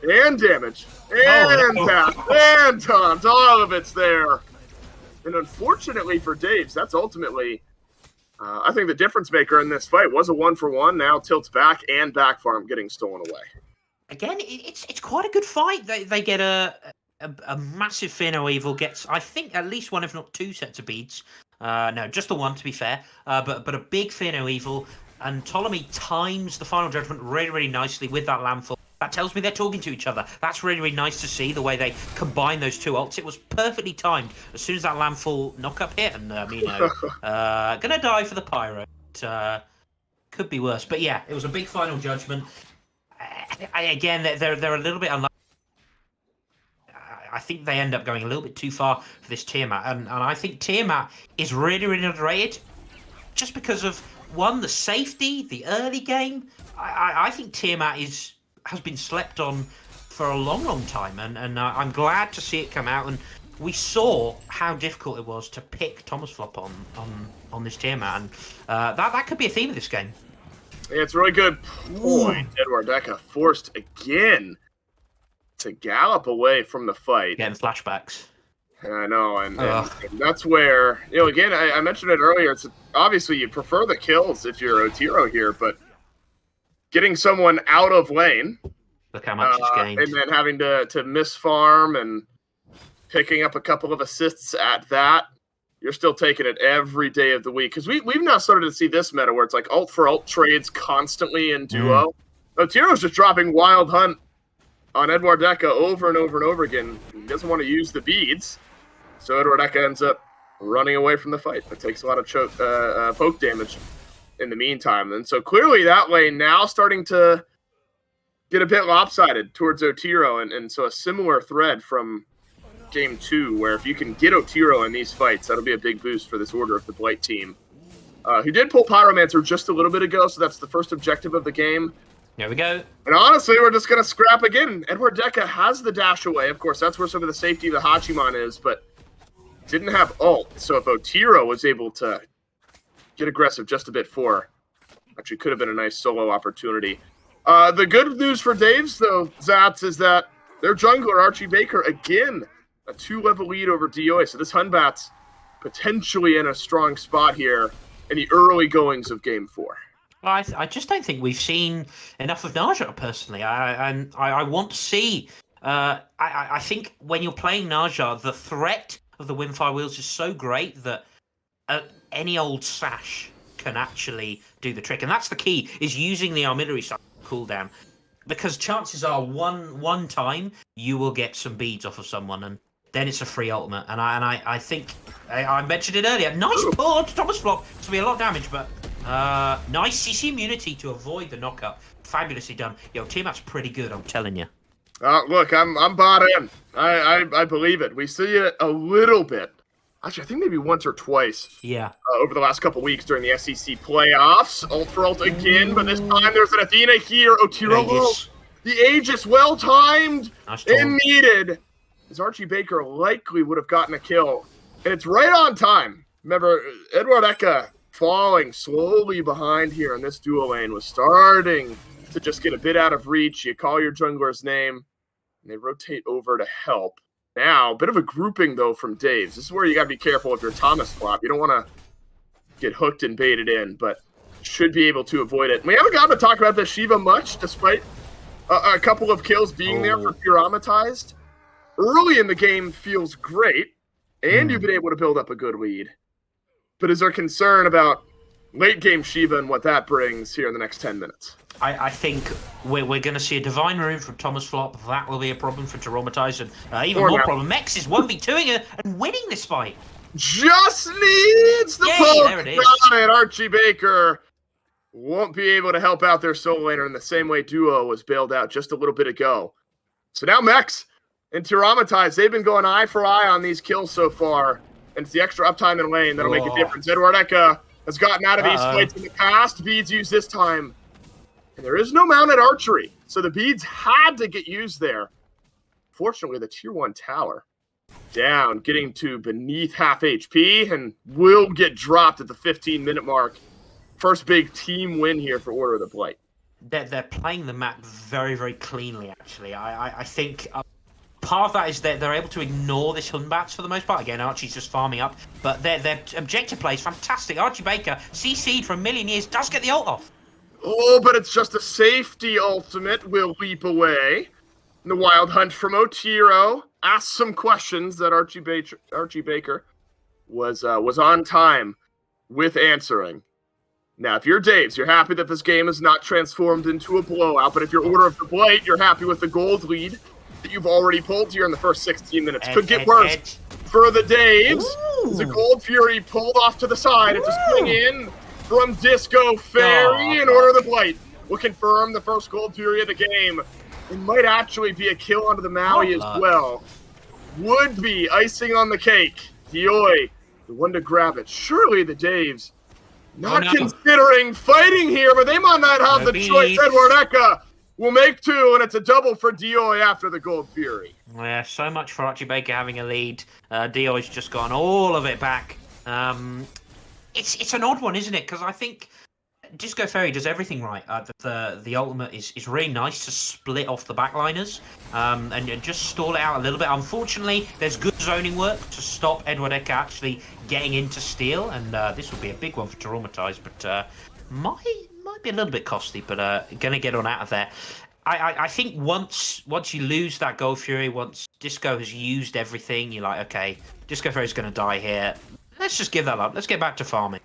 And damage. And tap. And taunt. All of it's there. And unfortunately for Daves, that's ultimately, I think the difference maker in this fight was a 1-for-1. Now tilts back and back farm getting stolen away. Again, it's quite a good fight. They get a massive Fear No Evil, gets, I think, at least one, if not two sets of beads. No, just the one, to be fair. But a big Fear No Evil. And Ptolemy times the Final Judgment really, really nicely with that landfall. That tells me they're talking to each other. That's really, really nice to see, the way they combine those two ults. It was perfectly timed. As soon as that landfall knock-up hit, and Mino gonna die for the Pyro. Could be worse. But yeah, it was a big Final Judgment. Again, they're a little bit unlucky. I think they end up going a little bit too far for this Tiamat. And I think Tiamat is really, really underrated. Just because of, one, the safety, the early game. I think Tiamat has been slept on for a long, long time, and I'm glad to see it come out. And we saw how difficult it was to pick Thomas Flop on this Tiamat, and that could be a theme of this game. Yeah, it's a really good point. Edward Deca forced again to gallop away from the fight. Getting flashbacks. I know, and that's where, again, I mentioned it earlier, it's obviously you prefer the kills if you're Otiro here, but getting someone out of lane, look how much it's gained, and then having to miss farm and picking up a couple of assists at that, you're still taking it every day of the week. Because we've now started to see this meta where it's like ult for ult trades constantly in duo. Otiro's just dropping Wild Hunt on Edward Deca over and over and over again. He doesn't want to use the beads, so Edward Deca ends up running away from the fight. It takes a lot of poke damage in the meantime. And so clearly that lane now starting to get a bit lopsided towards Otiro, and so a similar thread from game 2, where if you can get Otiro in these fights, that'll be a big boost for this Order of the Blight team, who did pull Pyromancer just a little bit ago, so that's the first objective of the game. There we go. And honestly, we're just going to scrap again. Edward Deca has the dash away. Of course, that's where some of the safety of the Hachiman is, but didn't have ult. So if Otiro was able to get aggressive just a bit for, actually could have been a nice solo opportunity. The good news for Daves, though, Zats, is that their jungler, Archie Baker, again, a 2-level lead over Dioi. So this Hunbat's potentially in a strong spot here in the early goings of Game 4. Well, I just don't think we've seen enough of Naja, personally. I want to see... I think when you're playing Naja, the threat of the Windfire Wheels is so great that any old sash can actually do the trick. And that's the key, is using the artillery cooldown. Because chances are one time you will get some beads off of someone, and then it's a free ultimate. And I think I mentioned it earlier. Nice pull to Thomas Flop. It's going to be a lot of damage, but nice CC immunity to avoid the knockup. Fabulously done. Yo, Tiamat's pretty good, I'm telling you. Look, I'm bought in. I believe it. We see it a little bit Actually, I think maybe once or twice Yeah. over the last couple weeks during the SEC playoffs. Ult for ult again, but this time there's an Athena here. Otiro low. Aegis. The Aegis well-timed Nice and taunt. needed, as Archie Baker likely would have gotten a kill. And it's right on time. Remember, Edward Eka falling slowly behind here in this duo lane was starting to just get a bit out of reach. You call your jungler's name, and they rotate over to help. Now, a bit of a grouping, though, from Dave's. This is where you got to be careful if you're Thomas Flop. You don't want to get hooked and baited in, but should be able to avoid it. We haven't gotten to talk about the Shiva much, despite a couple of kills being there for Pyramatized. Early in the game feels great, and you've been able to build up a good lead. But is there concern about late-game Shiva and what that brings here in the next 10 minutes? I think we're going to see a Divine Rune from Thomas Flop. That will be a problem for Traumatized. And even Or more not. problem, Mex is 1v2ing her and winning this fight. Just needs the Yay, poke. there it is. Got it. Archie Baker won't be able to help out their solo laner in the same way Duo was bailed out just a little bit ago. So now Mex and Tyramatized, they've been going eye for eye on these kills so far. And it's the extra uptime in lane that'll make a difference. Edward Eka has gotten out of these fights in the past. Beads used this time. And there is no mounted archery. So the beads had to get used there. Fortunately, the tier 1 tower down, getting to beneath half HP, and will get dropped at the 15-minute mark. First big team win here for Order of the Blight. They're playing the map very, very cleanly, actually. I think part of that is that they're able to ignore this Hunbats for the most part. Again, Archie's just farming up. But their objective play is fantastic. Archie Baker, CC'd for a million years, does get the ult off. Oh, but it's just a safety ultimate. Will leap away. And the Wild Hunt from Otiro asks some questions that Archie Baker was on time with answering. Now, if you're Dave's, you're happy that this game is not transformed into a blowout, but if you're Order of the Blight, you're happy with the gold lead that you've already pulled here in the first 16 minutes. Could get worse for the Daves. As the Gold Fury pulled off to the side. It's a swing in from Disco Fairy, and Order of the Blight will confirm the first Gold Fury of the game. It might actually be a kill onto the Maui as well. Would be icing on the cake. Dioi, the one to grab it. Surely the Daves not considering fighting here, but they might not have the choice. Edward Eka will make two, and it's a double for Dioi after the Gold Fury. Yeah, so much for Archie Baker having a lead. Dio's just gone all of it back. It's an odd one, isn't it? Because I think Disco Fairy does everything right. The ultimate is really nice to split off the backliners and just stall it out a little bit. Unfortunately, there's good zoning work to stop Edward Eka actually getting into steal, and this will be a big one for Traumatized, but might be a little bit costly, but gonna get on out of there. I think once you lose that Gold Fury, once Disco has used everything, you're like, okay, Disco Fairy's gonna die here. Let's just give that up. Let's get back to farming.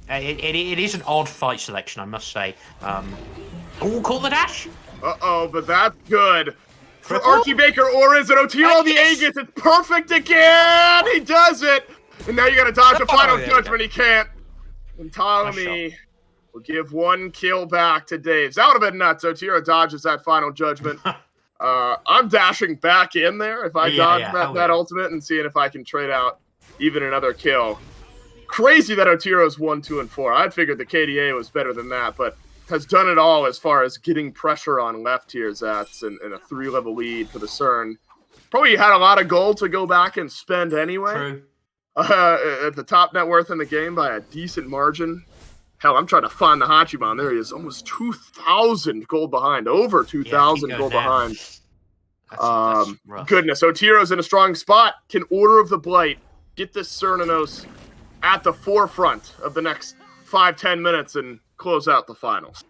It is an odd fight selection, I must say. Oh, call the dash. But that's good for Archie Baker, or is it Otiro the Aegis? It's perfect again. He does it, and now you got to dodge the final judgment. He can't. And Ptolemy will give one kill back to Dave's. That would have been nuts. Otiro dodges that final judgment. I'm dashing back in there if I dodge that ultimate and seeing if I can trade out even another kill. Crazy that Otiro's 1, 2, and 4. I'd figured the KDA was better than that, but has done it all as far as getting pressure on left here, Zats, and a 3-level lead for the CERN. Probably had a lot of gold to go back and spend anyway. True. At the top net worth in the game by a decent margin. Hell, I'm trying to find the Hachiman. There he is, almost 2,000 gold behind. Over 2,000 gold behind. That's rough. Goodness, Otiro's in a strong spot. Can Order of the Blight get this Cernanos at the forefront of the next 5-10 minutes and close out the finals?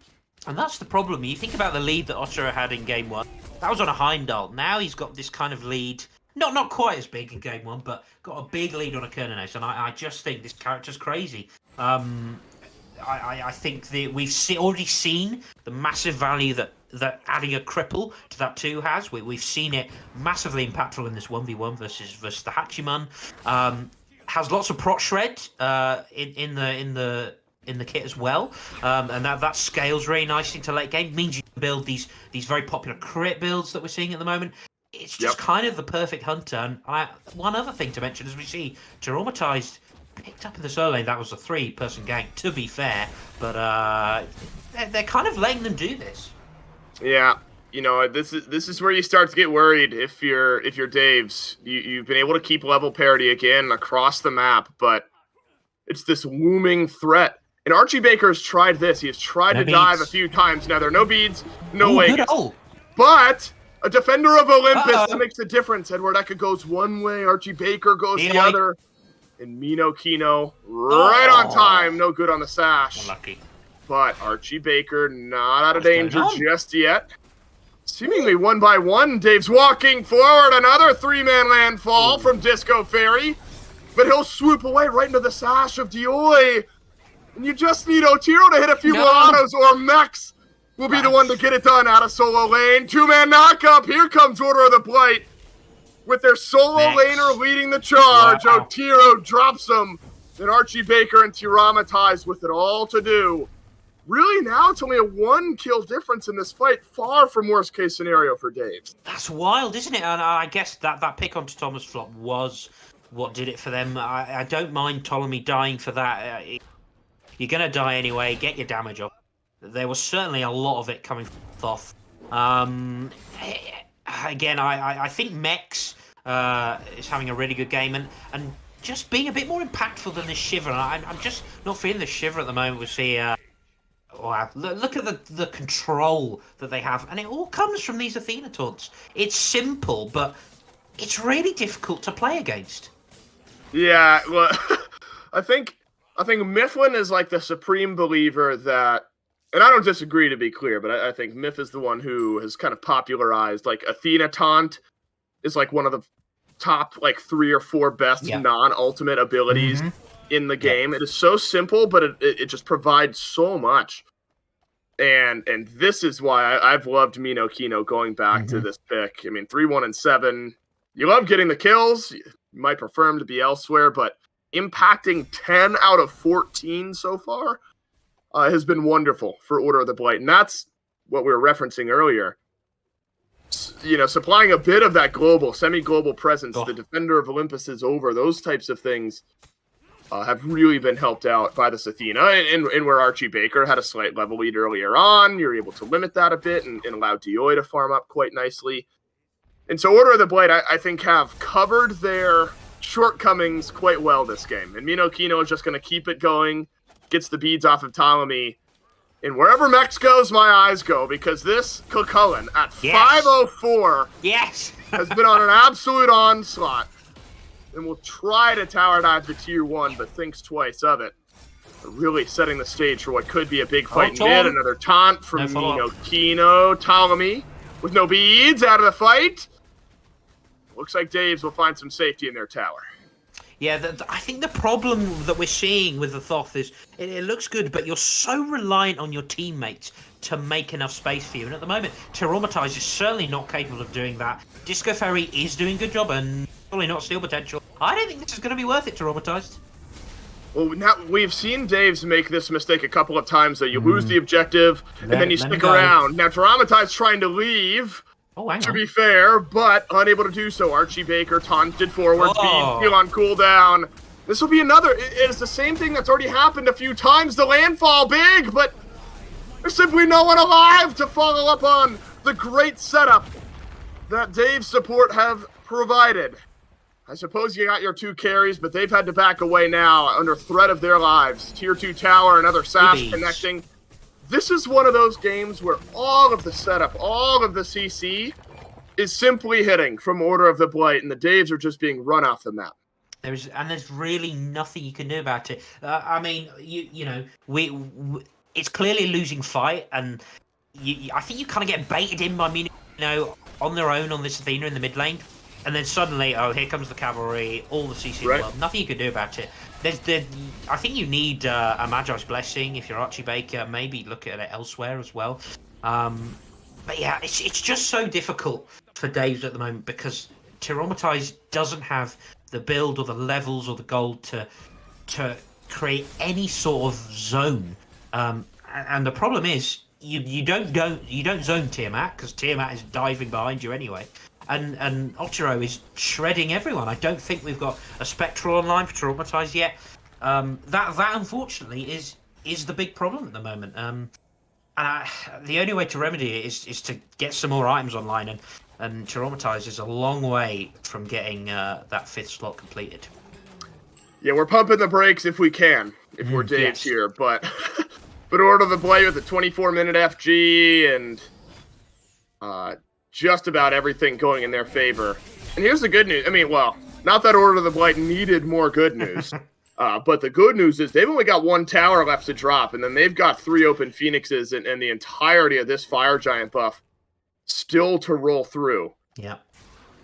And that's the problem. You think about the lead that Otiro had in Game 1. That was on a Heimdall. Now he's got this kind of lead. Not quite as big in Game 1, but got a big lead on a Cernanos. And I just think this character's crazy. I think we've already seen the massive value that adding a cripple to that 2 has. We've seen it massively impactful in this 1v1 versus the Hachiman. Has lots of prot shred in the kit as well, and that scales really nicely to late game. Means you can build these very popular crit builds that we're seeing at the moment. it's just kind of the perfect hunter. And one other thing to mention, as we see, Traumatized picked up in the solo lane. That was a 3-person gank, to be fair, but they're kind of letting them do this. Yeah, you know, this is where you start to get worried if you're Daves. You've been able to keep level parity again across the map, but it's this looming threat. And Archie Baker has tried this. He has tried to dive a few times. Now there are no beads, no way. But a defender of Olympus, that makes a difference. Edward Eka goes one way, Archie Baker goes the other. And Mino Kino right on time. No good on the sash. Unlucky. But Archie Baker not out of danger just yet. Seemingly one by one, Dave's walking forward. Another 3-man landfall from Disco Fairy. But he'll swoop away right into the sash of Dioi. And you just need Otiro to hit a few more autos, or Mex will be the one to get it done out of solo lane. 2-man knockup. Here comes Order of the Blight. With their solo laner leading the charge, Otiro drops him. And Archie Baker and Traumatized with it all to do. Really, now it's only a 1-kill difference in this fight, far from worst case scenario for Dave. That's wild, isn't it? And I guess that pick onto Thomas Flop was what did it for them. I don't mind Ptolemy dying for that. You're going to die anyway, get your damage up. There was certainly a lot of it coming from Thoth. Again, I think Mex is having a really good game and just being a bit more impactful than this Shiver. I'm just not feeling the Shiver at the moment. We see, look at the control that they have, and it all comes from these Athena taunts. It's simple, but it's really difficult to play against. Yeah, well, I think Mifflin is like the supreme believer that, and I don't disagree to be clear, but I think Miff is the one who has kind of popularized, like, Athena taunt is like one of the top, like, 3 or 4 best non-ultimate abilities in the game. It is so simple, but it just provides so much. And this is why I've loved Mino Kino going back to this pick. I mean, 3-1-7. You love getting the kills. You might prefer him to be elsewhere, but impacting 10 out of 14 so far has been wonderful for Order of the Blight. And that's what we were referencing earlier. You know, supplying a bit of that global, semi-global presence, the Defender of Olympus is over, those types of things have really been helped out by this Athena. And where Archie Baker had a slight level lead earlier on, you're able to limit that a bit and allow Dioi to farm up quite nicely. And so Order of the Blight, I think, have covered their shortcomings quite well this game. And Mino Kino is just going to keep it going, gets the beads off of Ptolemy. And wherever Mex goes, my eyes go, because this Cucullin at 5:04 has been on an absolute onslaught. And will try to tower dive the tier 1, but thinks twice of it. Really setting the stage for what could be a big fight in mid. Another taunt from Mino Kino. Ptolemy with no beads out of the fight. Looks like Daves will find some safety in their tower. Yeah, I think the problem that we're seeing with the Thoth is it looks good, but you're so reliant on your teammates to make enough space for you. And at the moment, Traumatized is certainly not capable of doing that. Disco Fairy is doing a good job, and probably not Steel Potential. I don't think this is going to be worth it, Traumatized. Well, now we've seen Daves make this mistake a couple of times, that you lose the objective, and then you stick around. Now, Traumatized trying to leave. To be fair, but unable to do so. Archie Baker taunted forward, feel on cooldown. This will be another. It is the same thing that's already happened a few times. The landfall big, but there's simply no one alive to follow up on the great setup that Dave's support have provided. I suppose you got your 2 carries, but they've had to back away now under threat of their lives. Tier 2 tower, another sash connecting. This is one of those games where all of the setup, all of the CC is simply hitting from Order of the Blight, and the Daves are just being run off the map. There's really nothing you can do about it. I mean, you know, it's clearly a losing fight, and I think you kind of get baited in by Mino, you know, on their own on this Athena in the mid lane, and then suddenly, here comes the cavalry, all the CC in the world. Nothing you can do about it. I think you need a Magi's Blessing if you're Archie Baker. Maybe look at it elsewhere as well. But yeah, it's just so difficult for Daves at the moment because Traumatized doesn't have the build or the levels or the gold to create any sort of zone. And the problem is you don't zone Tiamat because Tiamat is diving behind you anyway. and Otero is shredding everyone. I don't think we've got a Spectral online for Traumatized yet. That unfortunately is the big problem at the moment. The only way to remedy it is to get some more items online, and Traumatized is a long way from getting that 5th slot completed. Yeah, we're pumping the brakes if we can, if we're Dave's here, but Order of the Blight with a 24-minute FG and just about everything going in their favor. And here's the good news. I mean, well, not that Order of the Blight needed more good news, but the good news is they've only got 1 tower left to drop, and then they've got 3 open Phoenixes and the entirety of this Fire Giant buff still to roll through. Yeah.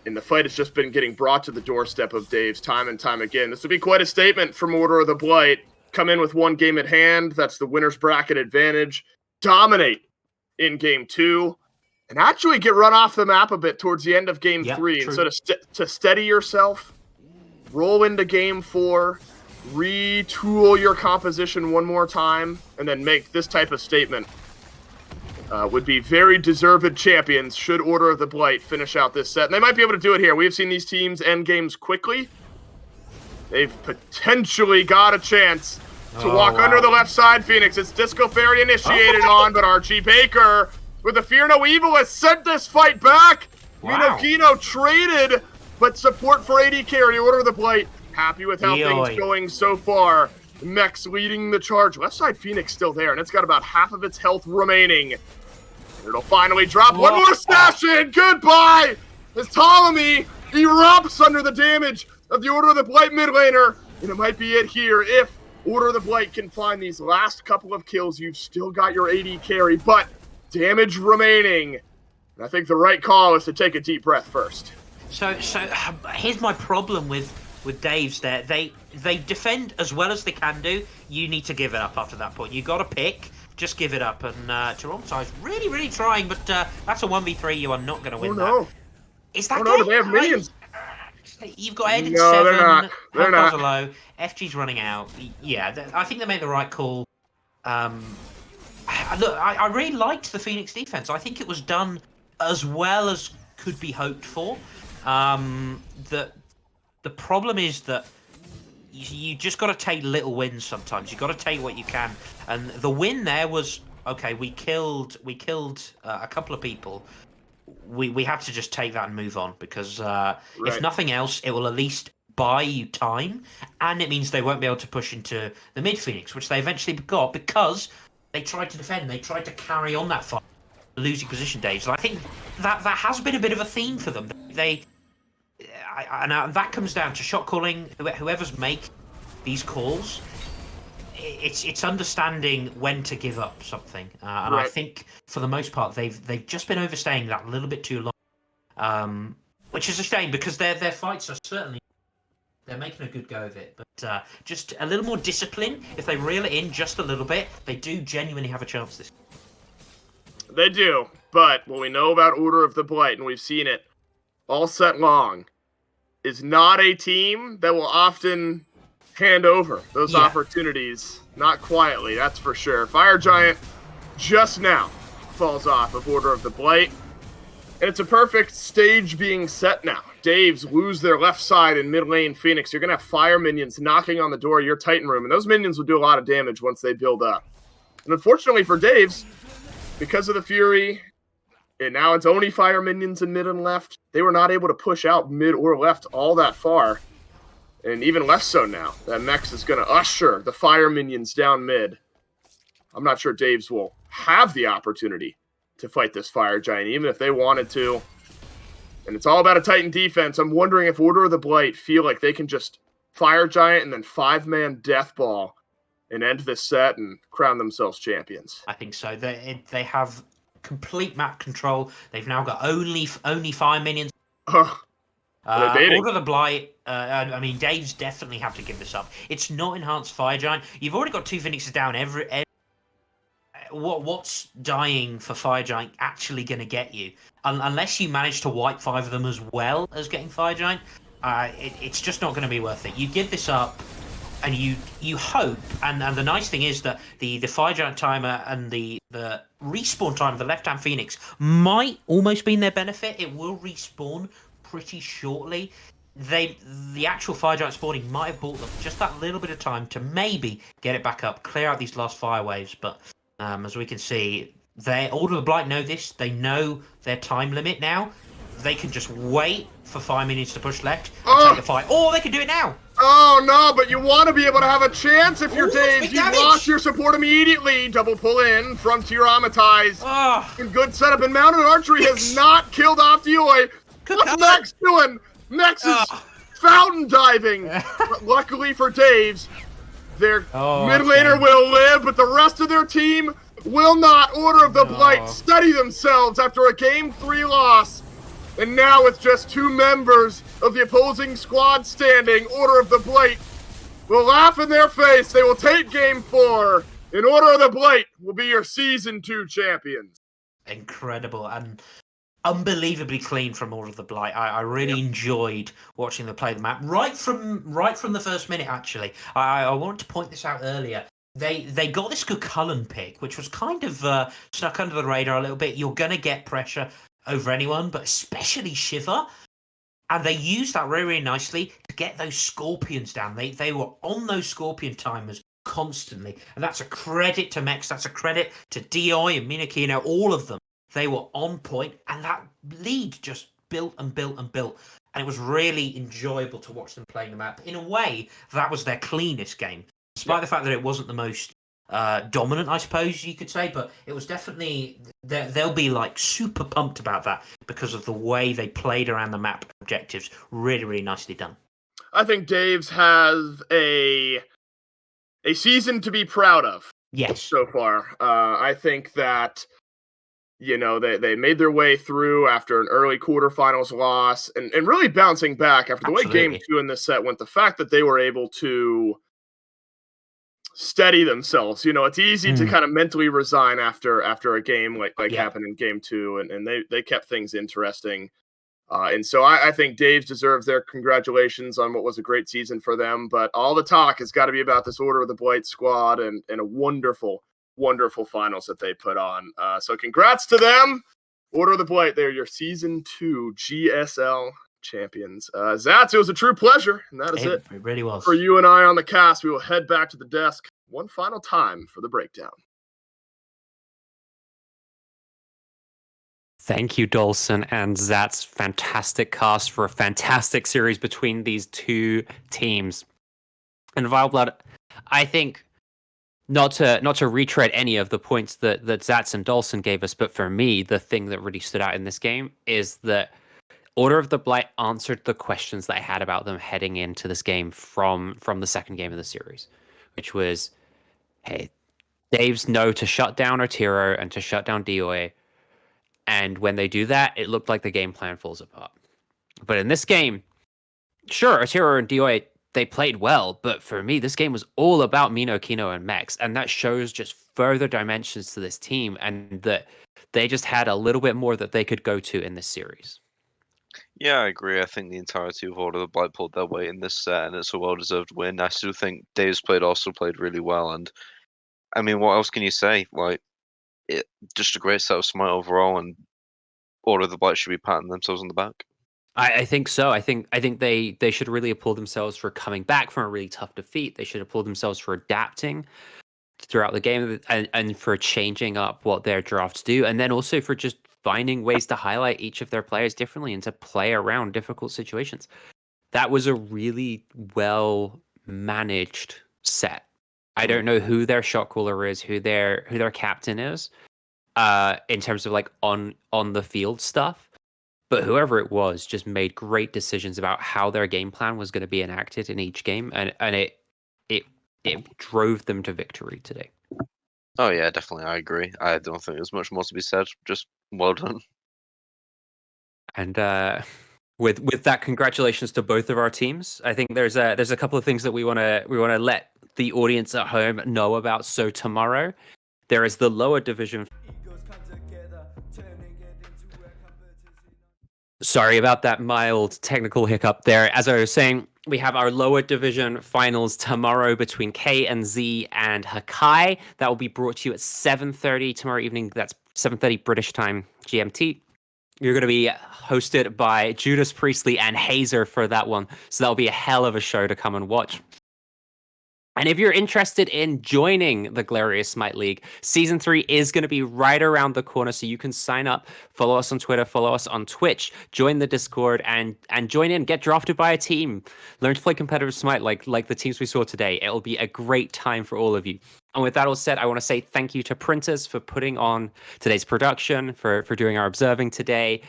And the fight has just been getting brought to the doorstep of Dave's time and time again. This would be quite a statement from Order of the Blight. Come in with 1 game at hand. That's the winner's bracket advantage. Dominate in game 2. And actually get run off the map a bit towards the end of game 3. True. And so to steady yourself, roll into game 4, retool your composition one more time, and then make this type of statement. Would be very deserved champions should Order of the Blight finish out this set. And they might be able to do it here. We have seen these teams end games quickly. They've potentially got a chance to walk under the left side, Phoenix. It's Disco Fairy initiated on, but Archie Baker, with the Fear No Evil, has sent this fight back. Wow. Minogino traded, but support for AD carry. Order of the Blight, happy with how things going so far. Mex leading the charge. Left side Phoenix still there, and it's got about half of its health remaining. It'll finally drop. One more stash in. Goodbye. As Ptolemy erupts under the damage of the Order of the Blight mid laner. And it might be it here. If Order of the Blight can find these last couple of kills, you've still got your AD carry, but damage remaining. And I think the right call is to take a deep breath first. So here's my problem with Dave's there. They defend as well as they can do. You need to give it up after that point. You got to pick. Just give it up. And Toronto is really, really trying, but that's a 1v3. You are not going to win that. Is that but they have minions. You've got Ed and No, 7. they're not. They're not. Are low. FG's running out. Yeah, I think they made the right call. Look, I really liked the Phoenix defense. I think it was done as well as could be hoped for. The problem is that you just got to take little wins sometimes. You got to take what you can. And the win there was, okay, we killed a couple of people. We have to just take that and move on because if nothing else, it will at least buy you time, and it means they won't be able to push into the mid Phoenix, which they eventually got because they tried to defend. They tried to carry on that fight, losing position days. So I think that has been a bit of a theme for them. And that comes down to shot calling. Whoever's make these calls, it's understanding when to give up something. And I think for the most part, they've just been overstaying that a little bit too long, which is a shame because their fights are certainly. They're making a good go of it, but just a little more discipline. If they reel it in just a little bit, they do genuinely have a chance this. They do, but what we know about Order of the Blight, and we've seen it all set long, is not a team that will often hand over those opportunities. Not quietly, that's for sure. Fire Giant just now falls off of Order of the Blight. And it's a perfect stage being set now. Daves lose their left side in mid lane Phoenix. You're going to have fire minions knocking on the door of your Titan room, and those minions will do a lot of damage once they build up. And unfortunately for Daves, because of the Fury, and now it's only fire minions in mid and left, they were not able to push out mid or left all that far. And even less so now. That Mex is going to usher the fire minions down mid. I'm not sure Daves will have the opportunity to fight this Fire Giant, even if they wanted to. And it's all about a Titan defense. I'm wondering if Order of the Blight feel like they can just Fire Giant and then 5-man Death Ball and end this set and crown themselves champions. I think so. They have complete map control. They've now got only fire minions. Order of the Blight, I mean, Dave's definitely have to give this up. It's not enhanced Fire Giant. You've already got 2 Phoenixes down. What's dying for Fire Giant actually going to get you? Unless you manage to wipe 5 of them as well as getting Fire Giant, it's just not going to be worth it. You give this up, and you hope, and the nice thing is that the fire giant timer and the respawn time of the left hand Phoenix might almost be in their benefit. It will respawn pretty shortly. The actual fire giant spawning might have bought them just that little bit of time to maybe get it back up, clear out these last fire waves. But as we can see, Order of the Blight know this. They know their time limit now. They can just wait for 5 minutes to push left and take the fight, or they can do it now. Oh no, but you want to be able to have a chance if you're Ooh, Dave. You lost your support immediately. Double pull in, Frontier Amatize. Good setup, and Mounted Archery has not killed off Dioi. What's Max doing? Max is fountain diving. But luckily for Dave's, their mid laner will live, but the rest of their team will not. Order of the Blight steady themselves after a Game 3 loss. And now with just 2 members of the opposing squad standing, Order of the Blight will laugh in their face. They will take Game 4. And Order of the Blight will be your Season 2 champions. Incredible and unbelievably clean from Order of the Blight. I really enjoyed watching them play the map right from the first minute. Actually, I wanted to point this out earlier. They got this good Cullen pick, which was kind of snuck under the radar a little bit. You're gonna get pressure over anyone, but especially Shiver. And they used that really, really nicely to get those Scorpions down. They were on those Scorpion timers constantly. And that's a credit to Mex, that's a credit to Dioi and Minakino, all of them. They were on point, and that lead just built and built and built. And it was really enjoyable to watch them playing the map. In a way, that was their cleanest game. Despite the fact that it wasn't the most dominant, I suppose you could say, but it was definitely they'll be like super pumped about that because of the way they played around the map objectives. Really, really nicely done. I think Dave's has a season to be proud of. Yes, so far. I think that they made their way through after an early quarterfinals loss and really bouncing back after the way Game 2 in this set went. The fact that they were able to steady themselves. It's easy to kind of mentally resign after a game like happened in Game 2, and they kept things interesting. And so I think Dave's deserves their congratulations on what was a great season for them. But all the talk has got to be about this Order of the Blight squad and a wonderful, wonderful finals that they put on. So congrats to them. Order of the Blight, they're your Season 2 GSL champions. Zats, it was a true pleasure, and that is it. It really was. For you and I on the cast, we will head back to the desk one final time for the breakdown. Thank you, Dolson and Zats. Fantastic cast for a fantastic series between these two teams. And Vile Blood, I think, not to retread any of the points that Zats and Dolson gave us, but for me, the thing that really stood out in this game is that Order of the Blight answered the questions that I had about them heading into this game from the second game of the series, which was, hey, Dave's know to shut down Arturo and to shut down Dioi. And when they do that, it looked like the game plan falls apart. But in this game, sure, Arturo and Dioi, they played well. But for me, this game was all about Mino, Kino, and Mex. And that shows just further dimensions to this team and that they just had a little bit more that they could go to in this series. Yeah, I agree. I think the entirety of Order of the Blight pulled their weight in this set, and it's a well-deserved win. I still think Dave's also played really well. And, I mean, what else can you say? Like, just a great set of Smite overall, and Order of the Blight should be patting themselves on the back. I think so. I think they should really applaud themselves for coming back from a really tough defeat. They should applaud themselves for adapting throughout the game and for changing up what their drafts do, and then also for just finding ways to highlight each of their players differently and to play around difficult situations. That was a really well managed set. I don't know who their shot caller is, who their captain is, in terms of like on the field stuff. But whoever it was just made great decisions about how their game plan was going to be enacted in each game, and it drove them to victory today. Oh yeah, definitely, I agree. I don't think there's much more to be said. Just well done. And with that, congratulations to both of our teams. I think there's a couple of things that we want to let the audience at home know about. So tomorrow, there is the lower division. Sorry about that mild technical hiccup there. As I was saying, We have our lower division finals tomorrow between K and Z and Hakai. That will be brought to you at 7:30 tomorrow evening. That's 7:30 British time, GMT. You're going to be hosted by Judas Priestley and Hazer for that one. So that'll be a hell of a show to come and watch. And if you're interested in joining the Glorious Smite League, Season 3 is going to be right around the corner, so you can sign up, follow us on Twitter, follow us on Twitch, join the Discord, and join in, get drafted by a team, learn to play competitive Smite like the teams we saw today. It'll be a great time for all of you. And with that all said, I want to say thank you to Printers for putting on today's production, for doing our observing today,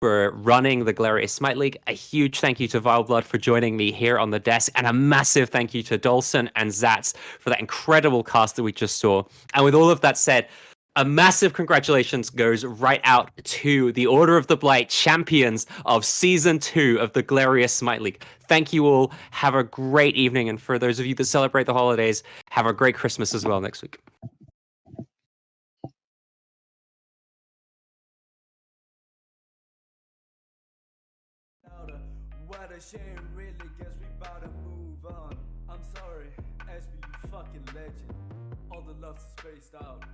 for running the Glorious Smite League. A huge thank you to Vileblood for joining me here on the desk, and a massive thank you to Dolson and Zats for that incredible cast that we just saw. And with all of that said, a massive congratulations goes right out to the Order of the Blight champions of Season 2 of the Glorious Smite League. Thank you all. Have a great evening. And for those of you that celebrate the holidays, have a great Christmas as well next week. What a shame, really, guess we bout to move on. I'm sorry, SB, you fucking legend. All the love's spaced out.